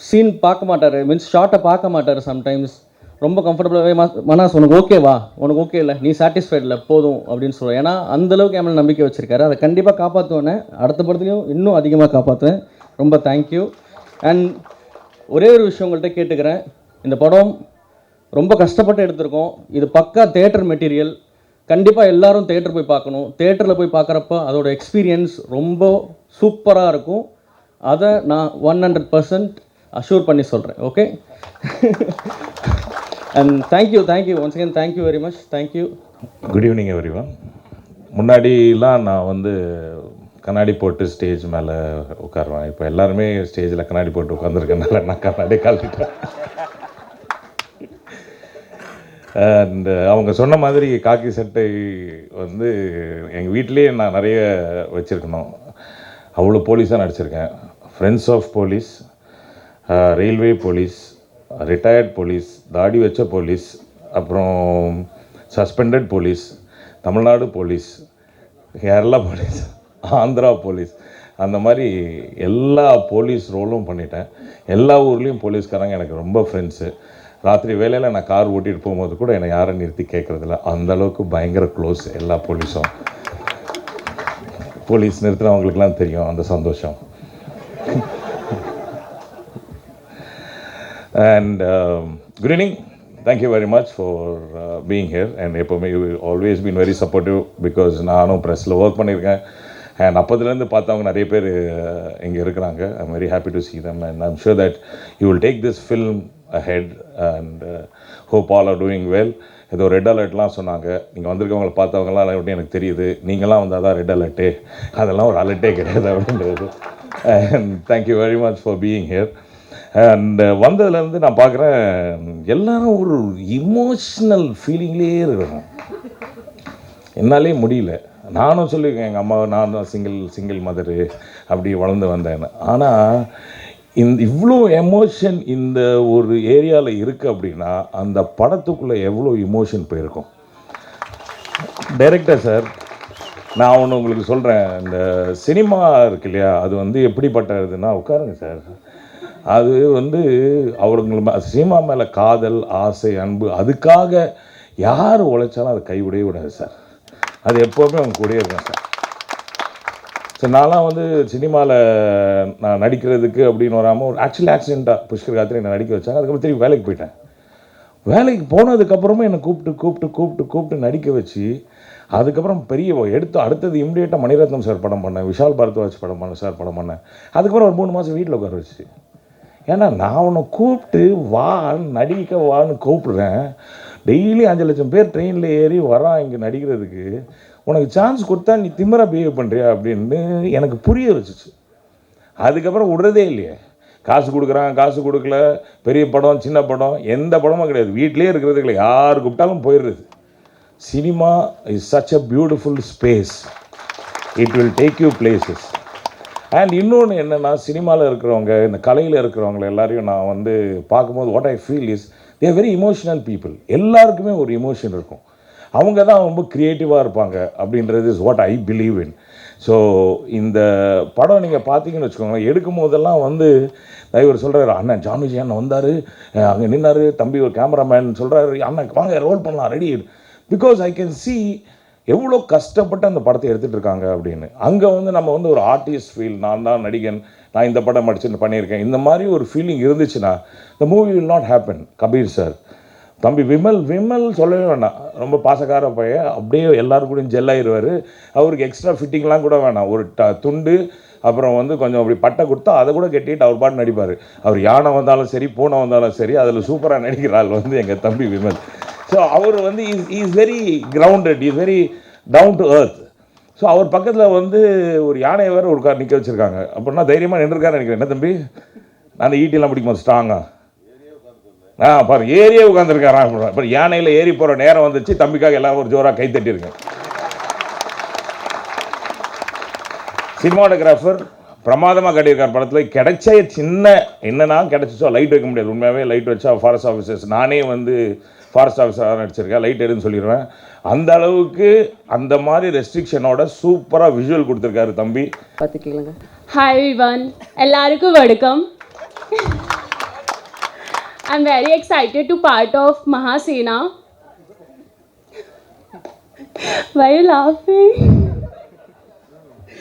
சீன் பார்க்க மாட்டார், மீன்ஸ் ஷார்ட்டை பார்க்க மாட்டார். சம்டைம்ஸ் ரொம்ப கம்ஃபர்டபுளாகவே மனசு உனக்கு ஓகேவா, உனக்கு ஓகே இல்லை, நீ சாட்டிஸ்ஃபைட் இல்லை போதும் அப்படின்னு சொல்லுவேன். ஏன்னா அந்தளவுக்கு என் மேலே நம்பிக்கை வச்சுருக்காரு. அதை கண்டிப்பாக காப்பாற்றுவேன்னு, அடுத்த படத்துலையும் இன்னும் அதிகமாக காப்பாற்றுவேன். ரொம்ப தேங்க்யூ. அண்ட் ஒரே ஒரு விஷயம் உங்கள்கிட்ட கேட்டுக்கிறேன், இந்த படம் ரொம்ப கஷ்டப்பட்டு எடுத்திருக்கோம். இது பக்கா தேட்டர் மெட்டீரியல். கண்டிப்பாக எல்லோரும் தேட்டர் போய் பார்க்கணும். தேட்டரில் போய் பார்க்குறப்ப அதோட எக்ஸ்பீரியன்ஸ் ரொம்ப சூப்பராக இருக்கும். அதை நான் 100% அஷ்யூர் பண்ணி சொல்கிறேன். Okay and thank you once again, thank you very much, thank you. Good evening everyone. முன்னாடிலாம் நான் வந்து கண்ணாடி போட்டு ஸ்டேஜ் மேலே உட்காருவேன். இப்போ எல்லாருமே ஸ்டேஜில் கண்ணாடி போட்டு உட்காந்துருக்கனால நான் கண்ணாடி கழட்டிட்டேன். அண்ட் அவங்க சொன்ன மாதிரி காக்கி சட்டை வந்து எங்கள் வீட்டிலேயே நான் நிறைய வச்சுருக்கணும். அவ்வளோ போலீஸாக நடிச்சிருக்கேன். Friends of police, railway police, retired police, தாடி வச்ச போலீஸ், அப்புறம் suspended police, Tamil Nadu police, Kerala police, Andhra police, அந்த மாதிரி எல்லா போலீஸ் ரோலும் பண்ணிட்டேன். எல்லா ஊர்லேயும் போலீஸ்காரங்க எனக்கு ரொம்ப ஃப்ரெண்ட்ஸு. ராத்திரி வேலையில் நான் கார் ஓட்டிகிட்டு போகும்போது கூட என்னை யாரும் நிறுத்தி கேட்குறதில்ல. அந்தளவுக்கு பயங்கர க்ளோஸ் எல்லா போலீஸும். போலீஸ் நிறுத்தினவங்களுக்குலாம் தெரியும் அந்த சந்தோஷம். And good evening. Thank you very much for being here. And you've always been very supportive because நானும் ப்ரெஸ்ஸில் ஒர்க் பண்ணியிருக்கேன். அண்ட் அப்போதுலேருந்து பார்த்தவங்க நிறைய பேர் இங்கே இருக்கிறாங்க. I'm very happy to see them and I'm sure that you will take this film ahead and hope all are doing well. ஏதோ red அலர்ட்லாம் சொன்னாங்க, நீங்கள் வந்திருக்கவங்களை பார்த்தவங்களாம் எப்படி எனக்கு தெரியுது, நீங்களாம் வந்தால் தான் ரெட் அலர்ட்டு, அதெல்லாம் ஒரு அலர்ட்டே கிடையாது அப்படின்றது. And thank you very much for being here. And வந்ததுலேருந்து நான் பார்க்குறேன் எல்லாரும் ஒரு இமோஷ்னல் ஃபீலிங்லேயே இருக்கிறோம். என்னாலே முடியல. நானும் சொல்லியிருக்கேன் எங்கள் அம்மாவை, நான் தான் சிங்கிள் மதரு அப்படி வளர்ந்து வந்தேன்னு. ஆனால் இவ்வளோ எமோஷன் இந்த ஒரு ஏரியாவில் இருக்குது அப்படின்னா அந்த படத்துக்குள்ளே எவ்வளோ இமோஷன் போயிருக்கும். டைரக்டர் சார், நான் ஒன்று உங்களுக்கு சொல்கிறேன். இந்த சினிமா இருக்கு இல்லையா, அது வந்து எப்படிப்பட்டதுன்னா, உட்காருங்க சார், அது வந்து அவருங்க சினிமா மேலே காதல், ஆசை, அன்பு, அதுக்காக யார் உழைச்சாலும் அதை கைவிடவே விடாது சார். அது எப்போவுமே அவங்க கூடயே இருக்கும் சார். சரி, நான்லாம் வந்து சினிமாவில் நான் நடிக்கிறதுக்கு அப்படின்னு வராமல் ஒரு ஆக்சிடெண்ட்டாக புஷ்கர் காத்திரி என்னை நடிக்க வச்சாங்க. அதுக்கப்புறம் திரும்பி வேலைக்கு போயிட்டேன். வேலைக்கு போனதுக்கப்புறமும் என்னை கூப்பிட்டு நடிக்க வச்சு, அதுக்கப்புறம் பெரிய அடுத்தது இம்மிடியேட்டாக மணிரத்னம் சார் படம் பண்ணேன், விஷால் பாரத்வாஜ் படம் பண்ணேன். அதுக்கப்புறம் ஒரு 3 மாதம் வீட்டில் உட்கார வச்சு. ஏன்னா நான் உன்னை கூப்பிட்டு நடிக்க வான்னு கூப்பிடுறேன். டெய்லி 5 லட்சம் பேர் ட்ரெயினில் ஏறி வரான் இங்கே நடிக்கிறதுக்கு. உனக்கு சான்ஸ் கொடுத்தா நீ திமிரா பிஹேவ் பண்ணுறியா அப்படின்னு எனக்கு புரிய வச்சுச்சு. அதுக்கப்புறம் விடுறதே இல்லையே. காசு கொடுக்குறான், காசு கொடுக்கல, பெரிய படம் சின்ன படம் எந்த படமும் கிடையாது. வீட்டிலே இருக்கிறது இல்லை, யார் கூப்பிட்டாலும் போயிடுறது. Cinema is such a beautiful space. It will take you places. And இன்னொன்று என்னென்னா, சினிமாவில் இருக்கிறவங்க, இந்த கலையில் இருக்கிறவங்க எல்லாரையும் நான் வந்து பார்க்கும்போது what I feel is they are very emotional people. எல்லாருக்குமே ஒரு இமோஷன் இருக்கும். அவங்க தான் ரொம்ப க்ரியேட்டிவாக இருப்பாங்க அப்படின்றது is what I believe in. So இந்த படம் நீங்கள் பார்த்தீங்கன்னு வச்சுக்கோங்களேன், எடுக்கும் போதெல்லாம் வந்து இவர் சொல்கிறாரு, அண்ணன் ஜான் விஜய் அண்ணன் வந்தார், அங்கே நின்னார், தம்பி ஒரு கேமராமேன் சொல்கிறாரு, அண்ணன் வாங்க ரோல் பண்ணலாம் ready. Because I can see எவ்வளோ கஷ்டப்பட்டு அந்த படத்தை எடுத்துகிட்டு இருக்காங்க அப்படின்னு. அங்கே வந்து நம்ம வந்து ஒரு ஆர்டிஸ்ட் ஃபீல், நான் தான் நடிகன், நான் இந்த படம் படிச்சுட்டு பண்ணியிருக்கேன், இந்த மாதிரி ஒரு ஃபீலிங் இருந்துச்சுன்னா the movie will not happen. Kabir sir, தம்பி விமல் சொல்லவே வேண்டாம், ரொம்ப பாசக்கார பையன், அப்படியே எல்லாரும் கூட ஜெல்லாயிருவார். அவருக்கு எக்ஸ்ட்ரா ஃபிட்டிங்லாம் கூட வேணாம், ஒரு துண்டு அப்புறம் வந்து கொஞ்சம் அப்படி பட்டை கொடுத்தா அதை கூட கட்டிட்டு அவர் பாட்டு நடிப்பார். அவர் யானை வந்தாலும் சரி, பூனை வந்தாலும் சரி, அதில் சூப்பராக நடிக்கிற ஆள் வந்து எங்கள் தம்பி விமல். ஸோ அவர் வந்து is very grounded, is very down to earth. So அவர் பக்கத்தில் வந்து ஒரு யானையை வேறு ஒரு கார் நிற்க வச்சுருக்காங்க. அப்படின்னா தைரியமாக நின்றுருக்காரு நினைக்கிறேன். என்ன தம்பி, நான் ஈட்டிலாம் பிடிக்கும்போது ஸ்ட்ராங்காக பாரு ஏரியே உட்காந்துருக்காரா. அப்புறம் யானையில் ஏறி போகிற நேரம் வந்துச்சு, தம்பிக்காக எல்லாம் ஒரு ஜோராக கை தட்டியிருக்கேன். சினிமாட்டோகிராஃபர் பிரமாதமாக கட்டியிருக்கார் படத்தில். கிடைச்ச சின்ன என்னன்னா கிடைச்சிச்சோ, லைட் வைக்க முடியாது. உண்மையாகவே லைட் வச்சா ஃபாரஸ்ட் ஆஃபீஸர்ஸ், நானே வந்து ஃபாரஸ்ட் ஆஃபீஸராக நடிச்சிருக்கேன், லைட் எடுன்னு சொல்லிடுவேன். அந்த அளவுக்கு அந்த மாதிரி ரெஸ்ட்ரிக்ஷனோட சூப்பராக விஷுவல் கொடுத்துருக்காரு தம்பி. பார்த்து கேளுங்க. Hi everyone, எல்லாருக்கும் வணக்கம். I'm very excited to part of Mahasena. Why are you laughing?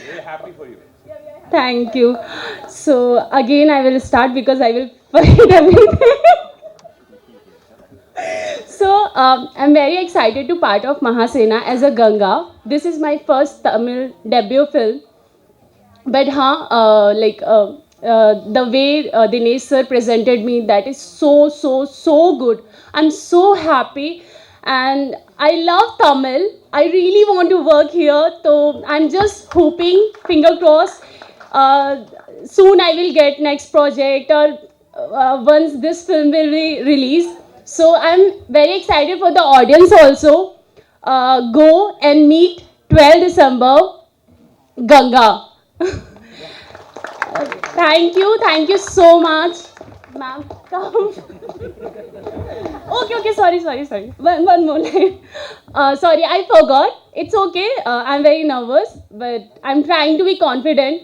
Very happy for you. Thank you. So again I will start because I will forget everything. So I'm very excited to part of Mahasena as a Ganga. This is my first Tamil debut film. But the way Dinesh sir presented me, that is so good. I'm so happy and I love Tamil. I really want to work here, so I'm just hoping, finger crossed, soon I will get next project or once this film will be released. So I'm very excited for the audience also. Go and meet 12 December, Ganga. Thank you so much. Ma'am, come. Okay, sorry. One more line. Sorry, I forgot. It's okay. I'm very nervous, but I'm trying to be confident.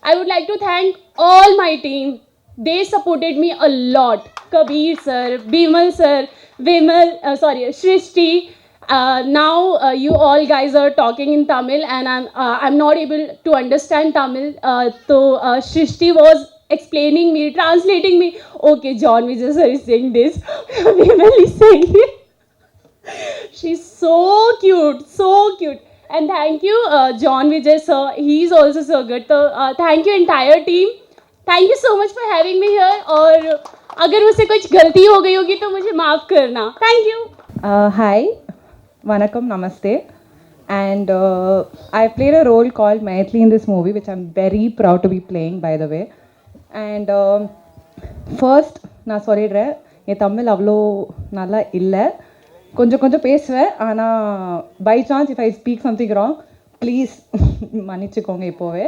I would like to thank all my team. They supported me a lot. Kabir sir, Bimal sir, Shrishti. Now you all guys are talking in Tamil and I'm not able to understand Tamil. So Shrishti was explaining me, translating me. Okay, John Vijay sir is saying this. Bimal is saying it. She's so cute. And thank you, John Vijay sir. He's also so good. So thank you entire team. Thank you so much for having me here. और अगर मुझसे कुछ गलती हो गई होगी तो मुझे माफ़ करना. Thank you. Hi, Vanakkam, Namaste. And I played a role called Maithili in this movie, which I'm very proud to be playing, by the way. And first நான் சொல்லிடுறேன், என் தமிழ் அவ்வளோ நல்லா இல்லை. கொஞ்சம் கொஞ்சம் பேசுவேன், ஆனால் by chance if I speak something wrong please மன்னிச்சுக்கோங்க இப்போவே.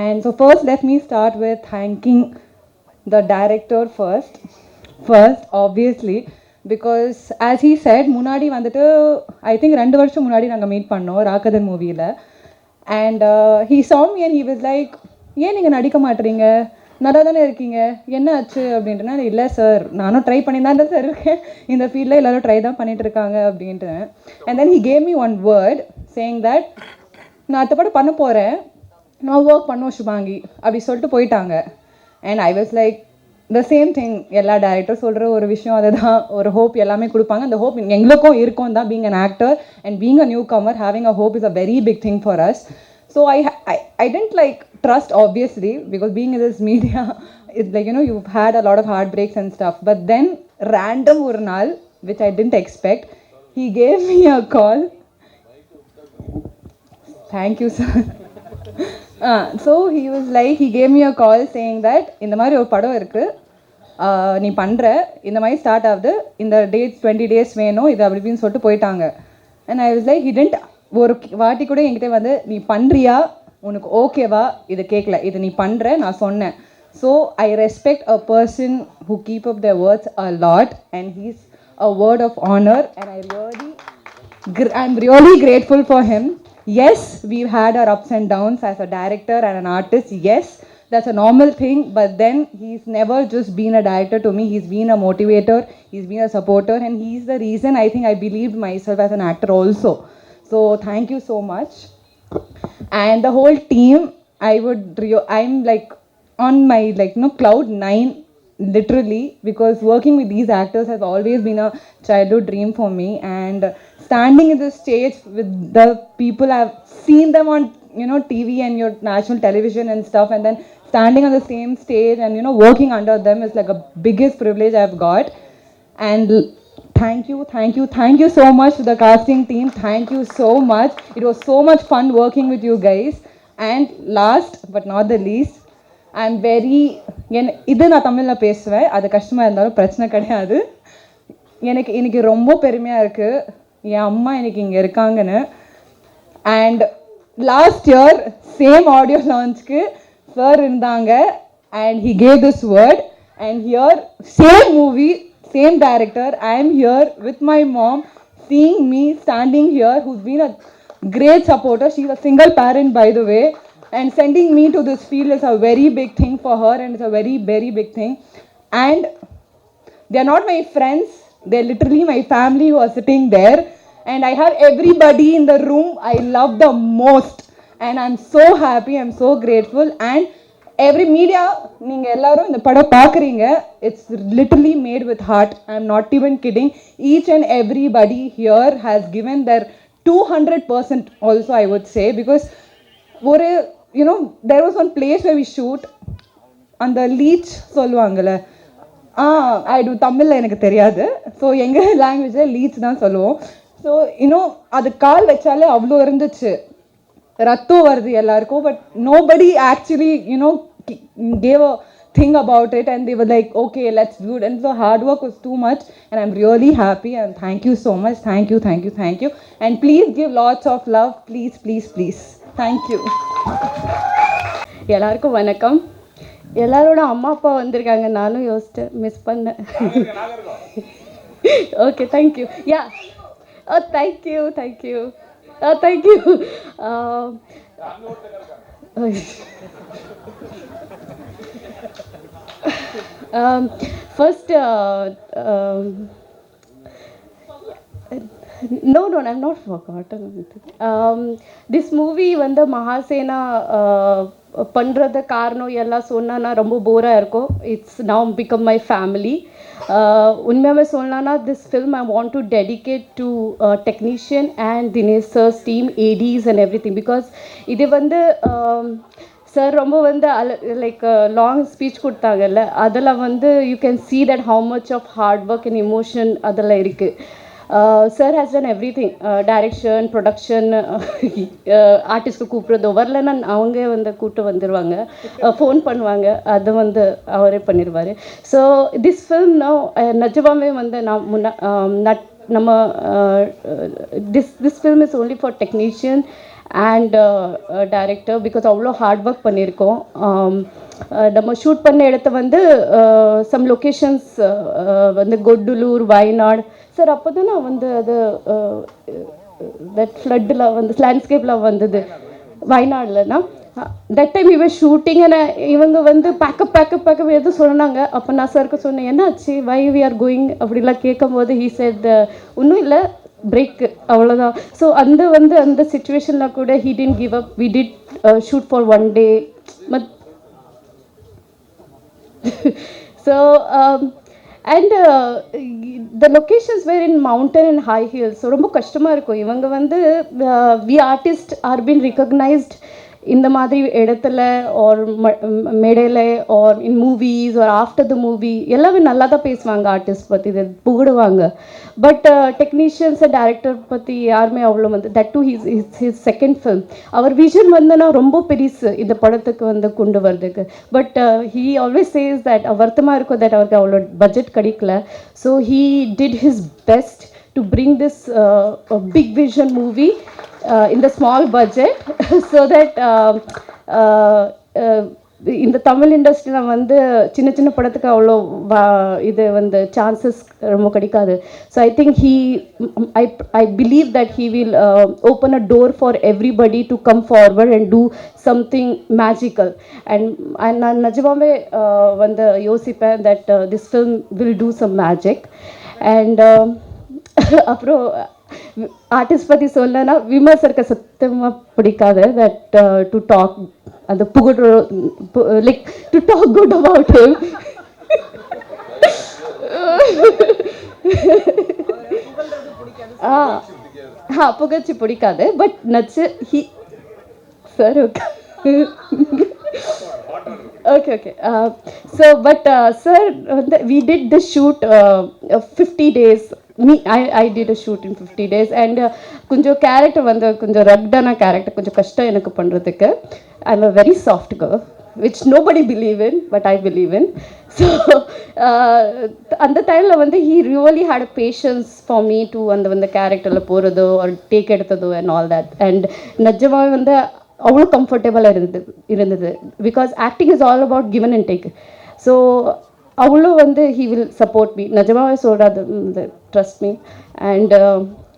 And so first let me start with thanking the director first obviously, because as he said முன்னாடி வந்துட்டு ஐ திங்க் 2 வருஷம் முன்னாடி நாங்கள் மீட் பண்ணோம் ராக்கதன் மூவியில். And he saw me and he was like, ஏன் நீங்கள் நடிக்க மாட்டீங்க, நல்லா தானே இருக்கீங்க, என்ன ஆச்சு அப்படின்ட்டுனா, இல்லை சார் நானும் ட்ரை பண்ணி தான் சார் இருக்கேன், இந்த ஃபீல்டில் எல்லோரும் ட்ரை தான் பண்ணிட்டு இருக்காங்க அப்படின்ட்டு. And then he gave me one word saying that நான் அடுத்த படம் பண்ண போகிறேன், நான் ஒர்க் பண்ணோம் சுபாங்கி அப்படி சொல்லிட்டு போயிட்டாங்க. And I was like the same thing, எல்லா டேரக்டரும் சொல்கிற ஒரு விஷயம் அதுதான், ஒரு ஹோப் எல்லாமே கொடுப்பாங்க. அந்த ஹோப் எங்களுக்கும் இருக்கும் தான், being an actor and being a newcomer, having a hope is a very big thing for us. So I didn't like trust obviously, because being in this media it's like, you know, you've had a lot of heartbreaks and stuff. But then random ஒரு நாள், which I didn't expect, he gave me a call. Thank you sir. So he was like, he gave me a call saying that இந்த மாதிரி ஒரு படம் இருக்கு, நீ பண்ணுற இந்த மாதிரி ஸ்டார்ட் ஆகுது, இந்த டேட்ஸ் 20 days வேணும் இது அப்படி இப்படின்னு சொல்லிட்டு போயிட்டாங்க. And I was like, he didn't ஒரு வாட்டி கூட என்கிட்ட வந்து நீ பண்ணுறியா, உனக்கு ஓகேவா, இது கேட்கல, இது நீ பண்ணுற நான் சொன்னேன். So I respect a person who keep up the words a lot and he's a word of honour and I'm really grateful for him. Yes, we've had our ups and downs as a director and an artist. Yes, that's a normal thing, but then he's never just been a director to me. He's been a motivator, he's been a supporter, and he's the reason I think I believed myself as an actor also. So thank you so much. And the whole team, I'm like on my cloud 9 literally, because working with these actors has always been a childhood dream for me. And standing in the stage with the people, I've seen them on TV and your national television and stuff, and then standing on the same stage and working under them is like a biggest privilege I've got. And thank you so much to the casting team. Thank you so much. It was so much fun working with you guys. And last but not the least, I'm very இது நான் தமிழில் பேசுவேன், அது கஷ்டமாக இருந்தாலும் பிரச்சனை கிடையாது. எனக்கு இன்னைக்கு ரொம்ப பெருமையாக இருக்குது என் அம்மா இன்னைக்கு இங்கே இருக்காங்கன்னு. And last year same audio லான்ச்சுக்கு சார் இருந்தாங்க and he gave this word, and here same movie same director, I am here with my mom, seeing me standing here, who's been a great supporter. She's a single parent by the way, and sending me to this field is a very big thing for her, and it's a very very big thing. And they're not my friends, they're literally my family who are sitting there, and I have everybody in the room I love the most, and I'm so happy, I'm so grateful. And every media, நீங்கள் எல்லாரும் இந்த படம் பார்க்குறீங்க, it's literally made with heart. I'm not even kidding. Each and everybody here has given their 200% also, I would say, because ஒரு there was one place where we shoot, அந்த leech சொல்லுவாங்கள்ல, I do தமிழில் எனக்கு தெரியாது, so எங்கள் லாங்குவேஜில் leech தான் சொல்லுவோம். ஸோ அது கால் வச்சாலே அவ்வளோ இருந்துச்சு, ரத்தம் வருது எல்லாருக்கும், but nobody actually gave a thing about it, and they were like, okay, let's do it. And so hard work was too much, and I'm really happy, and thank you so much. Thank you, and please give lots of love, please. Thank you. எல்லாருக்கும் வணக்கம். எல்லாரோட அம்மா அப்பா வந்திருக்காங்க, நானும் யோசிச்சேன், miss பண்ணேன். Okay, thank you. Yeah, thank you. First, no, I'm not forgotten. This movie வந்து மகாசேனா பண்ணுறது காரணம் எல்லாம் சொன்னா ரொம்ப போராக இருக்கும். It's now become my family. உண்மையாகவே சொல்லலாம்னா this film I want to dedicate to technician and Dinesh sir's team, ADs and everything, because இது வந்து சார் ரொம்ப வந்து லைக் லாங் ஸ்பீச் கொடுத்தாங்கல்ல, அதில் வந்து you can see that how much of hard work and emotion அதில் இருக்குது. Sir has done everything, direction, production, ஆர்டிஸ்ட்க்கு கூப்பிட்றதோ வரலன்னா அவங்க வந்து கூப்பிட்டு வந்துடுவாங்க, ஃபோன் பண்ணுவாங்க, அது வந்து அவரே பண்ணிடுவார். ஸோ திஸ் ஃபில்ம் நிஜமாவே வந்து நம்ம this film is only for technician and director, because அவ்வளோ ஹார்ட் ஒர்க் பண்ணியிருக்கோம். நம்ம ஷூட் பண்ண இடத்த வந்து சம் லொக்கேஷன்ஸ் வந்து கொட்டுலூர், வயநாடு. சார் அப்போ தான் நான் வந்து அது தட் ஃப்ளட்டில் வந்து லேண்ட்ஸ்கேப்பில் வந்தது வயநாடுலனா. தட் டைம் இவன் ஷூட்டிங் இவங்க வந்து பேக்கப் எதுவும் சொன்னாங்க. அப்போ நான் சாருக்கு சொன்னேன், என்னாச்சு, வை வி ஆர் கோயிங் அப்படிலாம் கேட்கும்போது ஹீ செட் ஒன்றும் இல்லை, பிரேக், அவ்வளோதான். ஸோ அந்த சுச்சுவேஷனில் கூட he didn't give up. We did shoot for 1 day. So and the locations were in mountain and high hills. So ரொம்ப கஷ்டமாக இருக்கும். இவங்க வந்து we artists are being recognized இந்த மாதிரி இடத்துல ஆர் மேடையில் or in movies or after the movie எல்லாமே நல்லா தான் பேசுவாங்க, ஆர்டிஸ்ட் பற்றி இதை புகடுவாங்க. பட் டெக்னீஷியன்ஸ் அண்ட் டைரக்டர் பற்றி யாருமே அவ்வளோ வந்து that to his second film. அவர் விஷன் வந்துன்னா ரொம்ப பெருசு இந்த படத்துக்கு வந்து கொண்டு வரதுக்கு. But he always says that வருத்தமாக இருக்கும் தட் அவருக்கு அவ்வளோ பட்ஜெட் கிடைக்கல. So he did his best to bring this big vision movie in the small budget so that in the Tamil industry la vandu chinna padathukku avlo idu vandu chances romba kadikadu. So I think I believe that he will open a door for everybody to come forward and do something magical. And நான் நிஜமாவே வந்து யோசிப்பேன் that this film will do some magic. And அப்புறம் artist பற்றி சொல்லனா விமர்சருக்கு சத்தியமாக பிடிக்காது that to talk அந்த புகழ் like to talk good about him. புகழ்ச்சி பிடிக்காது. பட் நச்சு he sir okay. So but sir, we did the shoot 50 days. I did a shoot in 50 days. And கொஞ்சம் கேரக்டர் வந்து கொஞ்சம் ரக்டான கேரக்டர், கொஞ்சம் கஷ்டம் எனக்கு பண்ணுறதுக்கு. I'm a very soft girl which nobody believe in, but I believe in. So அந்த டைமில் வந்து he really had a patience for me to அந்த கேரக்டரில் போகிறதோ or டேக் எடுத்ததோ and all that. And நிஜமாக வந்து அவ்வளோ கம்ஃபர்டபுளாக இருந்தது because acting is all about given and take. So அவ்வளோ வந்து ஹீ வில் சப்போர்ட் மீ, நிஜமாவே சொல்கிறாது, trust me. And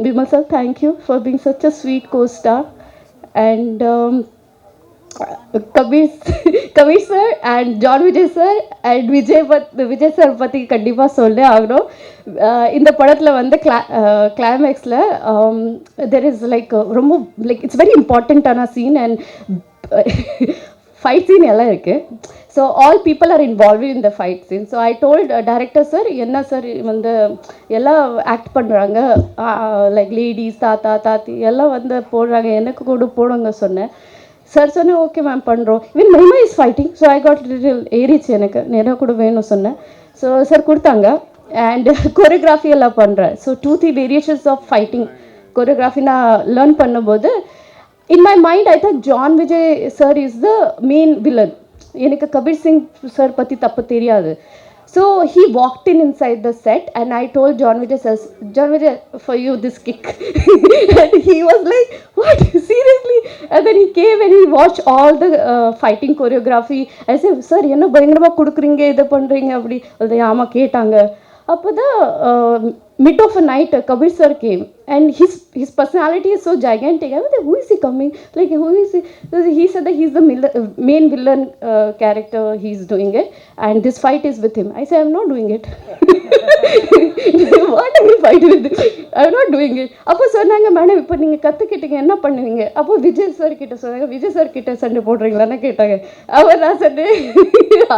Vimal sir, thank you for being such a sweet co-star. And Kabir sir and John Vijay sir and Vijay sir பற்றி கண்டிப்பாக சொல்ல ஆகணும். இந்த படத்தில் வந்து கிளைமேக்ஸில் தெர் இஸ் லைக் ரொம்ப லைக் இட்ஸ் வெரி இம்பார்ட்டண்ட்டான சீன் அண்ட் ஃபைட் சீன் எல்லாம் இருக்குது. So all people are involve in the fight scene. So I told director sir, என்ன சார் வந்து எல்லாம் ஆக்ட் பண்ணுறாங்க, லைக் லேடிஸ், தாத்தி எல்லாம் வந்து போடுறாங்க, எனக்கு கூட போடுங்க சொன்னேன். சார் சொன்னேன், ஓகே மேம் பண்ணுறோம். இவன் Maima is fighting. So I got little ஏறிச்சு, எனக்கு நிறைய கூட வேணும் சொன்னேன். ஸோ சார் கொடுத்தாங்க. அண்ட் கொரியோகிராஃபி எல்லாம் பண்ணுறேன். So 2-3 variations of fighting choreography நான் லேர்ன் பண்ணும்போது in my mind I thought John Vijay sir is the main villain. எனக்கு கபீர் சிங் சார் பற்றி தப்பு தெரியாது. So he walked inside the set and I told John Vijay, for you this kick. And he was like, what, seriously? And then he came and he watched all the fighting choreography. I said, sir, என்ன பயங்கரமாக கொடுக்குறீங்க, இதை பண்ணுறீங்க அப்படி. அது ஆமாம் கேட்டாங்க. அப்போ தான் mid of a night Kabir sir came and his personality is so gigantic. I was like, who is he coming? Like, who is he? He said that he's the main villain character, he's doing it and this fight is with him. I said, I'm not doing it. What are you fighting with? I'm not doing it. அப்போ சொன்னாங்க, madam இப்போ நீங்கள் கற்றுக்கிட்டீங்க என்ன பண்ணுவீங்க? அப்போ Vijay sir கிட்ட சொன்னாங்க, Vijay sir கிட்ட சண்டை போடுறீங்களான்னு கேட்டாங்க. அவர் நான் சொன்னேன்,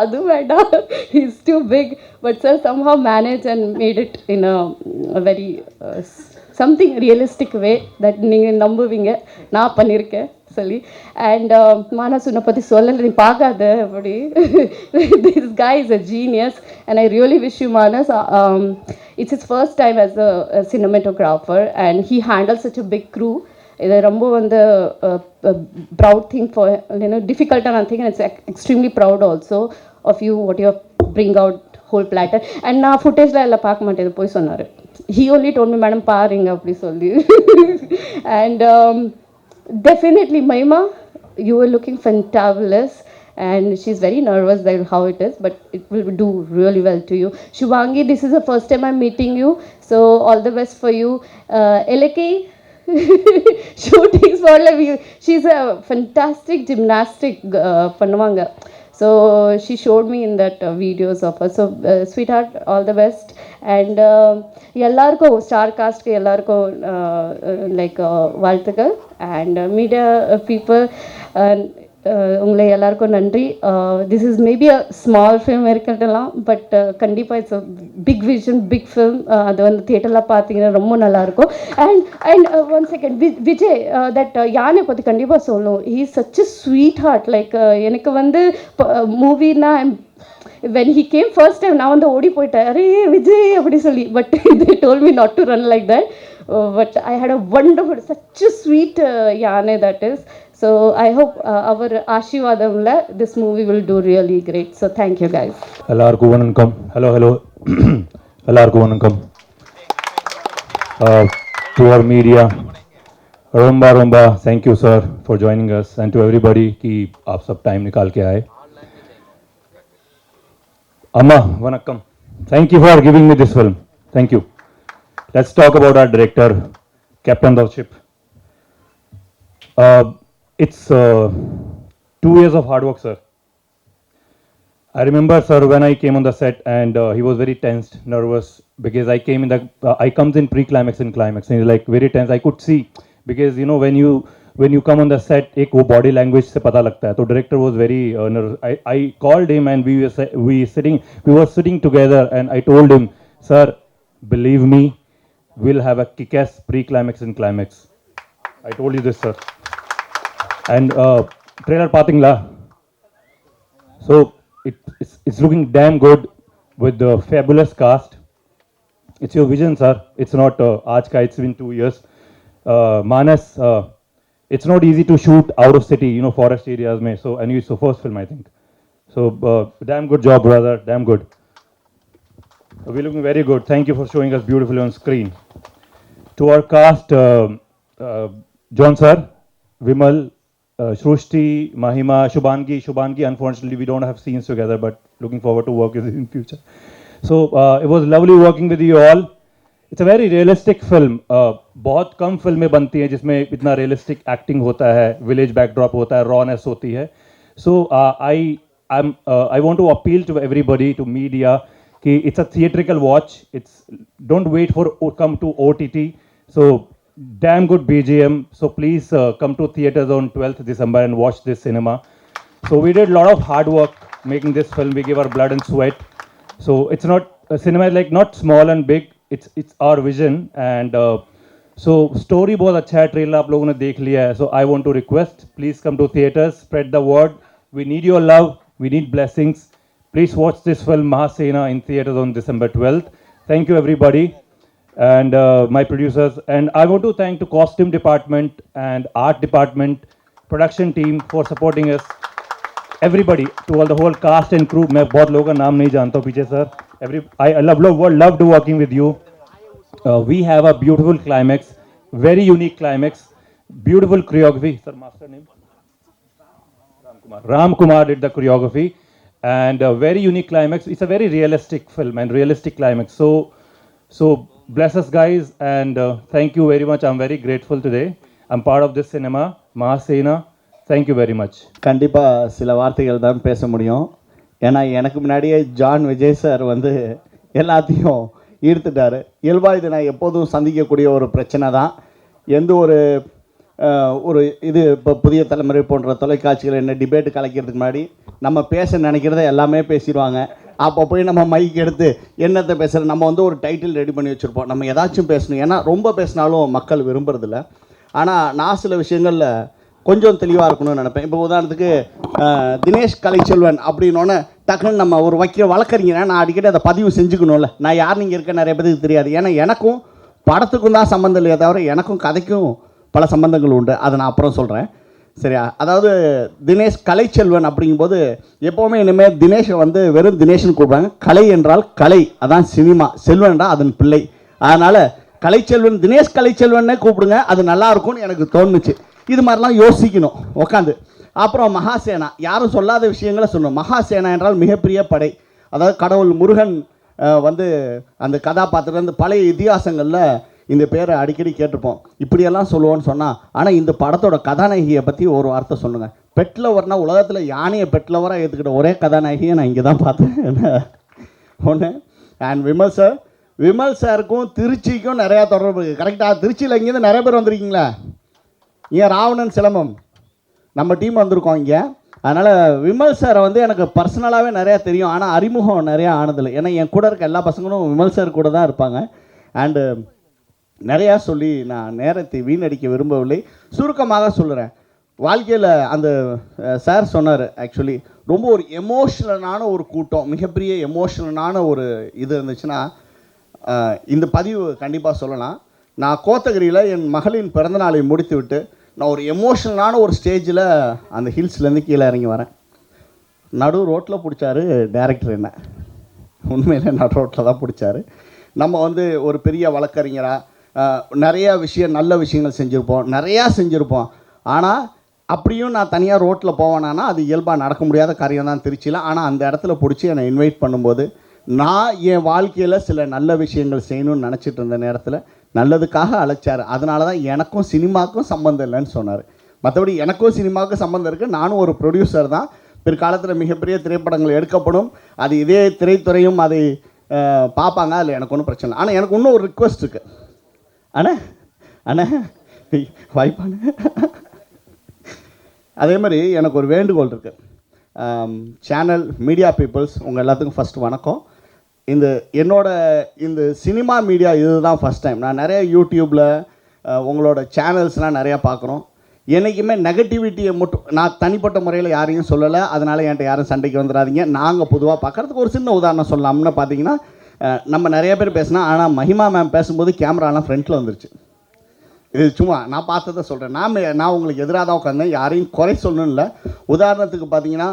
அது வேண்டாம், he's too big. But sir somehow managed and made it in a very something realistic way that நீங்கள் நம்புவீங்க நான் பண்ணியிருக்கேன் சொல்லி. அண்ட் மானஸ் உன்னை பற்றி சொல்லலை, நீ பார்க்காத அப்படி. This guy is a genius and I really wish you Manas. It's his first time as a cinematographer and he handles such a big crew. இது ரொம்ப வந்து ப்ரவுட் திங் ஃபார் டிஃபிகல்ட்டான thing and it's extremely proud also of you what you bring out whole platter. And நான் ஃபுட்டேஜில் எல்லாம் பார்க்க மாட்டேன், போய் சொன்னார். He only told me madam பாருங்க அப்படி சொல்லி. And definitely Maima you are looking fantabulous and she's very nervous that how it is, but it will do really well to you. Shubhangi, this is the first time I'm meeting you, so all the best for you. LK shooting spot like she's a fantastic gymnastic பண்ணுவாங்க. So she showed me in that videos of her. So sweetheart, all the best. And எல்லாருக்கும் star காஸ்ட்க்கு எல்லாருக்கும் like வாழ்த்துக்கள். And media people உங்களை எல்லாருக்கும் நன்றி. This is maybe a small film இருக்கட்டலாம், but கண்டிப்பாக it's a big vision, big film. அது வந்து தியேட்டரில் பார்த்தீங்கன்னா ரொம்ப நல்லாயிருக்கும். And one second, Vijay that யானை பற்றி கண்டிப்பாக சொல்லணும். He is such a sweet heart. Like எனக்கு வந்து மூவின்னா when he came first time நான் வந்து ஓடி போயிட்டேன், அரே விஜய் அப்படி சொல்லி. But they told me not to run like that. But I had a wonderful, such a sweet யானை that is. So I hope our ஆசீர்வாதம்ல this movie will do really great. So thank you guys. எல்லாருக்கும் வணக்கம். Hello எல்லாருக்கும் வணக்கம். To our media, ரொம்ப thank you sir for joining us, and to everybody कि आप सब time निकाल के आए. Amma, vanakkam. Thank you for giving me this film. Thank you. Let's talk about our director, captain of ship. It's 2 years of hard work, sir. I remember, sir, when I came on the set, and he was very tensed, nervous, because I came in the, I comes in pre-climax and climax, and he's like very tense. I could see, because you know when you come on the set, एक वो body language से पता लगता है. तो director was very nervous. I called him and we were sitting together, and I told him, sir, believe me, we'll have a kick-ass pre-climax and climax. I told you this, sir. And trailer पातिंगला, so it's looking damn good with the fabulous cast. It's your vision, sir. It's not आज का. It's been 2 years. Manas, it's not easy to shoot out of city, you know, forest areas mein. So and it's the first film, I think. So damn good job, brother. Damn good. We're looking very good. Thank you for showing us beautifully on screen. To our cast, John sir, Vimal, Shrushti, Mahima, Shubhangi. Unfortunately, we don't have scenes together, but looking forward to work with you in future. So it was lovely working with you all. It's a very realistic film. बहुत कम फिल्में बनती हैं जिसमें इतना realistic acting होता है, village backdrop होता है, rawness होती है. So I want to appeal to everybody, to media, कि it's a theatrical watch. Don't wait for come to OTT. So damn good BGM. So please come to theaters on 12th December and watch this cinema. So we did a lot of hard work making this film. We gave our blood and sweat. So it's not cinema is like not small and big. It's our vision. And so story बहुत अच्छा है. Trailer आप लोगों ने देख लिया है. So I want to request, please come to theaters, spread the word. We need your love. We need blessings. Please watch this film Mahasena in theaters on December 12th. Thank you everybody. And my producers, and I want to thank the costume department and art department, production team for supporting us. Everybody, to all the whole cast and crew. मैं बहुत लोगों का नाम नहीं जानता हूँ पीछे sir. I loved working with you. We have a beautiful climax, very unique climax, beautiful choreography. Sir, master name? Ram Kumar did the choreography, and a very unique climax. It's a very realistic film and realistic climax. So bless us guys, and thank you very much. I'm very grateful today. I'm part of this cinema, Mahasena. Thank you very much. கண்டிப்பாக சில வார்த்தைகள் தான் பேச முடியும். ஏன்னா எனக்கு முன்னாடியே John Vijay sir வந்து எல்லாத்தையும் ஈர்த்துட்டார். இயல்பாக இது நான் எப்போதும் சந்திக்கக்கூடிய ஒரு பிரச்சனை தான். எந்த ஒரு இது இப்போ புதிய தலைமுறை போன்ற தொலைக்காட்சிகள் என்ன டிபேட்டு கலைக்கிறதுக்கு முன்னாடி நம்ம பேச நினைக்கிறத எல்லாமே பேசிடுவாங்க. அப்போ போய் நம்ம மைக் எடுத்து என்னத்தை பேசுகிற, நம்ம வந்து ஒரு டைட்டில் ரெடி பண்ணி வச்சுருப்போம், நம்ம ஏதாச்சும் பேசணும். ஏன்னா ரொம்ப பேசினாலும் மக்கள் விரும்புறதில்ல. ஆனால் நான் சில விஷயங்களில் கொஞ்சம் தெளிவாக இருக்கணும்னு நினைப்பேன். இப்போ உதாரணத்துக்கு தினேஷ் கலைச்செல்வன் அப்படின்னோடனே டக்குன்னு நம்ம ஒரு வழக்கறிஞர், நான் அடிக்கடி அதை பதிவு செஞ்சுக்கணும்ல. நான் யார் நீங்கள் இருக்க நிறைய பேருக்கு தெரியாது. ஏன்னா எனக்கும் படத்துக்கும் தான் சம்மந்தம் இல்லையே தவிர எனக்கும் கதைக்கும் பல சம்பந்தங்கள் உண்டு. அதை நான் அப்புறம் சொல்கிறேன், சரியா? அதாவது தினேஷ் கலைச்செல்வன் அப்படிங்கும்போது எப்போவுமே இனிமேல் தினேஷை வந்து வெறும் தினேஷ்னு கூப்பிடுவாங்க. கலை என்றால் கலை, அதான் சினிமா. செல்வன் என்றால் அதன் பிள்ளை. அதனால் கலைச்செல்வன், தினேஷ் கலைச்செல்வன்னே கூப்பிடுங்க, அது நல்லா இருக்கும்னு எனக்கு தோணுச்சு. இது மாதிரிலாம் யோசிக்கணும் உட்காந்து. அப்புறம் மகாசேனா, யாரும் சொல்லாத விஷயங்களை சொல்லணும். மகாசேனா என்றால் மிகப்பெரிய படை. அதாவது கடவுள் முருகன் வந்து அந்த கதாபாத்திரம், அந்த பழைய இதிகாசங்களில் இந்த பேரை அடிக்கடி கேட்டிருப்போம். இப்படியெல்லாம் சொல்லுவோன்னு சொன்னால், ஆனால் இந்த படத்தோட கதாநாயகியை பற்றி ஒரு வார்த்தை சொல்லுங்க. பெட்லவர்னா உலகத்தில் யானையை பெட்லவராக ஏற்றுக்கிட்ட ஒரே கதாநாயகியை நான் இங்கே தான் பார்த்தேன். ஒன்று. அண்ட் விமல் சாருக்கும் திருச்சிக்கும் நிறையா தொடர்பு இருக்குது. கரெக்டாக? திருச்சியில் இங்கேருந்து நிறைய பேர் வந்திருக்கீங்களா? ஏன் ராவணன் சிலம்பம் நம்ம டீம் வந்திருக்கோம் இங்கே. அதனால் விமல் சாரை வந்து எனக்கு பர்சனலாகவே நிறையா தெரியும், ஆனால் அறிமுகம் நிறையா ஆனதில்லை. ஏன்னா என் கூட இருக்க எல்லா பசங்களும் விமல் சார் கூட தான் இருப்பாங்க. அண்டு நிறையா சொல்லி நான் நேரத்தை வீணடிக்க விரும்பவில்லை. சுருக்கமாக சொல்லுறேன். வாழ்க்கையில் அந்த சார் சொன்னார், ஆக்சுவலி ரொம்ப ஒரு எமோஷ்னலான ஒரு கூட்டம், மிகப்பெரிய எமோஷ்னலான ஒரு இது இருந்துச்சுன்னா இந்த பதிவு கண்டிப்பாக சொல்லலாம். நான் கோத்தகிரியில் என் மகளின் பிறந்தநாளை முடித்து விட்டு நான் ஒரு எமோஷ்னலான ஒரு ஸ்டேஜில் அந்த ஹில்ஸ்லேருந்து கீழே இறங்கி வரேன். நடு ரோட்டில் பிடிச்சாரு டைரக்டர். என்ன உண்மையில் நடு ரோட்டில் தான் பிடிச்சாரு. நம்ம வந்து ஒரு பெரிய வழக்கறிஞராக நிறையா நல்ல விஷயங்கள் செஞ்சுருப்போம். ஆனால் அப்படியும் நான் தனியாக ரோட்டில் போவேனான்னா அது இயல்பாக நடக்க முடியாத காரியம் தான் திருச்சியில். ஆனால் அந்த இடத்துல பிடிச்சி என்னை இன்வைட் பண்ணும்போது நான் என் வாழ்க்கையில் சில நல்ல விஷயங்கள் செய்யணும்னு நினச்சிட்டு இருந்த நேரத்தில் நல்லதுக்காக அழைச்சார். அதனால தான் எனக்கும் சினிமாவுக்கும் சம்மந்தம் இல்லைன்னு சொன்னார். மற்றபடி எனக்கும் சினிமாவுக்கும் சம்மந்தம் இருக்குது. நானும் ஒரு ப்ரொடியூசர் தான். பிற்காலத்தில் மிகப்பெரிய திரைப்படங்கள் எடுக்கப்படும். அது இதே திரைத்துறையும் அதை பார்ப்பாங்க. அதில் எனக்கு ஒன்றும் பிரச்சனை இல்லை. ஆனால் எனக்கு இன்னும் ஒரு ரிக்வெஸ்ட் இருக்குது. அண்ணா வாய்ப்பான அதே மாதிரி எனக்கு ஒரு வேண்டுகோள் இருக்குது. சேனல் மீடியா பீப்புள்ஸ் உங்கள் எல்லாத்துக்கும் ஃபஸ்ட்டு வணக்கம். இந்த சினிமா மீடியா இதுதான் ஃபஸ்ட் டைம். நான் நிறைய யூடியூப்பில் உங்களோட சேனல்ஸ்லாம் நிறையா பார்க்குறோம். என்றைக்குமே நெகட்டிவிட்டியை மட்டும் நான் தனிப்பட்ட முறையில் யாரையும் சொல்லலை. அதனால் என்கிட்ட யாரும் சண்டைக்கு வந்துடாதீங்க. நாங்கள் பொதுவாக பார்க்குறதுக்கு ஒரு சின்ன உதாரணம் சொல்லலாம்னு பார்த்தீங்கன்னா, நம்ம நிறைய பேர் பேசினா, ஆனால் மஹிமா மேம் பேசும்போது கேமராலாம் ஃப்ரண்ட்டில் வந்துருச்சு. இது சும்மா நான் பார்த்ததை சொல்கிறேன். நான் உங்களுக்கு எதிராக தான் உட்காந்தேன், யாரையும் குறை சொல்லணும் இல்லை. உதாரணத்துக்கு பார்த்தீங்கன்னா,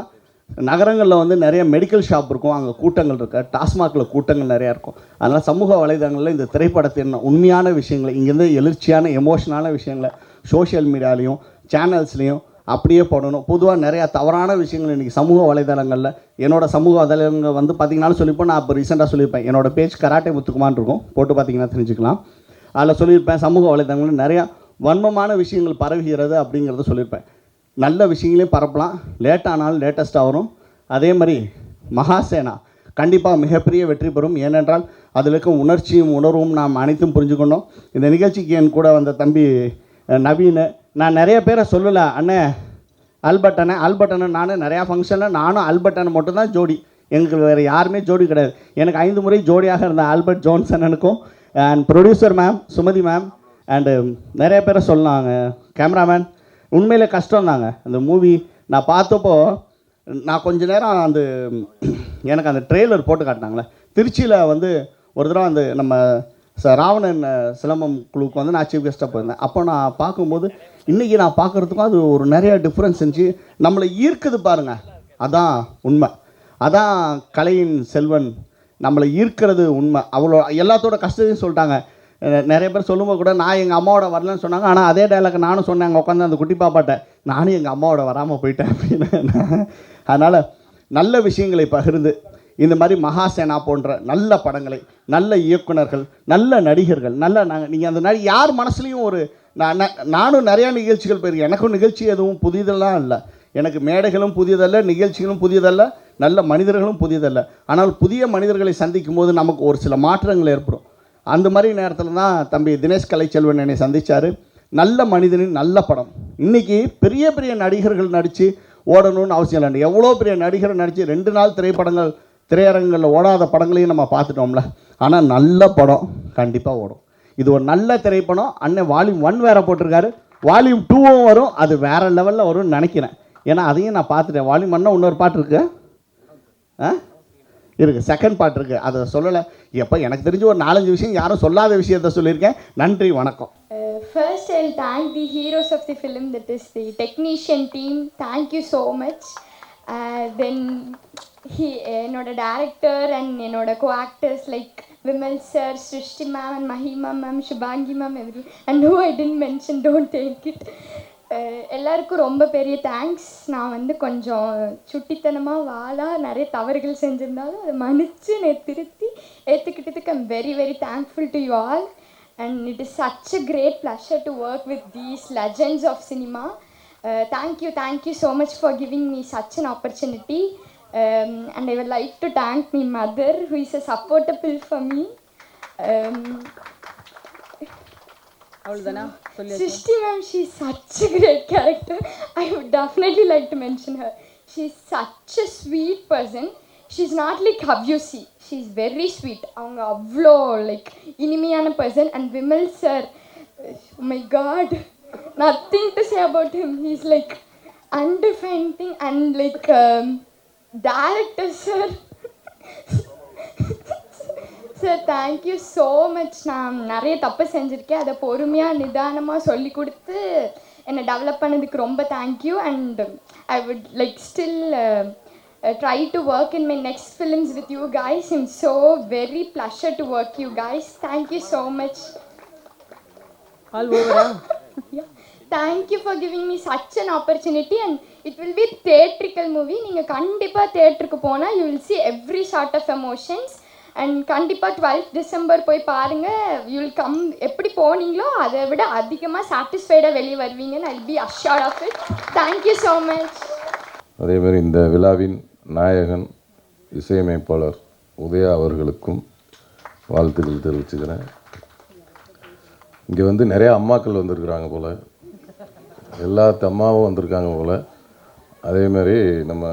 நகரங்களில் வந்து நிறைய மெடிக்கல் ஷாப் இருக்கும், அங்கே கூட்டங்கள் இருக்க, டாஸ்மாகில் கூட்டங்கள் நிறையா இருக்கும். அதனால் சமூக வலைதளங்களில் இந்த திரைப்படத்தின் உண்மையான விஷயங்களை, இங்கேருந்து எழுச்சியான எமோஷனான விஷயங்களை சோஷியல் மீடியாலையும் சேனல்ஸ்லேயும் அப்படியே போடணும். பொதுவாக நிறையா தவறான விஷயங்கள் இன்றைக்கி சமூக வலைதளங்களில், என்னோடய சமூக வலைதளங்கள் வந்து பார்த்திங்கனாலும் சொல்லிப்போம். நான் இப்போ ரீசெண்டாக சொல்லியிருப்பேன், என்னோடய பேஜ் கராட்டே முத்துக்குமான்னு இருக்கும், போட்டு பார்த்திங்கன்னா தெரிஞ்சுக்கலாம். அதில் சொல்லியிருப்பேன், சமூக வலைதளங்களில் நிறையா வன்மமான விஷயங்கள் பரவுகிறது அப்படிங்கிறத சொல்லியிருப்பேன். நல்ல விஷயங்களையும் பரப்பலாம், லேட்டானாலும் லேட்டஸ்ட்டாக வரும். அதே மாதிரி மகாசேனா கண்டிப்பாக மிகப்பெரிய வெற்றி பெறும். ஏனென்றால் அதில் இருக்கும் உணர்ச்சியும் உணர்வும் நாம் அனைத்தும் புரிஞ்சுக்கணும். இந்த நிகழ்ச்சிக்கு என் கூட வந்த தம்பி நவீன், நான் நிறைய பேரை சொல்லலை, அண்ணே ஆல்பர்ட் அண்ணன் நானும் நிறையா ஃபங்க்ஷனில் நானும் ஆல்பர்ட் அண்ணன் மட்டும்தான் ஜோடி, எங்களுக்கு வேறு யாருமே ஜோடி கிடையாது. எனக்கு 5 முறை ஜோடியாக இருந்த ஆல்பர்ட் ஜோன்ஸ் அண்ணனுக்கும் and producer ma'am Sumathi ma'am and நிறைய பேரை சொன்னாங்க, கேமராமேன். உண்மையிலே கஷ்டம் தாங்க அந்த மூவி. நான் பார்த்தப்போ நான் கொஞ்ச நேரம் எனக்கு அந்த ட்ரெய்லர் போட்டு காட்டினாங்களே, திருச்சியில் வந்து ஒரு தடவை அந்த நம்ம ராவணன் சிலம்பம் குழுவுக்கு வந்து நான் சீஃப் கெஸ்ட்டாக போயிருந்தேன். அப்போ நான் பார்க்கும்போது இன்றைக்கி நான் பார்க்குறதுக்கும் அது ஒரு நிறைய டிஃப்ரென்ஸ் இருந்துச்சு. நம்மளை ஈர்க்குது பாருங்கள், அதான் உண்மை. அதான் கலையின் செல்வன், நம்மளை ஈர்க்கிறது உண்மை. அவ்வளோ எல்லாத்தோட கஷ்டத்தையும் சொல்லிட்டாங்க. நிறைய பேர் சொல்லும்போது கூட நான் எங்கள் அம்மாவோட வரலன்னு சொன்னாங்க. ஆனால் அதே டைலாக் நானும் சொன்னேன் அங்கே உட்காந்து அந்த குட்டி பாப்பாட்ட, நானும் எங்கள் அம்மாவோட வராமல் போயிட்டேன் அப்படின்னு. அதனால் நல்ல விஷயங்களை பகிர்ந்து இந்த மாதிரி மகாசேனா போன்ற நல்ல படங்களை, நல்ல இயக்குனர்கள், நல்ல நடிகர்கள், நீங்கள் அந்த யார் மனசுலையும் ஒரு நானும் நிறையா நிகழ்ச்சிகள் போயிருக்கேன். எனக்கும் நிகழ்ச்சி எதுவும் புதிதெல்லாம் இல்லை. எனக்கு மேடைகளும் புதியதல்ல, நிகழ்ச்சிகளும் புதியதல்ல, நல்ல மனிதர்களும் புதியதல்ல. ஆனால் புதிய மனிதர்களை சந்திக்கும் போது நமக்கு ஒரு சில மாற்றங்கள் ஏற்படும். அந்த மாதிரி நேரத்தில் தான் தம்பி தினேஷ் கலைச்செல்வன் என்னை சந்தித்தார். நல்ல மனிதனின் நல்ல படம். இன்றைக்கி பெரிய பெரிய நடிகர்கள் நடித்து ஓடணும்னு அவசியம் இல்லை. எவ்வளோ பெரிய நடிகர் நடித்து 2 நாள் திரைப்படங்கள் திரையரங்குகளில் ஓடாத படங்களையும் நம்ம பார்த்துட்டோம்ல. ஆனால் நல்ல படம் கண்டிப்பாக ஓடும். இது ஒரு நல்ல திரைப்படம். அண்ணன் வால்யூம் 1 வேறு போட்டிருக்காரு, வால்யூம் 2வும் வரும். அது வேறு லெவலில் வரும்னு நினைக்கிறேன். ஏன்னா அதையும் நான் பார்த்துட்டேன். வால்யூம் 1 இன்னொரு பாட்டு இருக்கு, இருக்குது, செகண்ட் பார்ட் இருக்குது, அதை சொல்லலை. எப்போ எனக்கு தெரிஞ்ச ஒரு 4-5 விஷயம் யாரும் சொல்லாத விஷயத்த சொல்லியிருக்கேன். நன்றி, வணக்கம். First, I'll thank the heroes of the film, that is the technician team. Thank you so much. Then என்னோட டேரக்டர் அண்ட் என்னோட co-actors like Vimal sir, Srishti ma'am and Mahima ma'am, Shubhangi ma'am, everyone. And who I didn't mention, don't take it. எல்லாருக்கும் ரொம்ப பெரிய thanks. நான் வந்து கொஞ்சம் சுட்டித்தனமாக நிறைய தவறுகள் செஞ்சுருந்தாலும் அதை மன்னிச்சு திருத்தி ஏற்றுக்கிட்டதுக்கு I'm very very thankful to you all. And it is such a great pleasure to work with these legends of cinema. Thank you so much for giving me such an opportunity. And I would like to thank my mother, who is a supportable for me. Srishti ma'am, she is such a great character. I would definitely like to mention her. She is such a sweet person. She's not like how you see. She's very sweet. அவங்க அவ்வளோ like இனிமையான person. And Vimal sir, oh my god, nothing to say about him. He's like undefined thing. And like director sir, sir thank you so much. நான் நிறைய தப்பு செஞ்சுருக்கேன், அதை பொறுமையாக நிதானமாக சொல்லி கொடுத்து என்னை டெவலப் பண்ணதுக்கு ரொம்ப thank you. And I would like still try to work in my next films with you guys. I'm so very pleasure to work you guys. Thank you so much. All over. Yeah. Thank you for giving me such an opportunity. And it will be theatrical movie. நீங்க கண்டிப்பா தியேட்டருக்கு போனா you will see every sort of emotions. And கண்டிப்பா 12th December போய் பாருங்க. You will come, எப்படி போனீங்களோ அதை விட அதிகமாக சாட்டிஸ்ஃபைடாக வெளியே வருவீங்கன்னு I'll be assured of it. Thank you so much. அதேமாதிரி இந்த விழாவின் நாயகன் இசையமைப்பாளர் உதயா அவர்களுக்கும் வாழ்த்துக்கள் தெரிவிச்சுக்கிறேன். இங்கே வந்து நிறையா அம்மாக்கள் வந்திருக்கிறாங்க போல், எல்லா அம்மாவும் வந்திருக்காங்க போல். அதேமாதிரி நம்ம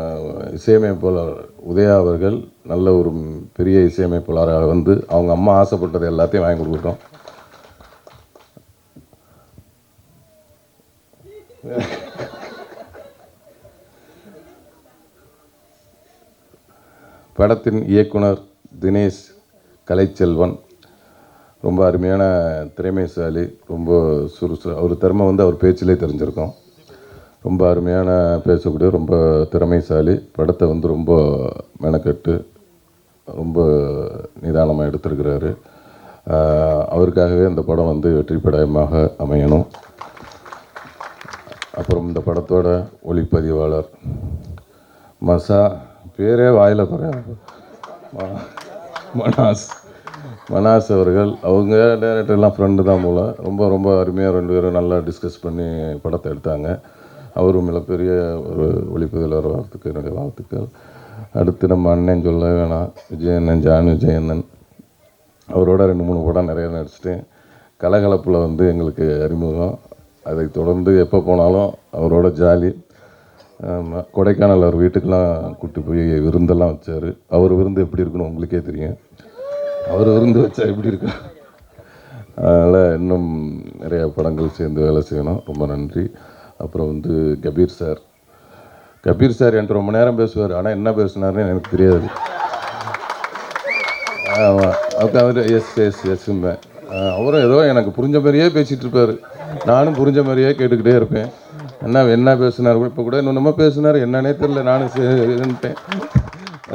இசையமைப்பாளர் உதயா அவர்கள் நல்ல ஒரு பெரிய இசையமைப்பாளராக வந்து அவங்க அம்மா ஆசைப்பட்டது எல்லாத்தையும் வாங்கி கொடுக்கட்டும். படத்தின் இயக்குனர் தினேஷ் கலைச்செல்வன் ரொம்ப அருமையான திறமைசாலி, ரொம்ப அவர் திறமை வந்து அவர் பேச்சிலே தெரிஞ்சிருக்கோம். ரொம்ப அருமையான பேசக்கூடிய ரொம்ப திறமைசாலி. படத்தை வந்து ரொம்ப மெனக்கட்டு ரொம்ப நிதானமாக எடுத்திருக்கிறாரு. அவருக்காகவே இந்த படம் வந்து வெற்றி படமாக அமையணும். அப்புறம் இந்த படத்தோட ஒளிப்பதிவாளர் பேரே வாயில் மனாஸ் அவர்கள், அவங்க டைரக்டர்லாம் ஃப்ரெண்டு தான் போல். ரொம்ப ரொம்ப அருமையாக 2 பேரும் நல்லா டிஸ்கஸ் பண்ணி படத்தை எடுத்தாங்க. அவரும் மிகப்பெரிய ஒரு ஒளிப்பதிவாளர் வாழ்த்துக்கு என்னுடைய வாழ்த்துக்கள். அடுத்து நம்ம அண்ணன் சொல்ல வேணாம், விஜயண்ணன், ஜான் விஜயண்ணன், அவரோட 2-3 படம் நிறைய நடிச்சிட்டேன். கலகலப்பில் வந்து எங்களுக்கு அறிமுகம். அதை தொடர்ந்து எப்போ போனாலும் அவரோட ஜாலி. கொடைக்கானல் அவர் வீட்டுக்கெலாம் கூட்டி போய் விருந்தெல்லாம் வச்சார். அவர் விருந்து எப்படி இருக்குன்னு உங்களுக்கே தெரியும். அவர் விருந்து வச்சா எப்படி இருக்கு. அதனால் இன்னும் நிறையா படங்கள் சேர்ந்து வேலை செய்யணும். ரொம்ப நன்றி. அப்புறம் வந்து கபீர் சார் என்கிட்ட ரொம்ப நேரம் பேசுவார். ஆனால் என்ன பேசுனாருன்னு எனக்கு தெரியாது. ஆமாம், அவர் எஸ்ம்பேன். அவரும் ஏதோ எனக்கு புரிஞ்ச மாதிரியே பேசிகிட்டு இருப்பார். நானும் புரிஞ்ச மாதிரியே கேட்டுக்கிட்டே இருப்பேன். என்ன பேசினார், இப்போ கூட இன்னொன்றுமா பேசினார், என்னன்னே தெரியல. நானும் இருந்துட்டேன்.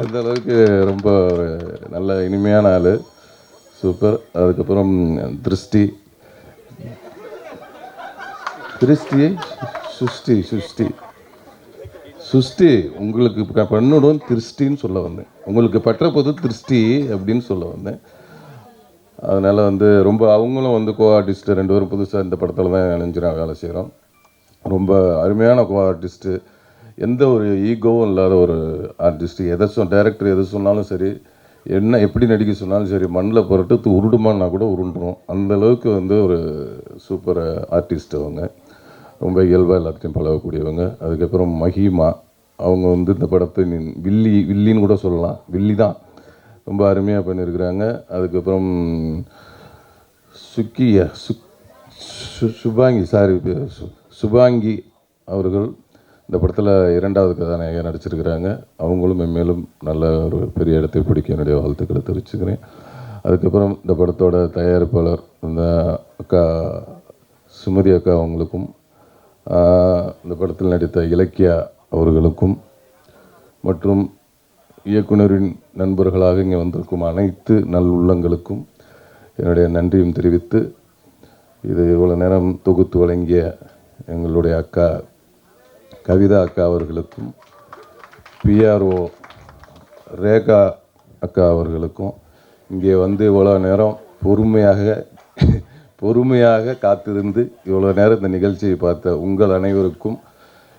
அந்த அளவுக்கு ரொம்ப ஒரு நல்ல இனிமையான ஆள், சூப்பர். அதுக்கப்புறம் சுஷ்டி உங்களுக்கு பண்ணுடும் திருஷ்டின்னு சொல்ல வந்தேன். உங்களுக்கு பற்ற போது திருஷ்டி அப்படின்னு சொல்ல வந்தேன். அதனால் வந்து ரொம்ப அவங்களும் வந்து கோ-ஆர்டிஸ்ட்டு 2 பேரும் புதுசாக இந்த படத்தில் தான் இணைஞ்சிடும் வேலை செய்கிறோம். ரொம்ப அருமையான கோ-ஆர்டிஸ்ட்டு, எந்த ஒரு ஈகோவும் இல்லாத ஒரு ஆர்டிஸ்ட்டு. டைரக்டர் எது சொன்னாலும் சரி, எப்படி நடிக்க சொன்னாலும் சரி, மண்ணில் புரட்டு உருடுமான்னா கூட உருண்டுரும். அந்தளவுக்கு வந்து ஒரு சூப்பர் ஆர்டிஸ்ட் அவங்க. ரொம்ப இயல்பாக எல்லாத்தையும் பழகக்கூடியவங்க. அதுக்கப்புறம் மஹிமா, அவங்க வந்து இந்த படத்தை வில்லின்னு கூட சொல்லலாம், வில்லி தான், ரொம்ப அருமையாக பண்ணியிருக்கிறாங்க. அதுக்கப்புறம் சுபாங்கி அவர்கள் இந்த படத்தில் 2வது கதாநாயகன் நடிச்சிருக்கிறாங்க. அவங்களும் மென்மேலும் நல்ல ஒரு பெரிய இடத்தை பிடிக்க என்னுடைய வாழ்த்துக்களை தெரிவிச்சுக்கிறேன். அதுக்கப்புறம் இந்த படத்தோட தயாரிப்பாளர் இந்த அக்கா சுமதி அக்கா அவங்களுக்கும், இந்த படத்தில் நடித்த இலக்கியா அவர்களுக்கும், மற்றும் இயக்குனரின் நண்பர்களாக இங்கே வந்திருக்கும் அனைத்து நல்லுள்ளங்களுக்கும் என்னுடைய நன்றியும் தெரிவித்து, இது இவ்வளோ நேரம் தொகுத்து வழங்கிய எங்களுடைய அக்கா கவிதா அக்கா அவர்களுக்கும், பிஆர்ஓ ரேகா அக்கா அவர்களுக்கும், இங்கே வந்து இவ்வளோ நேரம் பொறுமையாக காத்திருந்து இவ்வளோ நேரம் இந்த நிகழ்ச்சியை பார்த்த உங்கள் அனைவருக்கும்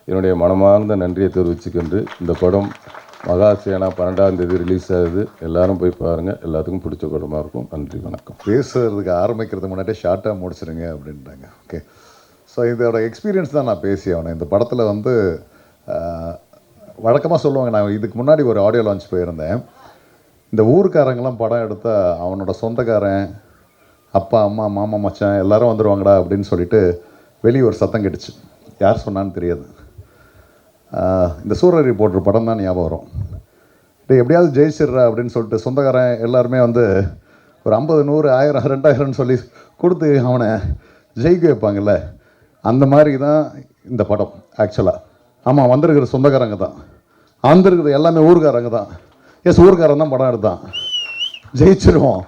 என்னுடைய மனமார்ந்த நன்றியை தெரிவிச்சுக்கின்று, இந்த படம் மகாசேனா 12ஆம் தேதி ரிலீஸ் ஆகுது. எல்லாரும் போய் பாருங்கள், எல்லாத்துக்கும் பிடிச்ச படமாக இருக்கும். நன்றி, வணக்கம். பேசுறதுக்கு ஆரம்பிக்கிறதுக்கு முன்னாடியே ஷார்ட்டாக முடிச்சிடுங்க அப்படின்ட்டாங்க. ஓகே, ஸோ இதோட எக்ஸ்பீரியன்ஸ் தான் நான் பேசி ஆகணும். இந்த படத்தில் வந்து வழக்கமாக சொல்லுவாங்க, நான் இதுக்கு முன்னாடி ஒரு ஆடியோ லான்ச் போயிருந்தேன். இந்த ஊருக்காரங்கெல்லாம் படம் எடுத்தால் அவனோட சொந்தக்காரன், அப்பா அம்மா மாமா மச்சான் எல்லாரும் வந்துடுவாங்கடா அப்படின்னு சொல்லிட்டு வெளியே ஒரு சத்தம் கேட்டுச்சு. யார் சொன்னான்னு தெரியாது. இந்த சூரிய ரிப்போர்ட்டர் படம் தான் ஞாபகம் வரும். இது எப்படியாவது ஜெயிச்சிடுறா அப்படின்னு சொல்லிட்டு சொந்தக்காரன் எல்லாருமே வந்து ஒரு 50, 100, 1000, 2000 சொல்லி கொடுத்து அவனை ஜெயிக்க வைப்பாங்கல்ல, அந்த மாதிரி தான் இந்த படம் ஆக்சுவலாக. ஆமாம், வந்திருக்கிற சொந்தக்காரங்க தான், வந்திருக்கிறது எல்லாமே ஊருக்காரங்க தான். ஊருக்காரன் தான் படம் எடுத்தான், ஜெயிச்சிருவோம்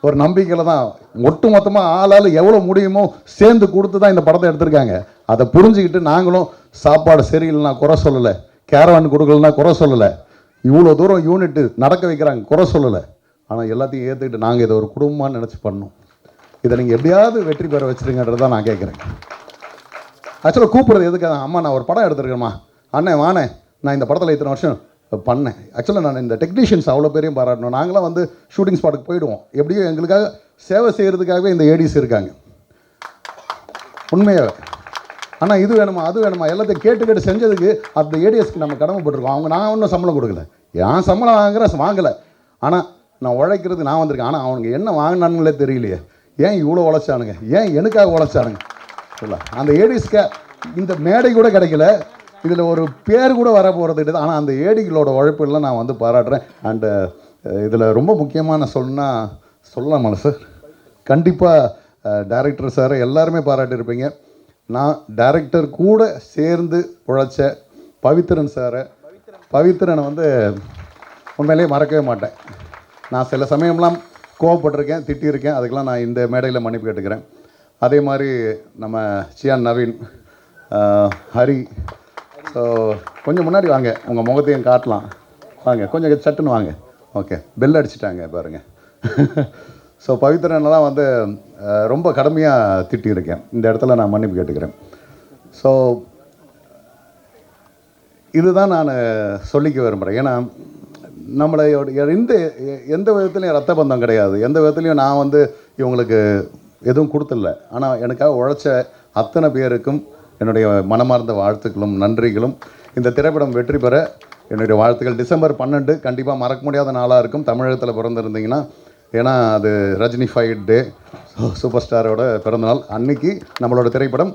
ஒரு நம்பிக்கையில் தான். ஒட்டு மொத்தமாக ஆளால் எவ்வளோ முடியுமோ சேர்ந்து கொடுத்து தான் இந்த படத்தை எடுத்திருக்காங்க. அதை புரிஞ்சுக்கிட்டு நாங்களும் சாப்பாடு சரியில்லைனா குறை சொல்லலை, கேரவான் கொடுக்கலன்னா குறை சொல்லலை, இவ்வளோ தூரம் யூனிட்டு நடக்க வைக்கிறாங்க குறை சொல்லலை. ஆனால் எல்லாத்தையும் ஏற்றுக்கிட்டு நாங்கள் இதை ஒரு குடும்பமாக நினச்சி பண்ணோம். இதை நீங்கள் எப்படியாவது வெற்றி பெற வச்சுருங்கன்றது தான் நான் கேட்குறேன். ஆக்சுவலாக கூப்பிடுறது எதுக்காக, அம்மா நான் ஒரு படம் எடுத்துருக்கேம்மா, அண்ணே வானே, நான் இந்த படத்தில் இத்தனை வருஷம் பண்ணேன். ஆக்சுவலாக நான் இந்த டெக்னீஷியன்ஸ் அவ்வளோ பேரையும் பாராட்டணும். நாங்களாம் வந்து ஷூட்டிங் ஸ்பாட்டுக்கு போயிடுவோம், எப்படியோ எங்களுக்காக சேவை செய்கிறதுக்காகவே இந்த ஏடிஸ் இருக்காங்க உண்மையாகவே. ஆனால் இது வேணுமா அது வேணுமா எல்லாத்தையும் கேட்டு செஞ்சதுக்கு அந்த ஏடிஎஸ்க்கு நம்ம கடமைப்பட்டிருக்கோம். அவங்க நான் ஒன்றும் சம்பளம் கொடுக்கல, என் சம்பளம் வாங்கலை, ஆனால் நான் உழைக்கிறதுக்கு நான் வந்திருக்கேன். ஆனால் அவனுங்க என்ன வாங்கினானுங்களே தெரியலையே, ஏன் இவ்வளோ உழைச்சானுங்க, ஏன் எனக்காக உழைச்சானுங்க இல்லை. அந்த ஏடிஸ்க்கு இந்த மேடை கூட கிடைக்கல, இதில் ஒரு பேர் கூட வர போகிறது. ஆனால் அந்த ஏடிகளோட உழைப்புலாம் நான் வந்து பாராட்டுறேன். அண்டு இதில் ரொம்ப முக்கியமாக நான் சொல்லலாமா சார், கண்டிப்பாக டைரக்டர் சார் எல்லாருமே பாராட்டியிருப்பீங்க. நான் டைரக்டர் கூட சேர்ந்து உழைச்ச பவித்ரனை வந்து உண்மையிலேயே மறக்கவே மாட்டேன். நான் சில சமயம்லாம் கோவப்பட்டிருக்கேன், திட்டியிருக்கேன், அதுக்கெல்லாம் நான் இந்த மேடையில் மன்னிப்பு கேட்டுக்கிறேன். அதே மாதிரி நம்ம சியான் நவீன், ஹரி, ஸோ கொஞ்சம் முன்னாடி வாங்க, உங்கள் முகத்தையும் காட்டலாம், வாங்க கொஞ்சம் சட்டுன்னு வாங்க. ஓகே, பெல் அடிச்சிட்டாங்க பாருங்கள். ஸோ பவித்ரனெல்லாம் வந்து ரொம்ப கடுமையாக திட்டியிருக்கேன், இந்த இடத்துல நான் மன்னிப்பு கேட்டுக்கிறேன். ஸோ இதுதான் நான் சொல்லிக்க விரும்புகிறேன். ஏன்னா நம்மளை எந்த விதத்துலையும் ரத்த பந்தம் கிடையாது, எந்த விதத்துலையும் நான் வந்து இவங்களுக்கு எதுவும் கொடுத்துடல. ஆனால் எனக்காக உழைச்ச அத்தனை பேருக்கும் என்னுடைய மனமார்ந்த வாழ்த்துக்களும் நன்றிகளும். இந்த திரைப்படம் வெற்றி பெற என்னுடைய வாழ்த்துக்கள். டிசம்பர் 12 கண்டிப்பாக மறக்க முடியாத நாளாக இருக்கும் தமிழகத்தில் பிறந்திருந்தீங்கன்னா. ஏன்னா அது ரஜினி 5 டே, சூப்பர் ஸ்டாரோட பிறந்தநாள் அன்னைக்கு நம்மளோட திரைப்படம்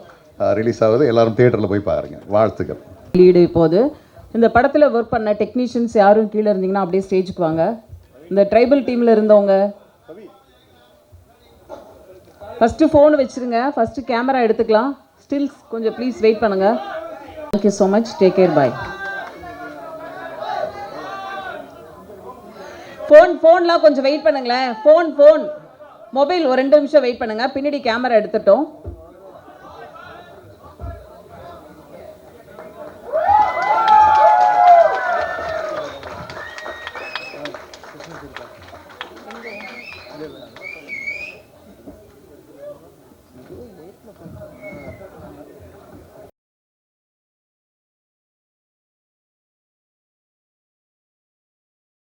ரிலீஸ் ஆகுது. எல்லாரும் தியேட்டரில் போய் பாருங்கள். வாழ்த்துக்கள். லீடு இப்போது இந்த படத்தில் ஒர்க் பண்ண டெக்னீஷியன்ஸ் யாரும் கீழே இருந்தீங்கன்னா அப்படியே ஸ்டேஜுக்கு வாங்க. இந்த ட்ரைபல் டீமில் இருந்தவங்க ஃபஸ்ட்டு ஃபோன் வச்சுருங்க, ஃபஸ்ட்டு கேமரா எடுத்துக்கலாம். ஸ்டில்ஸ் கொஞ்சம் ப்ளீஸ் வெயிட் பண்ணுங்கள். Thank you so much, take care, bye. ஃபோன்லாம் கொஞ்சம் வெயிட் பண்ணுங்களேன். ஃபோன் மொபைல் ஒரு 2 நிமிஷம் வெயிட் பண்ணுங்கள், பின்னாடி கேமரா எடுத்துட்டோம்.